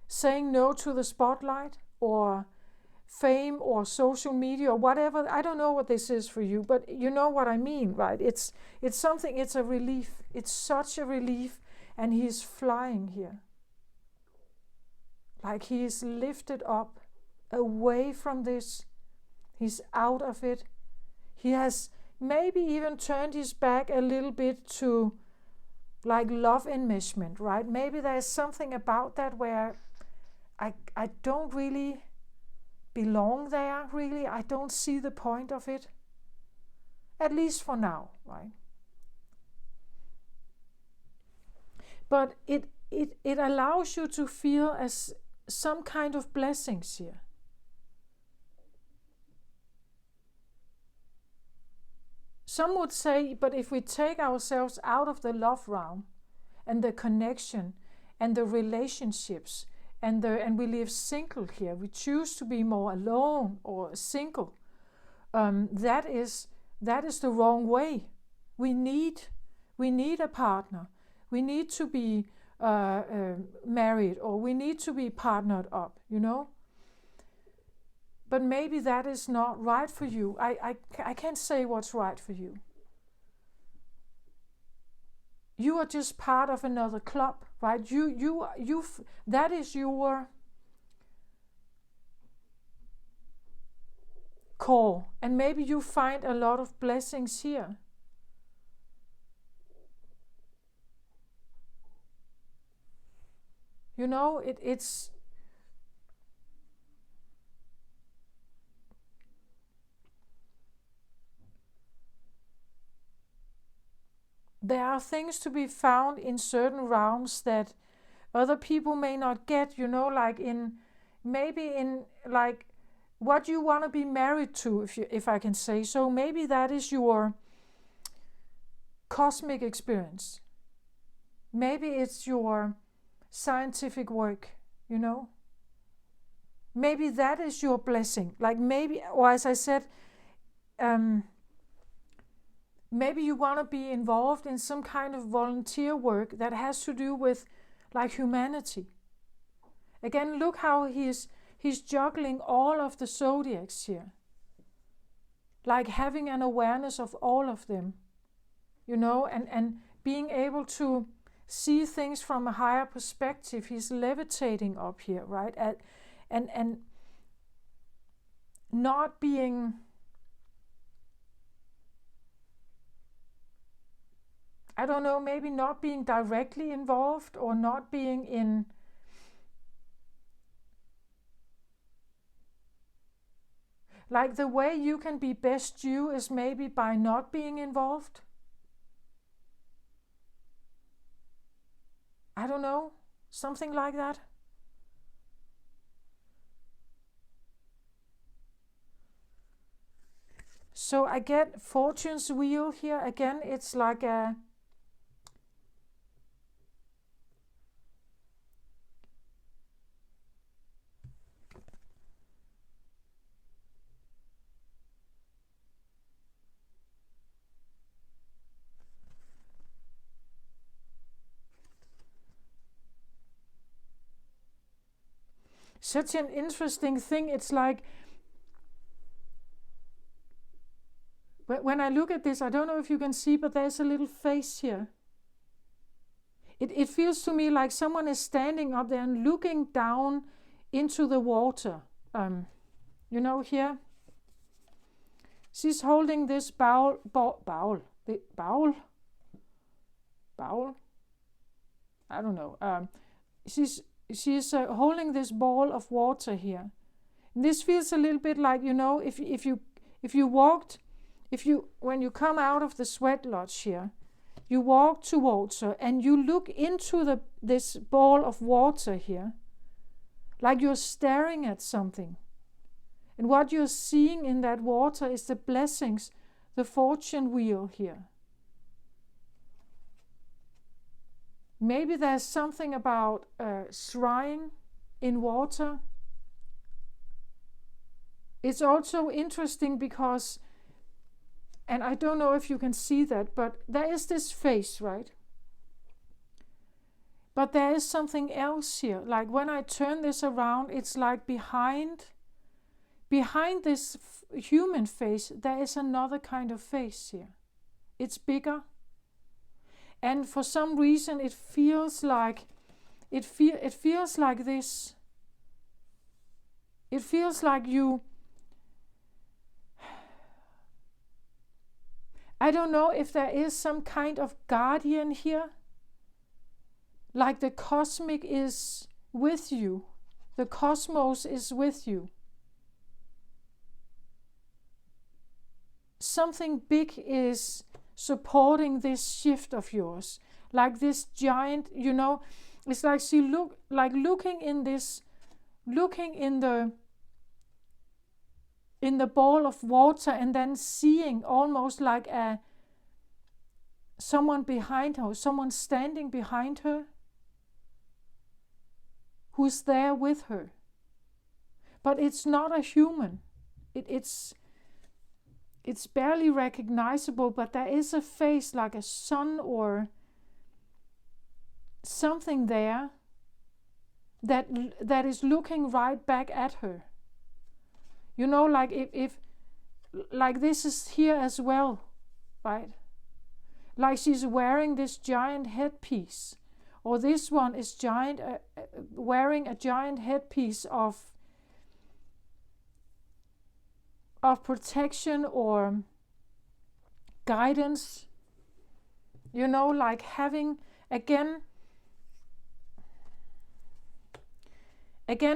Saying no to the spotlight, or fame or social media or whatever. I don't know what this is for you, but you know what I mean, right? It's something, it's a relief. It's such a relief, and he's flying here. Like he is lifted up away from this. He's out of it. He has maybe even turned his back a little bit to like love enmeshment, right? Maybe there's something about that where I don't really belong there, really. I don't see the point of it. At least for now, right? But it allows you to feel as some kind of blessings here. Some would say, but if we take ourselves out of the love realm and the connection and the relationships and we live single here, we choose to be more alone or single, that is the wrong way. We need a partner. We need to be married, or we need to be partnered up, you know. But maybe that is not right for you. I can't say what's right for you. You are just part of another club, right? That is your core, and maybe you find a lot of blessings here. You know, it's there are things to be found in certain realms that other people may not get, you know, like maybe in what you want to be married to, if I can say so. Maybe that is your cosmic experience. Maybe it's your scientific work, you know. Maybe that is your blessing. Like maybe, or as I said, maybe you want to be involved in some kind of volunteer work that has to do with like humanity. Again, look how he's juggling all of the zodiacs here. Like having an awareness of all of them, you know, and being able to see things from a higher perspective. He's levitating up here, right? And not being, I don't know, maybe not being directly involved or not being in like the way you can be best you is maybe by not being involved. I don't know, something like that. So I get Fortune's wheel here. Again, it's like a such an interesting thing. It's like when I look at this, I don't know if you can see, but there's a little face here. It feels to me like someone is standing up there and looking down into the water. You know, here. She's holding this bowl. I don't know. She's holding this ball of water here. And this feels a little bit like, you know, when you come out of the sweat lodge here, you walk towards her and you look into this ball of water here, like you're staring at something. And what you're seeing in that water is the blessings, the fortune wheel here. Maybe there's something about scrying in water. It's also interesting because, and I don't know if you can see that, but there is this face, right? But there is something else here. Like when I turn this around, it's like behind behind this human face, there is another kind of face here. It's bigger. And for some reason it feels like this. It feels like you, I don't know if there is some kind of guardian here. Like the cosmic is with you. The cosmos is with you. Something big is supporting this shift of yours. Like this giant, you know, it's like looking in the ball of water and then seeing almost like someone behind her, someone standing behind her, who's there with her. But it's not a human. It's barely recognizable, but there is a face like a sun or something there that is looking right back at her. You know, like if like this is here as well, right? Like she's wearing this giant headpiece, or this one is wearing a giant headpiece of protection or guidance. You know, like having again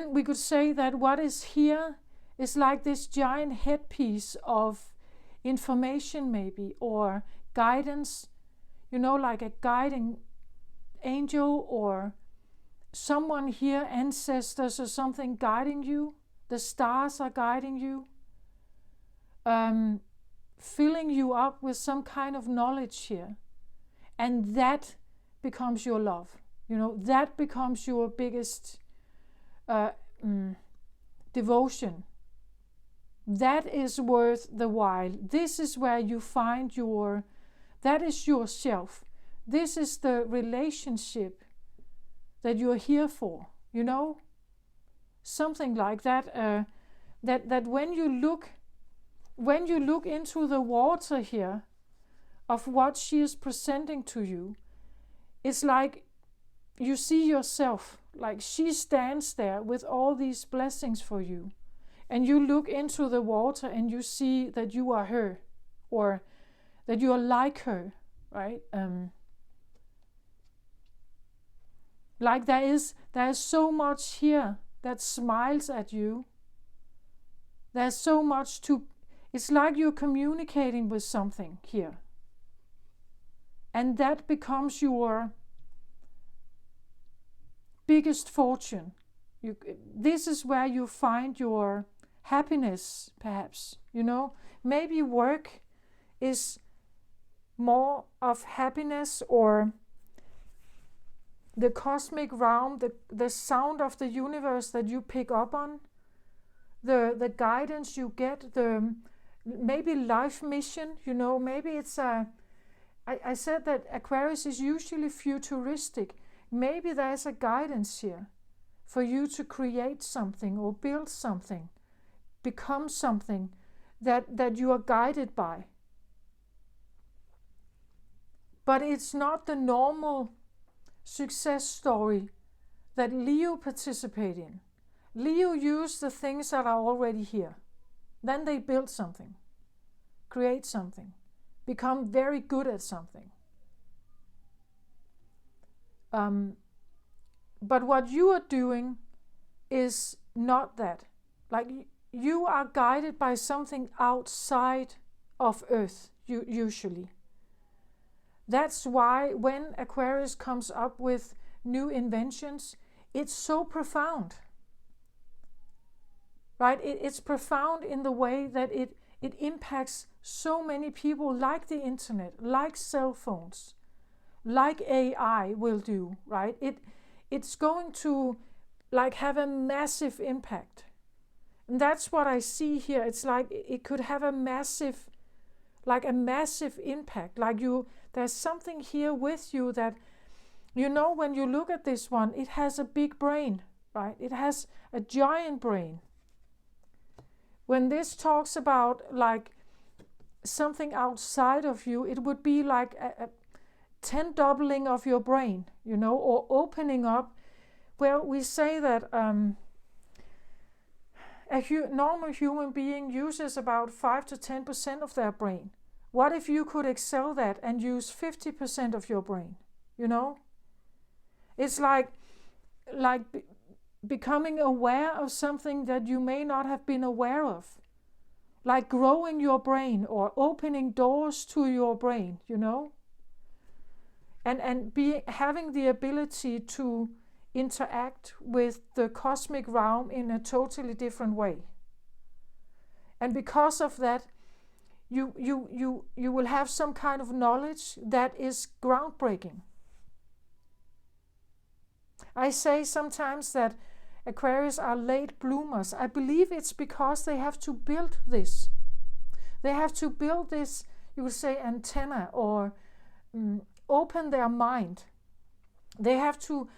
we could say that what is here is like this giant headpiece of information maybe, or guidance, you know, like a guiding angel or someone here, ancestors or something guiding you. The stars are guiding you, filling you up with some kind of knowledge here. And that becomes your love. You know, that becomes your biggest devotion. That is worth the while. This is where you find that is yourself. This is the relationship that you're here for, you know? Something like that, that when you look into the water here of what she is presenting to you, it's like you see yourself, like she stands there with all these blessings for you. And you look into the water and you see that you are her, or that you are like her, right? Like there is so much here that smiles at you. There's so much it's like you're communicating with something here. And that becomes your biggest fortune. This is where you find your happiness, perhaps, you know. Maybe work is more of happiness, or the cosmic realm, the sound of the universe that you pick up on, the guidance you get, the maybe life mission, you know. Maybe it's I said that Aquarius is usually futuristic. Maybe there's a guidance here for you to create something or build something, become something that you are guided by. But it's not the normal success story that Leo participate in. Leo use the things that are already here. Then they build something, create something, become very good at something. But what you are doing is not that. Like you are guided by something outside of Earth, usually. That's why when Aquarius comes up with new inventions, it's so profound. Right? It's profound in the way that it impacts so many people, like the internet, like cell phones, like AI will do, right? It's going to like have a massive impact. And that's what I see here. It's like it could have a massive impact. Like there's something here with you that, you know, when you look at this one, it has a big brain, right? It has a giant brain. when this talks about like something outside of you, it would be like a 10 doubling of your brain, you know, or opening up. Well, we say that normal human being uses about 5 to 10% of their brain. What if you could excel that and use 50% of your brain? You know, it's like becoming aware of something that you may not have been aware of, like growing your brain or opening doors to your brain, you know, and having the ability to interact with the cosmic realm in a totally different way. And because of that, you will have some kind of knowledge that is groundbreaking. I say sometimes that Aquarius are late bloomers. I believe it's because they have to build this. They have to build this, you would say, antenna, or open their mind. They have to,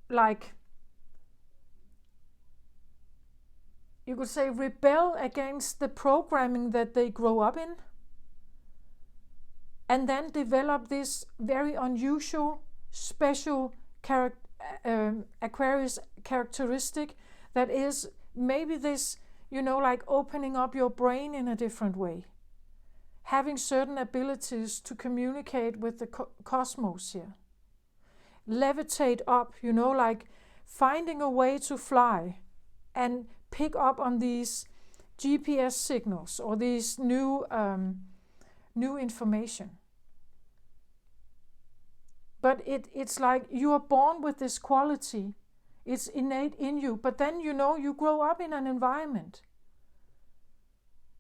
like, you could say, rebel against the programming that they grow up in, and then develop this very unusual, special Aquarius characteristic that is maybe this, you know, like opening up your brain in a different way, having certain abilities to communicate with the cosmos here, levitate up, you know, like finding a way to fly and pick up on these GPS signals or these new information. But it's like you are born with this quality. It's innate in you. But then, you know, you grow up in an environment.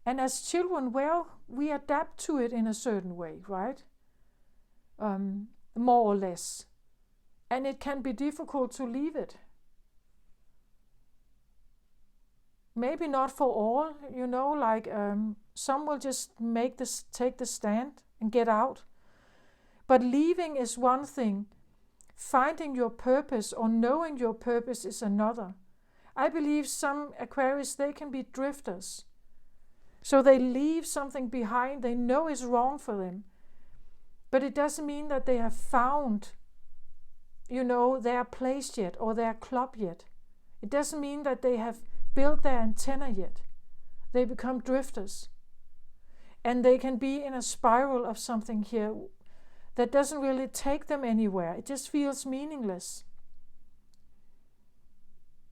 And as children, well, we adapt to it in a certain way, right? More or less. And it can be difficult to leave it. Maybe not for all, you know, like some will just take the stand and get out. But leaving is one thing. Finding your purpose or knowing your purpose is another. I believe some Aquarius, they can be drifters. So they leave something behind they know is wrong for them. But it doesn't mean that they have found, you know, their place yet or their club yet. It doesn't mean that they have built their antenna yet. They become drifters. And they can be in a spiral of something here that doesn't really take them anywhere. It just feels meaningless.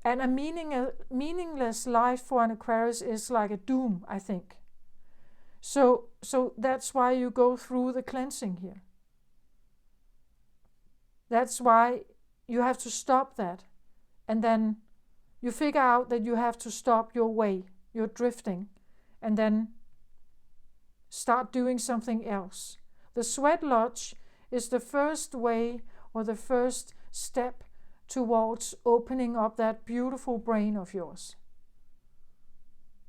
And a meaningless life for an Aquarius is like a doom, I think. So that's why you go through the cleansing here. That's why you have to stop that. And then you figure out that you have to stop your way, your drifting, and then start doing something else. The sweat lodge is the first way or the first step towards opening up that beautiful brain of yours.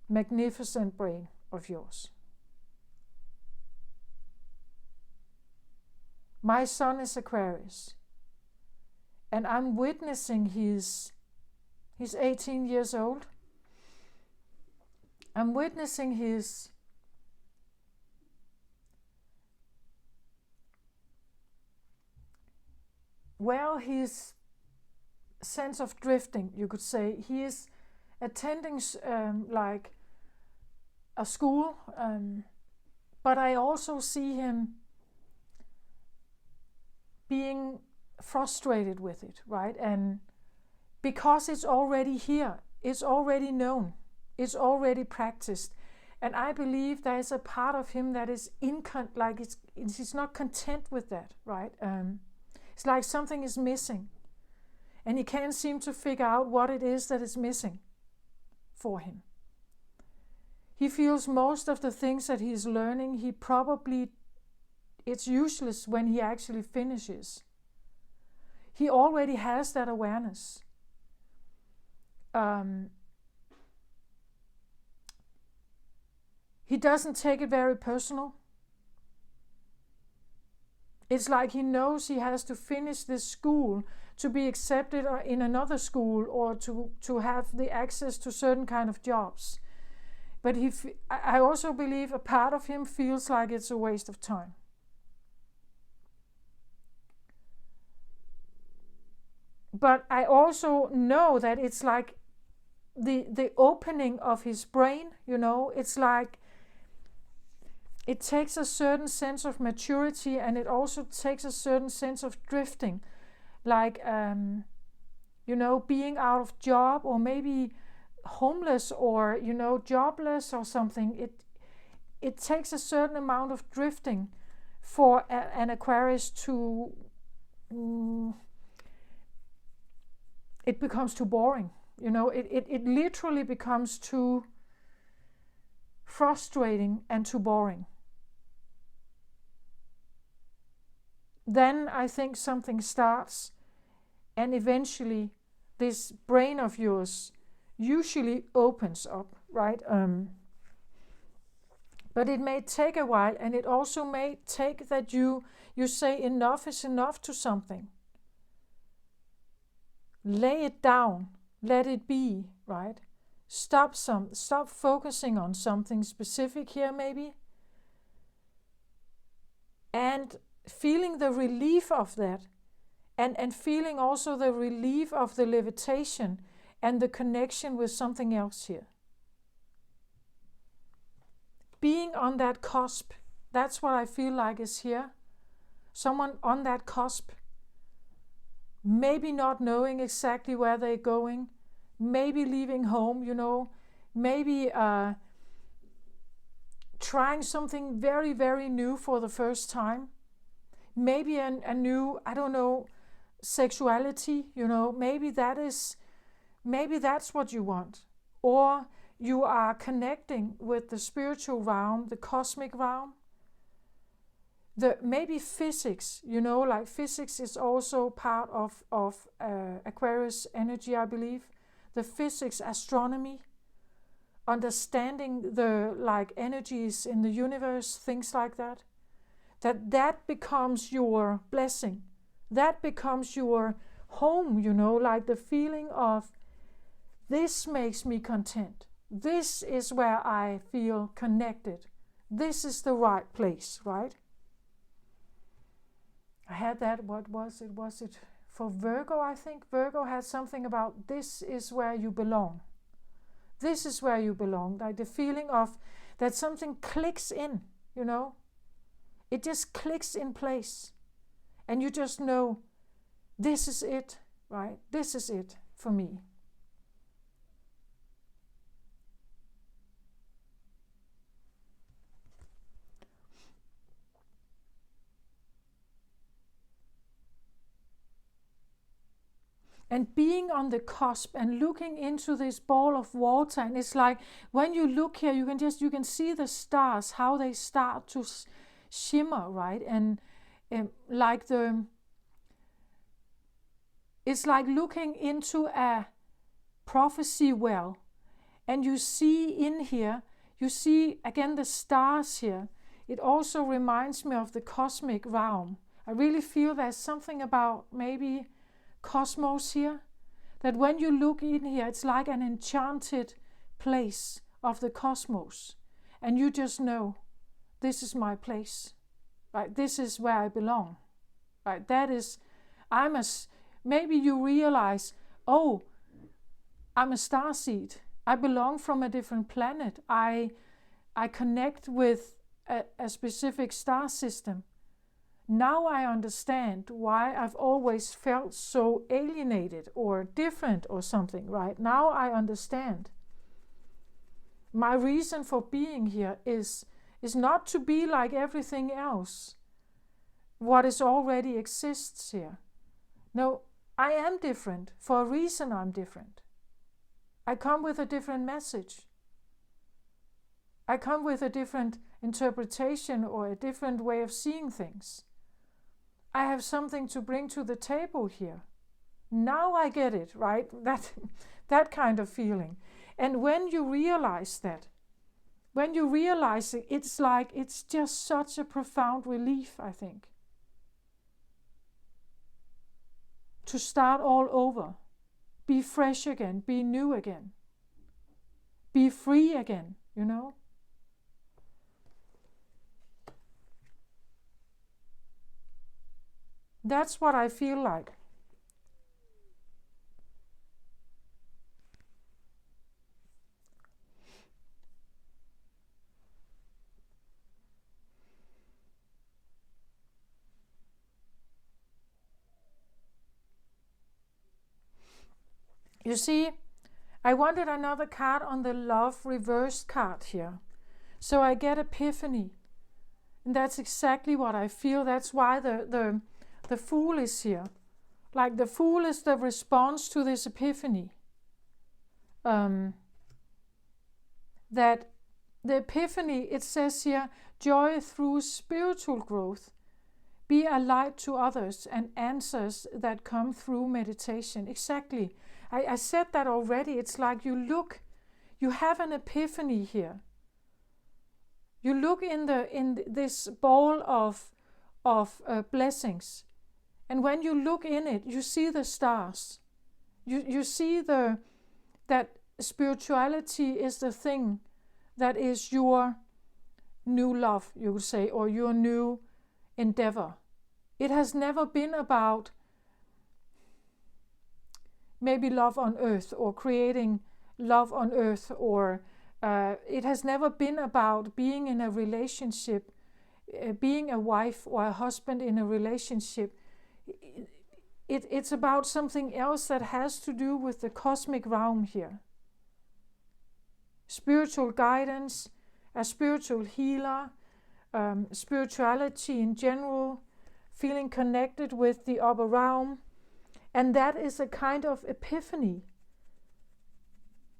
Magnificent brain of yours. My son is Aquarius, and I'm witnessing he's 18 years old. I'm witnessing his sense of drifting, you could say. He is attending like a school, but I also see him being frustrated with it, right? And because it's already here, it's already known, it's already practiced. And I believe there is a part of him that is he's not content with that, right? It's like something is missing. And he can't seem to figure out what it is that is missing for him. He feels most of the things that he's learning, it's useless when he actually finishes. He already has that awareness. He doesn't take it very personal. It's like he knows he has to finish this school to be accepted in another school or to have the access to certain kind of jobs. But I also believe a part of him feels like it's a waste of time. But I also know that it's like the opening of his brain, it's like it takes a certain sense of maturity, and it also takes a certain sense of drifting, like being out of job, or maybe homeless, or jobless or something. It takes a certain amount of drifting for an Aquarius to it becomes too boring. It literally becomes too frustrating and too boring. Then I think something starts, and eventually this brain of yours usually opens up, right? But it may take a while, and it also may take that you say enough is enough to something. Lay it down, let it be, right? Stop focusing on something specific here, maybe, and feeling the relief of that, and feeling also the relief of the levitation and the connection with something else here. Being on that cusp, that's what I feel like is here. Someone on that cusp, maybe not knowing exactly where they're going, maybe leaving home, maybe trying something very, very new for the first time, maybe a new, sexuality, maybe that's what you want. Or you are connecting with the spiritual realm, the cosmic realm, maybe physics, like physics is also part of Aquarius energy, I believe. The physics, astronomy, understanding the energies in the universe, things like that. That becomes your blessing. That becomes your home, like the feeling of, this makes me content. This is where I feel connected. This is the right place, right? I had that, what was it? Was it for Virgo, I think? Virgo had something about, this is where you belong. This is where you belong. Like the feeling of that something clicks in, It just clicks in place. And you just know, this is it, right? This is it for me. And being on the cusp and looking into this ball of water, and it's like when you look here, you can see the stars, how they start to shimmer, right? And it's like looking into a prophecy well, and you see in here, you see again the stars here. It also reminds me of the cosmic realm. I really feel there's something about maybe cosmos here, that when you look in here, it's like an enchanted place of the cosmos, and you just know, this is my place, right? This is where I belong, right? Maybe you realize, oh, I'm a starseed. I belong from a different planet. I connect with a specific star system. Now I understand why I've always felt so alienated or different or something, right? Now I understand. My reason for being here is not to be like everything else, what is already exists here. No, I am different. For a reason I'm different. I come with a different message. I come with a different interpretation or a different way of seeing things. I have something to bring to the table here. Now I get it, right? That kind of feeling. And when you realize that, it's just such a profound relief, I think. to start all over, be fresh again, be new again, be free again, you know. That's what I feel like. You see, I wanted another card on the love reversed card here. So I get epiphany. And that's exactly what I feel. That's why the Fool is here. Like the Fool is the response to this epiphany. That the epiphany, it says here, joy through spiritual growth. Be a light to others and answers that come through meditation. Exactly. I said that already. It's like you have an epiphany here. You look in this ball of blessings, and when you look in it, you see the stars. You see that spirituality is the thing that is your new love, you could say, or your new endeavor. It has never been about maybe love on earth or creating love on earth, or it has never been about being in a relationship, being a wife or a husband in a relationship. It's about something else that has to do with the cosmic realm here. Spiritual guidance, a spiritual healer, spirituality in general, feeling connected with the upper realm. And that is a kind of epiphany.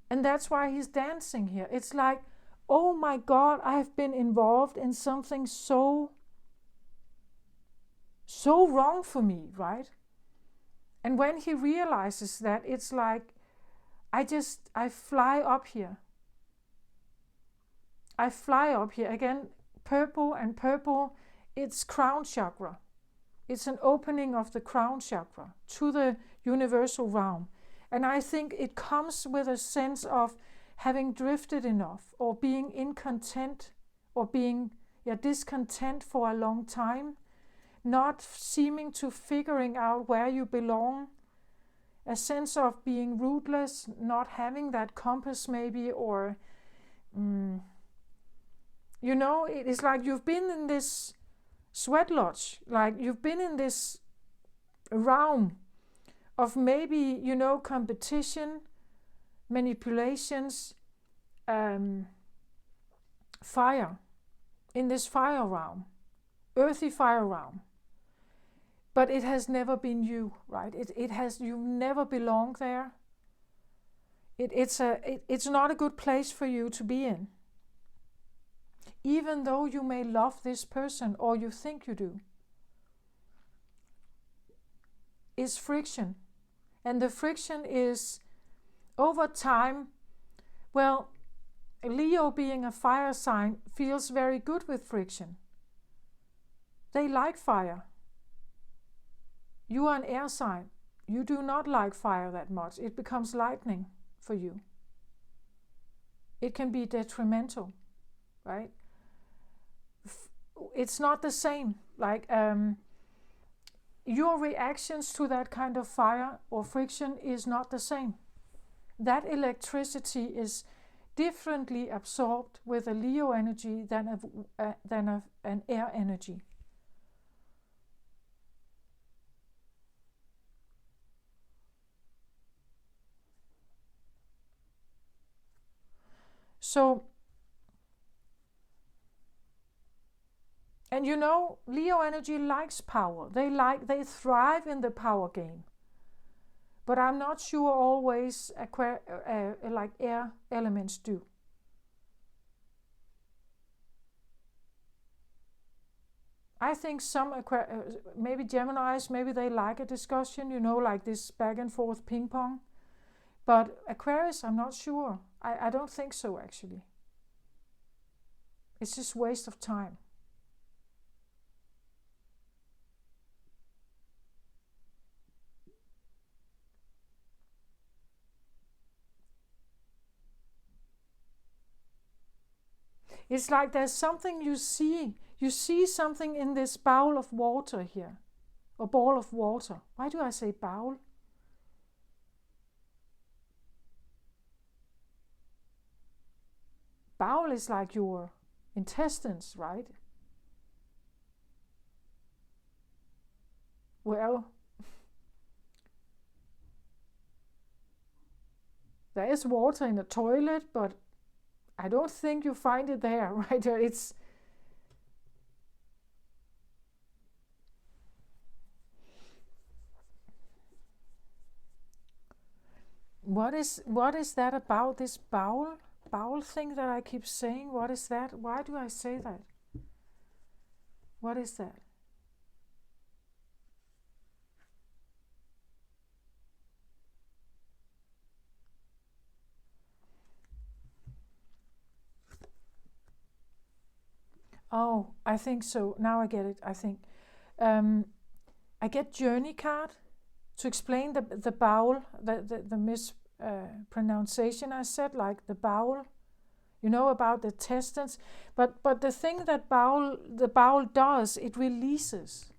And that's why he's dancing here. It's like, oh my God, I have been involved in something so wrong for me, right? And when he realizes that, it's like, I fly up here. I fly up here. Again, purple, it's crown chakra. It's an opening of the crown chakra to the universal realm. And I think it comes with a sense of having drifted enough, or being incontent, or being discontent for a long time, not seeming to figuring out where you belong, a sense of being rootless, not having that compass maybe, or, it is like you've been in this sweat lodge, like you've been in this realm of maybe, competition, manipulations, fire, in this fire realm, earthy fire realm. But it has never been you, right? You've never belonged there. It's not a good place for you to be in. Even though you may love this person, or you think you do. Is friction. And the friction is, over time, well, Leo being a fire sign feels very good with friction. They like fire. You are an air sign. You do not like fire that much. It becomes lightning for you. It can be detrimental, right? It's not the same. Like your reactions to that kind of fire or friction is not the same. That electricity is differently absorbed with a Leo energy than an air energy. So, and Leo energy likes power. They thrive in the power game. But I'm not sure always like air elements do. I think some maybe Geminis, maybe they like a discussion, like this back and forth ping pong. But Aquarius, I'm not sure. I don't think so, actually. It's just waste of time. It's like there's something you see. You see something in this bowl of water here, or ball of water. Why do I say bowl? Bowel is like your intestines, right? Well, there is water in the toilet, but I don't think you find it there, right? It's what is that about this bowel thing that I keep saying? What is that? Why do I say that? What is that? Oh, I think so. Now I get it. I think I get journey card to explain the bowel, the mispronunciation I said, like the bowel, you know, about the intestines. But the thing that the bowel does, it releases,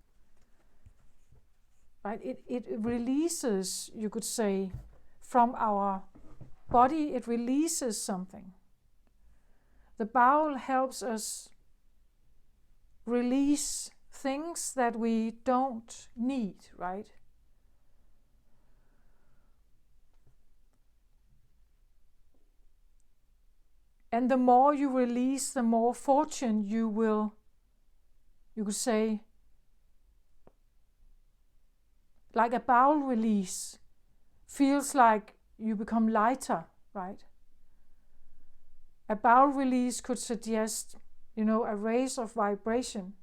right? It releases, you could say, from our body. It releases something. The bowel helps us release things that we don't need, right? And the more you release, the more fortune you will, you could say, like a bowel release feels like you become lighter, right? A bowel release could suggest, you know, a raise of vibration,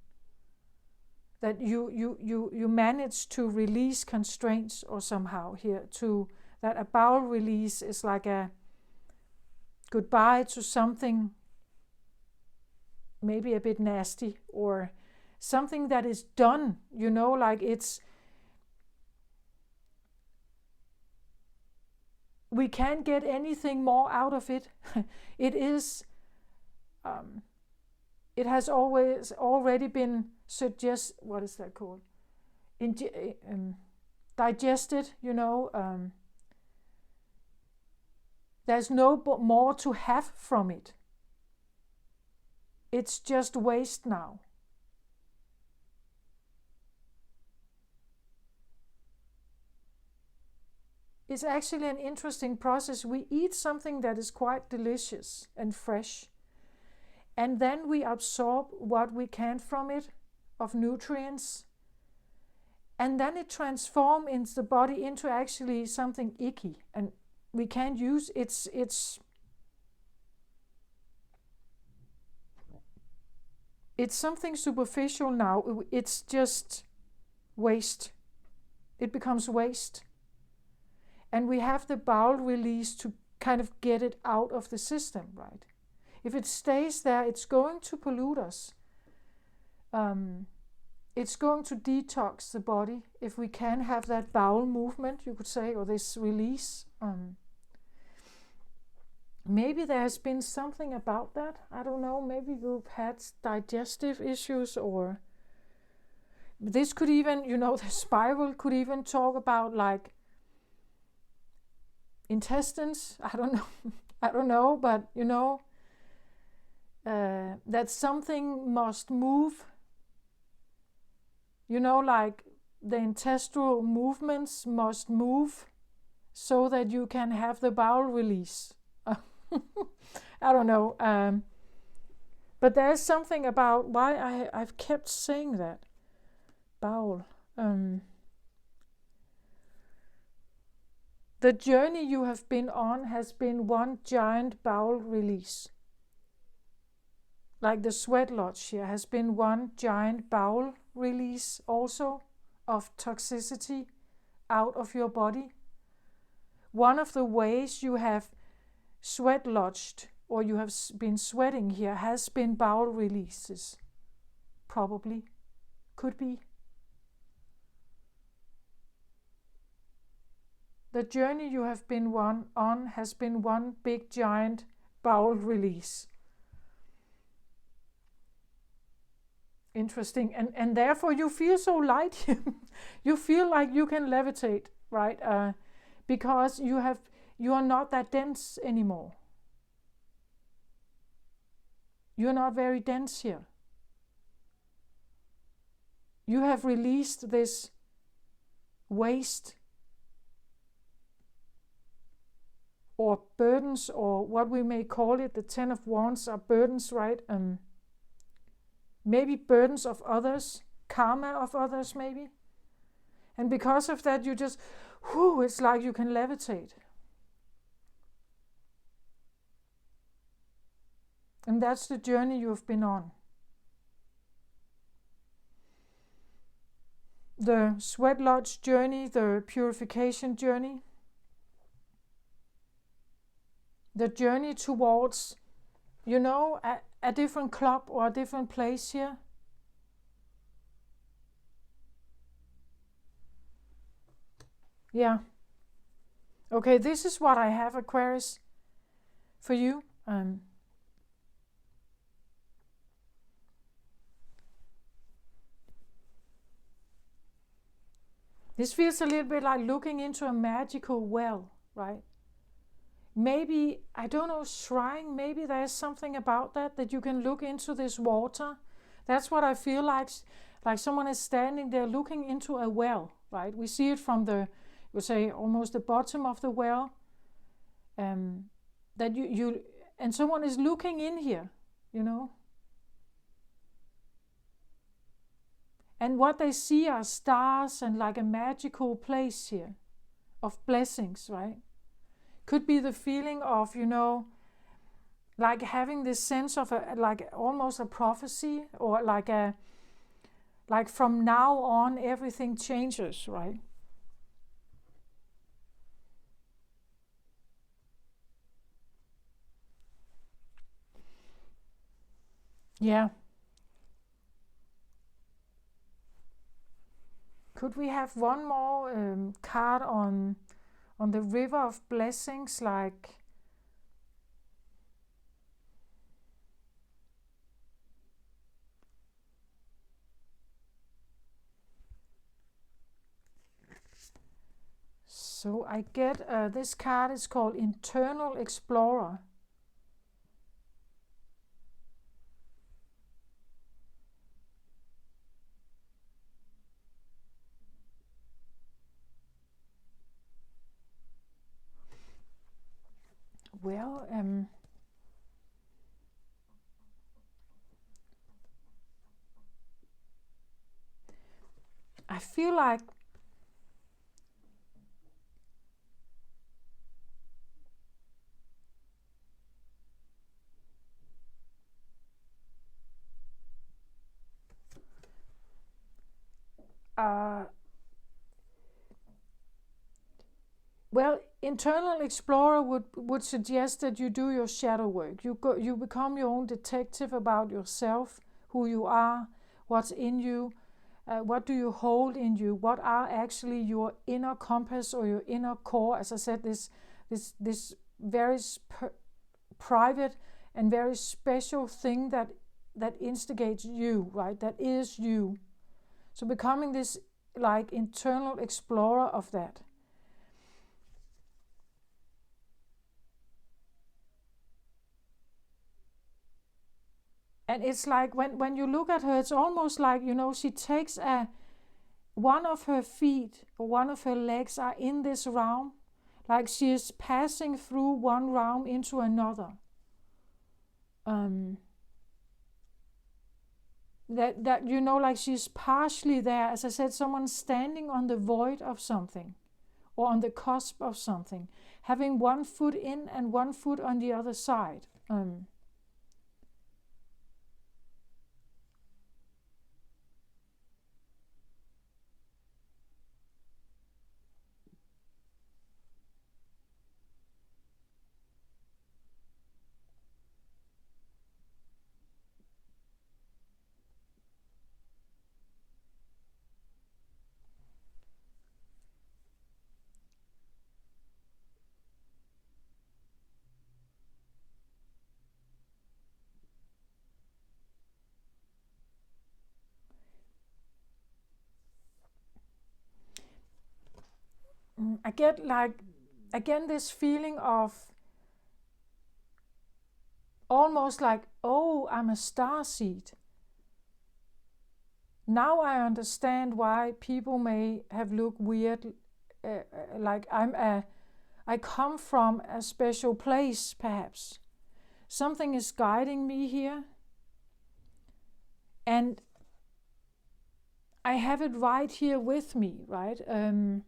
that you manage to release constraints or somehow here, to that a bowel release is like a goodbye to something maybe a bit nasty, or something that is done, you know, like we can't get anything more out of it. It is it has always already been what is that called? Digested, you know. There's no more to have from it. It's just waste now. It's actually an interesting process. We eat something that is quite delicious and fresh, and then we absorb what we can from it of nutrients, and then it transforms into the body into actually something icky, and we can't use it's something superficial now. It's just waste. It becomes waste. And we have the bowel release to kind of get it out of the system, right? If it stays there, it's going to pollute us. It's going to detox the body if we can have that bowel movement, you could say, or this release. Maybe there has been something about that. I don't know. Maybe you've had digestive issues, or this could even, you know, the spiral could even talk about like intestines. I don't know. I don't know, but you know, that something must move. You know, like the intestinal movements must move so that you can have the bowel release. I don't know. But there's something about why I've kept saying that. Bowel. The journey you have been on has been one giant bowel release. Like the sweat lodge here has been one giant bowel release also of toxicity out of your body. One of the ways you have sweat lodged, or you have been sweating here, has been bowel releases. Probably. Could be. The journey you have been on has been one big giant bowel release. interesting. And therefore you feel so light. You feel like you can levitate, right? Because you are not that dense anymore. You're not very dense here. You have released this waste or burdens, or what we may call it. The 10 of Wands are burdens, right? Maybe burdens of others, karma of others maybe. And because of that you just, it's like you can levitate. And that's the journey you've been on. The sweat lodge journey, the purification journey, the journey towards, a different club or a different place here. Yeah. Okay, this is what I have, Aquarius, for you. This feels a little bit like looking into a magical well, right? Maybe, I don't know, shrine, maybe there's something about that you can look into this water. That's what I feel like someone is standing there looking into a well, right? We see it from almost the bottom of the well. That you and someone is looking in here, And what they see are stars and like a magical place here of blessings, right? Could be the feeling of, like having this sense of like almost a prophecy, or like from now on everything changes, right? Yeah. Could we have one more card on the river of blessings, like so I get this card is called Internal Explorer. Well, I feel like well, Internal Explorer would suggest that you do your shadow work. You become your own detective about yourself, who you are, what's in you, what do you hold in you, what are actually your inner compass or your inner core. As I said, this very private and very special thing that instigates you, right? That is you. So becoming this like internal explorer of that. And it's like when you look at her, it's almost like, she takes one of her feet or one of her legs are in this realm, like she is passing through one realm into another. That like she's partially there. As I said, someone standing on the void of something or on the cusp of something, having one foot in and one foot on the other side. I get like, again, this feeling of almost like, oh, I'm a starseed. Now I understand why people may have looked weird, like I come from a special place, perhaps. Something is guiding me here. And I have it right here with me, right? And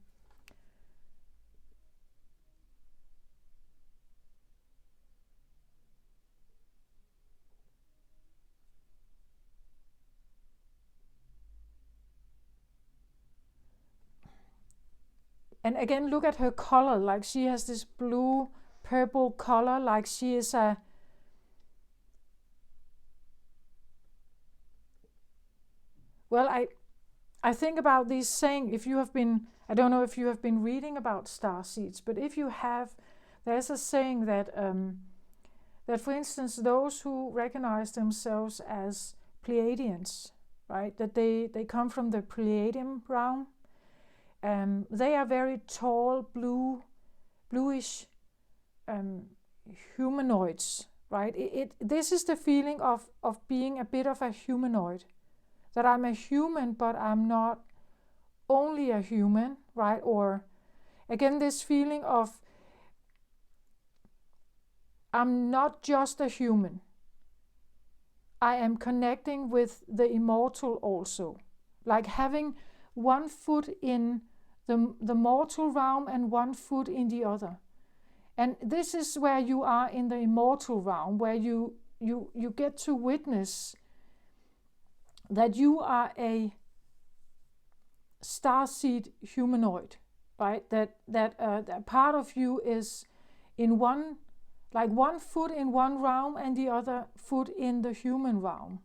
again, look at her color, like she has this blue, purple color, like she is a... Well, I think about these saying, if you have been, I don't know if you have been reading about star seeds, but if you have, there's a saying that, that for instance, those who recognize themselves as Pleiadians, right, that they come from the Pleiadian realm, they are very tall, bluish humanoids, right? This is the feeling of being a bit of a humanoid, that I'm a human, but I'm not only a human, right? Or again, this feeling of I'm not just a human. I am connecting with the immortal also, like having one foot in the mortal realm and one foot in the other. And this is where you are in the immortal realm, where you get to witness that you are a starseed humanoid, right? That part of you is in one, like one foot in one realm and the other foot in the human realm.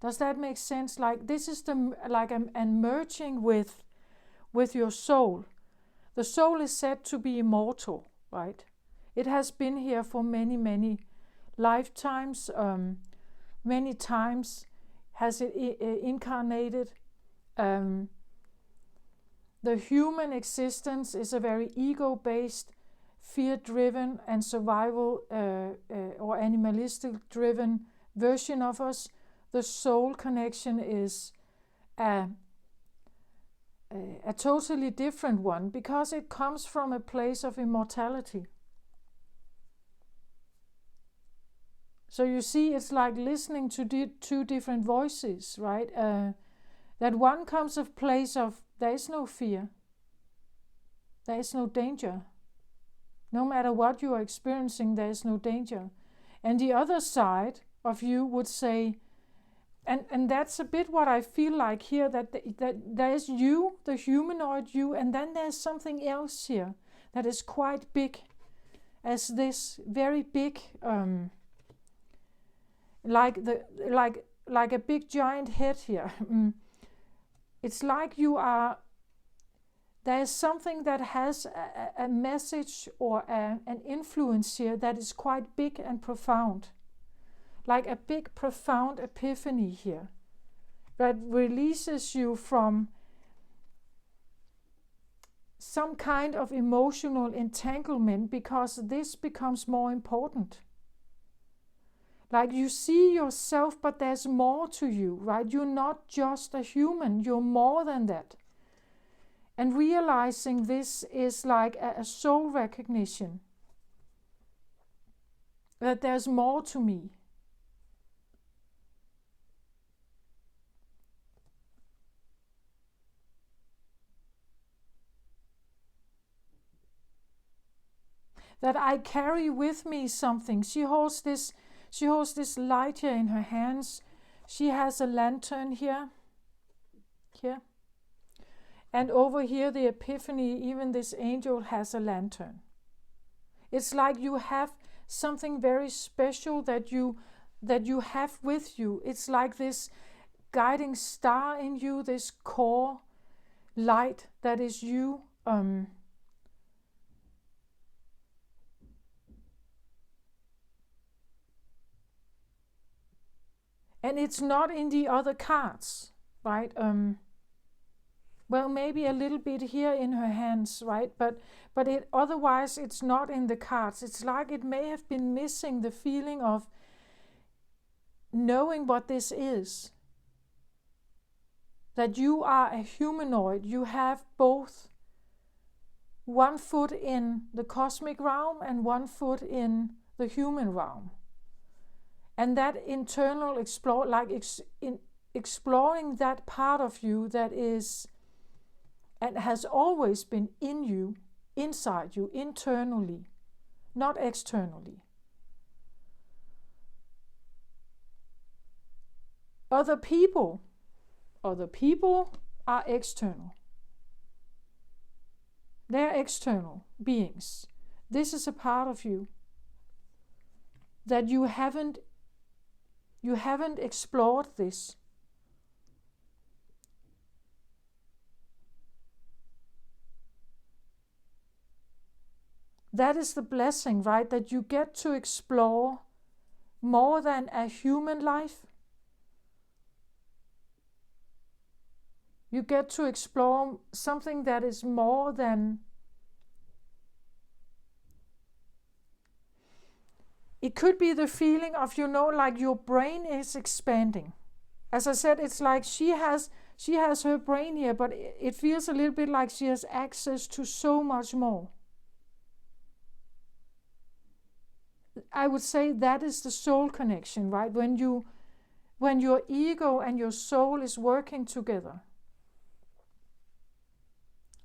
Does that make sense? Like this is like a merging with your soul. The soul is said to be immortal, right? It has been here for many, many lifetimes. Many times has it incarnated. The human existence is a very ego-based, fear-driven and survival or animalistic-driven version of us. The soul connection is a totally different one because it comes from a place of immortality. So you see, it's like listening to two different voices, right? That one comes of place of there is no fear, there is no danger. No matter what you are experiencing, there is no danger. And the other side of you would say, and that's a bit what I feel like here, that there's you, the humanoid you, and then there's something else here that is quite big, as this very big, like a big giant head here. It's like you are, there's something that has a message or an influence here that is quite big and profound. Like a big, profound epiphany here that releases you from some kind of emotional entanglement because this becomes more important. Like you see yourself, but there's more to you, right? You're not just a human, you're more than that. And realizing this is like a soul recognition, that there's more to me. That I carry with me something. She holds this light here in her hands. She has a lantern here. And over here, the epiphany, even this angel has a lantern. It's like you have something very special that you have with you. It's like this guiding star in you, this core light that is you. And it's not in the other cards, right? Well, maybe a little bit here in her hands, right? But it otherwise it's not in the cards. It's like it may have been missing the feeling of knowing what this is. That you are a humanoid. You have both one foot in the cosmic realm and one foot in the human realm. And that internal exploring that part of you that is and has always been in you, inside you, internally, not externally. Other people are external. They're external beings. This is a part of you that you haven't explored this. That is the blessing, right? That you get to explore more than a human life. You get to explore something that is more than... It could be the feeling of, like your brain is expanding. As I said, it's like she has her brain here, but it feels a little bit like she has access to so much more. I would say that is the soul connection, right? When your ego and your soul is working together.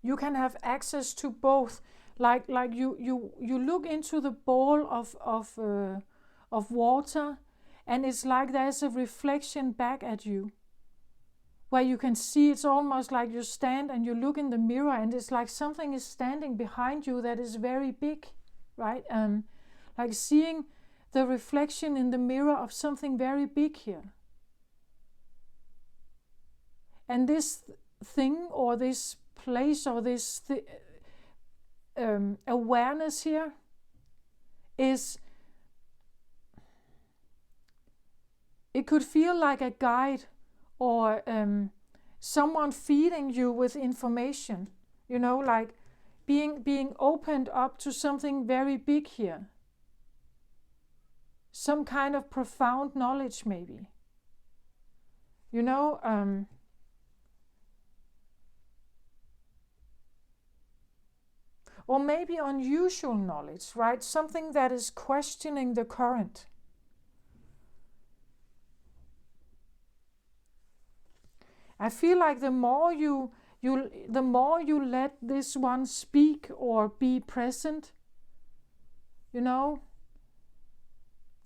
You can have access to both. Like you look into the ball of water, and it's like there's a reflection back at you, where you can see. It's almost like you stand and you look in the mirror, and it's like something is standing behind you that is very big, right? Like seeing the reflection in the mirror of something very big here. And this thing or this place or this awareness here is, it could feel like a guide or someone feeding you with information, like being opened up to something very big here. Some kind of profound knowledge, maybe. Or maybe unusual knowledge, right? Something that is questioning the current. I feel like the more you let this one speak or be present, the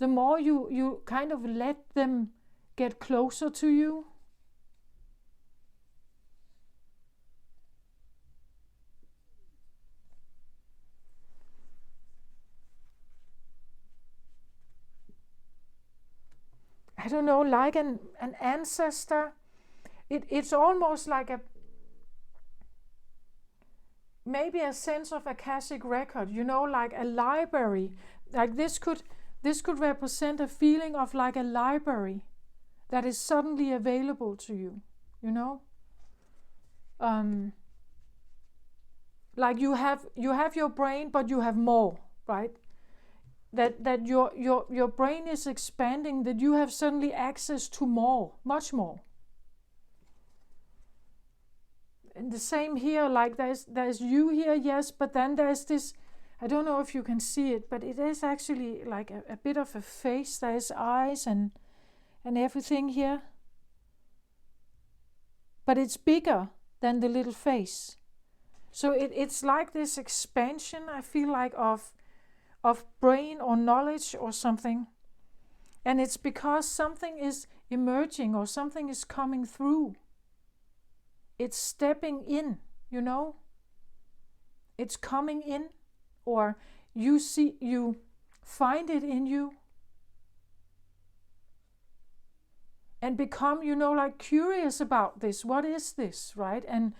more you kind of let them get closer to you. I don't know, like an ancestor. It's almost like maybe a sense of Akashic record, like a library. Like this could represent a feeling of like a library that is suddenly available to you, like you have your brain, but you have more, right? That your brain is expanding, that you have suddenly access to more, much more. And the same here, like there's you here, yes, but then there's this, I don't know if you can see it, but it is actually like a bit of a face. There's eyes and everything here. But it's bigger than the little face. So it's like this expansion, I feel like, of brain or knowledge or something. And it's because something is emerging or something is coming through. It's stepping in, It's coming in, or you find it in you. And become, like curious about this. What is this, right? And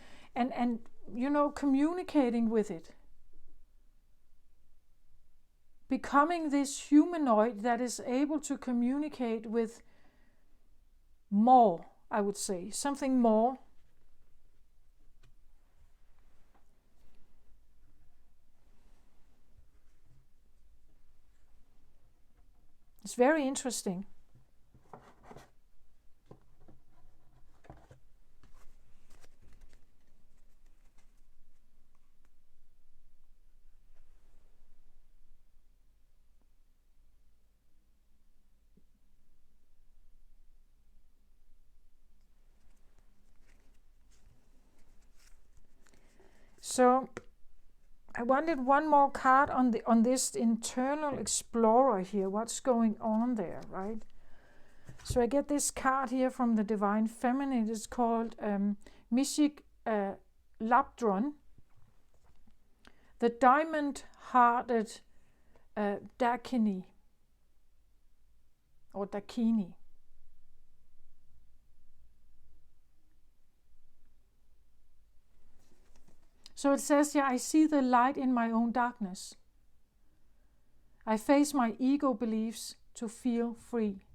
communicating with it. Becoming this humanoid that is able to communicate with more, I would say, something more. It's very interesting. So I wanted one more card on this internal explorer here. What's going on there, right? So I get this card here from the Divine Feminine. It's called Mishik Labdron, the diamond-hearted Dakini, or Dakini. So it says here, I see the light in my own darkness. I face my ego beliefs to feel free.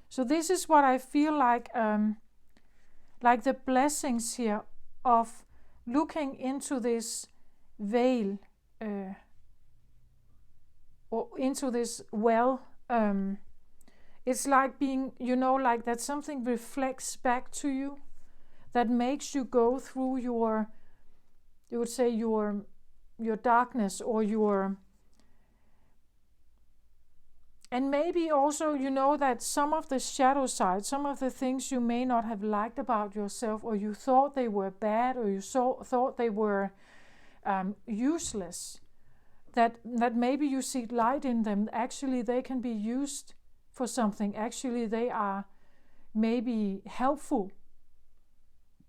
So this is what I feel like the blessings here of looking into this veil or into this well. It's like being, like that something reflects back to you that makes you go through your darkness or your. And maybe also, that some of the shadow side, some of the things you may not have liked about yourself, or you thought they were bad, or you thought they were useless, that maybe you see light in them. Actually, they can be used for something. Actually, they are maybe helpful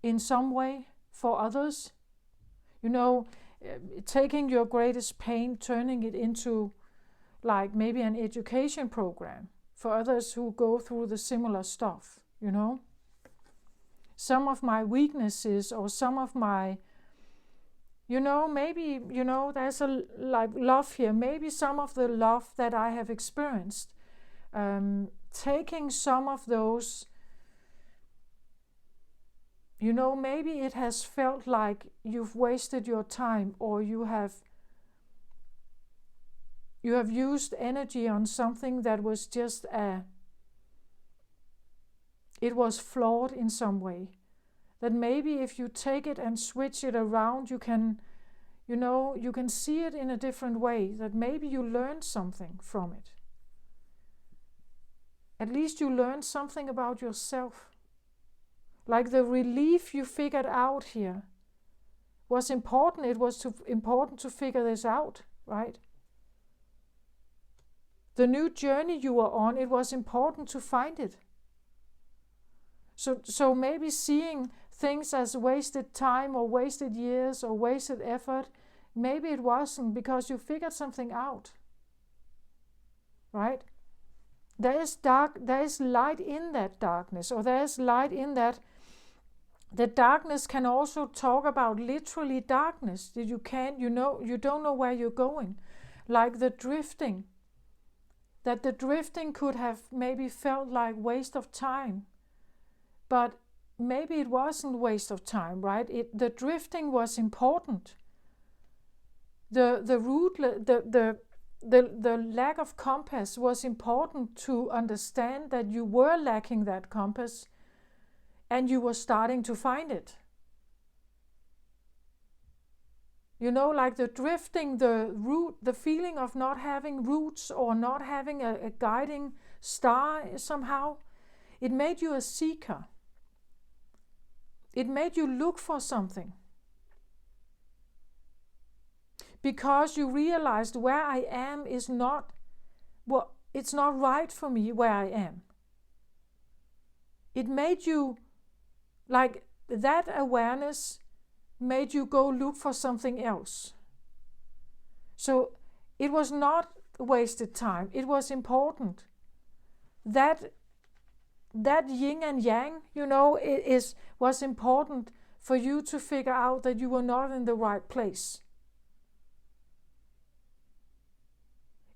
in some way for others. Taking your greatest pain, turning it into like maybe an education program for others who go through the similar stuff, Some of my weaknesses or some of my, maybe, there's a like love here. Maybe some of the love that I have experienced, taking some of those, maybe it has felt like you've wasted your time, or you have used energy on something that was just it was flawed in some way. That maybe if you take it and switch it around, you can see it in a different way. That maybe you learned something from it. At least you learned something about yourself. Like the relief you figured out here was important. It was important to figure this out, right? The new journey you were on, it was important to find it. So maybe seeing things as wasted time or wasted years or wasted effort, maybe it wasn't, because you figured something out. Right? There is light in that darkness, or there is light in that. The darkness can also talk about literally darkness. That you don't know where you're going. Like the drifting. That the drifting could have maybe felt like waste of time, but maybe it wasn't waste of time, right? The drifting was important. The lack of compass was important to understand that you were lacking that compass, and you were starting to find it. Like the drifting, the root, the feeling of not having roots or not having a guiding star somehow, it made you a seeker. It made you look for something. Because you realized where I am is not, it's not right for me where I am. It made you, like that awareness made you go look for something else. So it was not wasted time. It was important. That yin and yang, was important for you to figure out that you were not in the right place.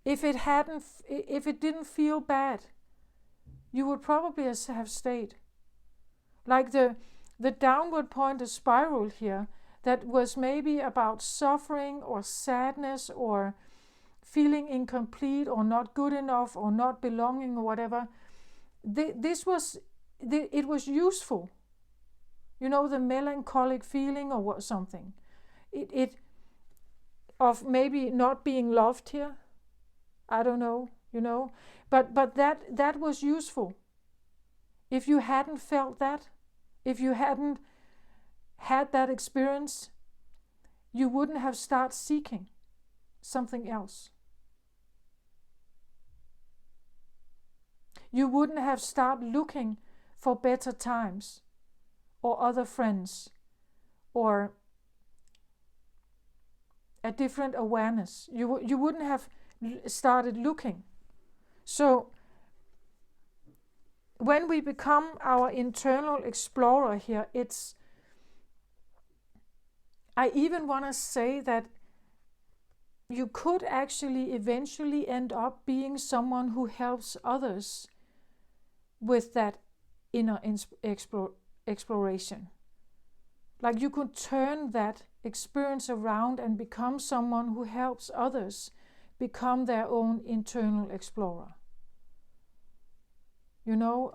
If it didn't feel bad, you would probably have stayed. Like the downward pointer spiral here, that was maybe about suffering or sadness or feeling incomplete or not good enough or not belonging or whatever, it was useful. You know, the melancholic feeling or something. It of maybe not being loved here. I don't know, you know. But that was useful. If you hadn't felt that, if you hadn't had that experience, you wouldn't have started seeking something else. You wouldn't have started looking for better times or other friends or a different awareness. You wouldn't have started looking. So when we become our internal explorer here, I even want to say that you could actually eventually end up being someone who helps others with that inner exploration. Like you could turn that experience around and become someone who helps others become their own internal explorer. You know,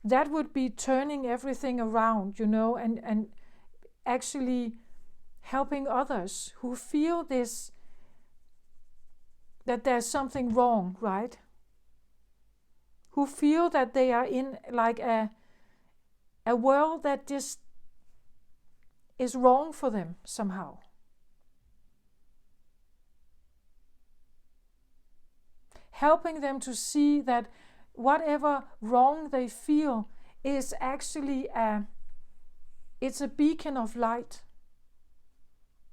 that would be turning everything around, you know, and actually helping others who feel this, that there's something wrong, right? Who feel that they are in like a world that just is wrong for them somehow. Helping them to see that whatever wrong they feel is actually it's a beacon of light.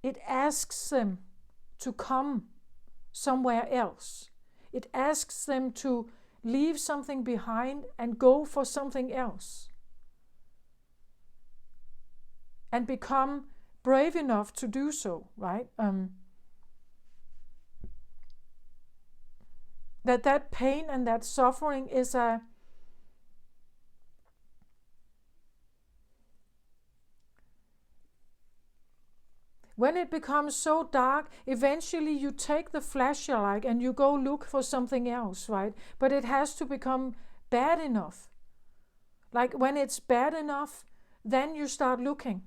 It asks them to come somewhere else. It asks them to leave something behind and go for something else. And become brave enough to do so, right? That pain and that suffering is when it becomes so dark, eventually you take the flashlight and you go look for something else, right? But it has to become bad enough. Like when it's bad enough, then you start looking.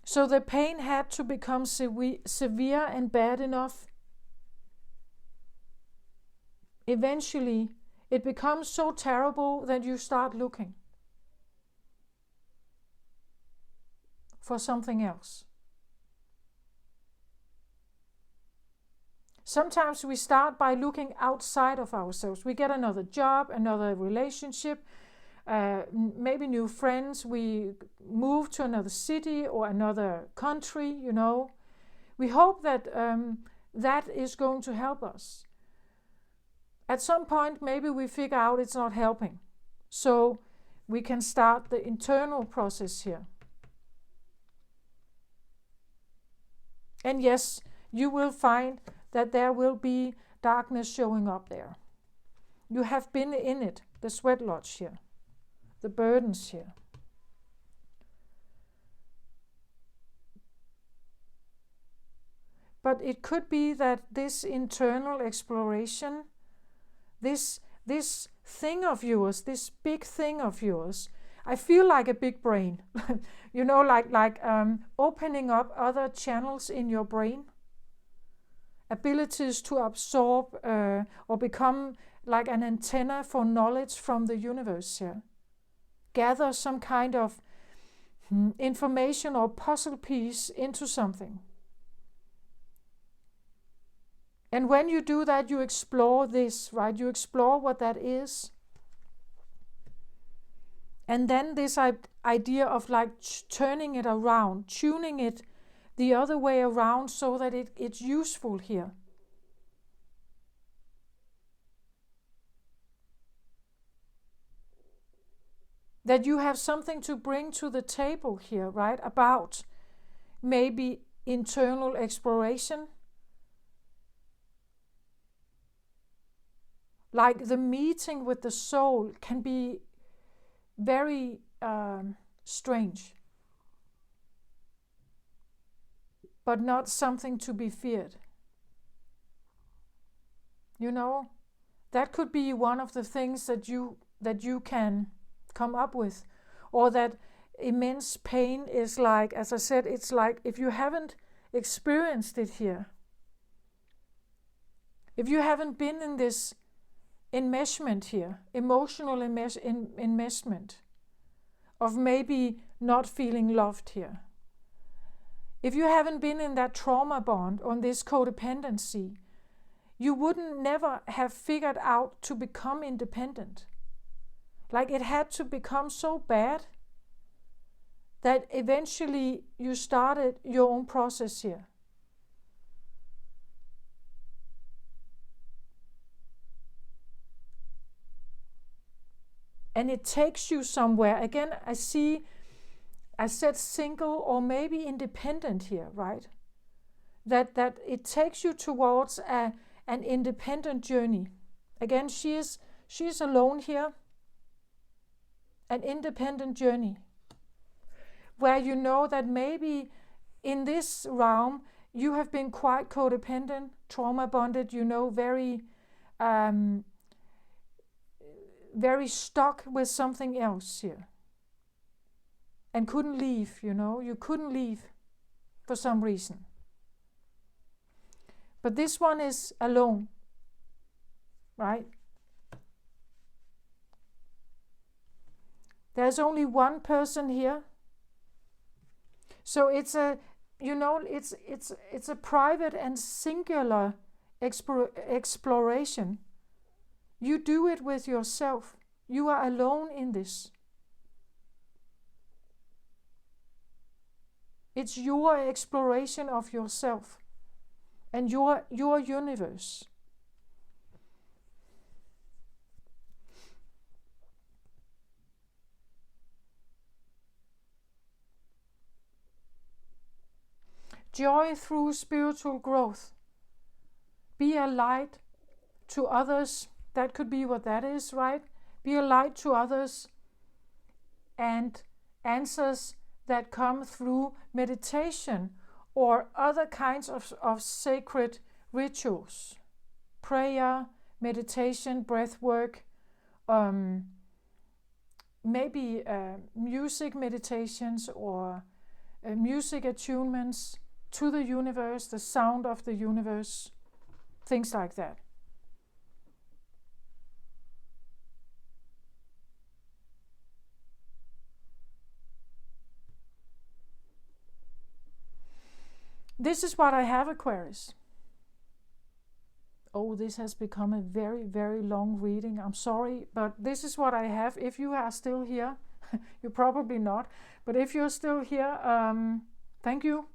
So the pain had to become severe and bad enough. Eventually, it becomes so terrible that you start looking for something else. Sometimes we start by looking outside of ourselves. We get another job, another relationship, maybe new friends. We move to another city or another country, you know. We hope that that is going to help us. At some point, maybe we figure out it's not helping. So we can start the internal process here. And yes, you will find that there will be darkness showing up there. You have been in it, the sweat lodge here, the burdens here. But it could be that this internal exploration, this thing of yours, this big thing of yours, I feel like a big brain, you know, like opening up other channels in your brain, abilities to absorb or become like an antenna for knowledge from the universe here. Gather some kind of information or puzzle piece into something. And when you do that, you explore this, right? You explore what that is. And then this idea of like turning it around, tuning it the other way around so that it's useful here. That you have something to bring to the table here, right? About maybe internal exploration. Like the meeting with the soul can be very strange. but not something to be feared. You know, that could be one of the things that you can come up with, or that immense pain is like, as I said, it's like if you haven't experienced it here, if you haven't been in this enmeshment here, emotional enmeshment of maybe not feeling loved here, if you haven't been in that trauma bond on this codependency, you wouldn't never have figured out to become independent. Like it had to become so bad that eventually you started your own process here. And it takes you somewhere. Again, I said single or maybe independent here, right? That it takes you towards an independent journey. Again, she's alone here. An independent journey. Where you know that maybe in this realm you have been quite codependent, trauma bonded, very stuck with something else here. And couldn't leave, you couldn't leave for some reason. But this one is alone, right? There's only one person here. So it's a private and singular exploration. You do it with yourself. You are alone in this. It's your exploration of yourself and your universe. Joy through spiritual growth. Be a light to others. That could be what that is, right? Be a light to others, and answers that come through meditation or other kinds of sacred rituals. Prayer, meditation, breath work, maybe music meditations or music attunements to the universe, the sound of the universe, things like that. This is what I have, Aquarius. Oh, this has become a very, very long reading. I'm sorry, but this is what I have. If you are still here, you're probably not, but if you're still here, thank you.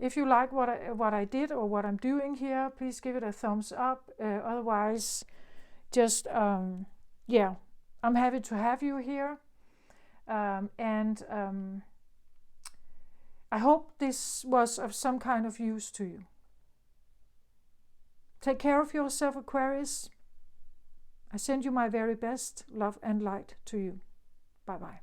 If you like what I did or what I'm doing here, please give it a thumbs up. Otherwise, just, I'm happy to have you here. I hope this was of some kind of use to you. Take care of yourself, Aquarius. I send you my very best love and light to you. Bye-bye.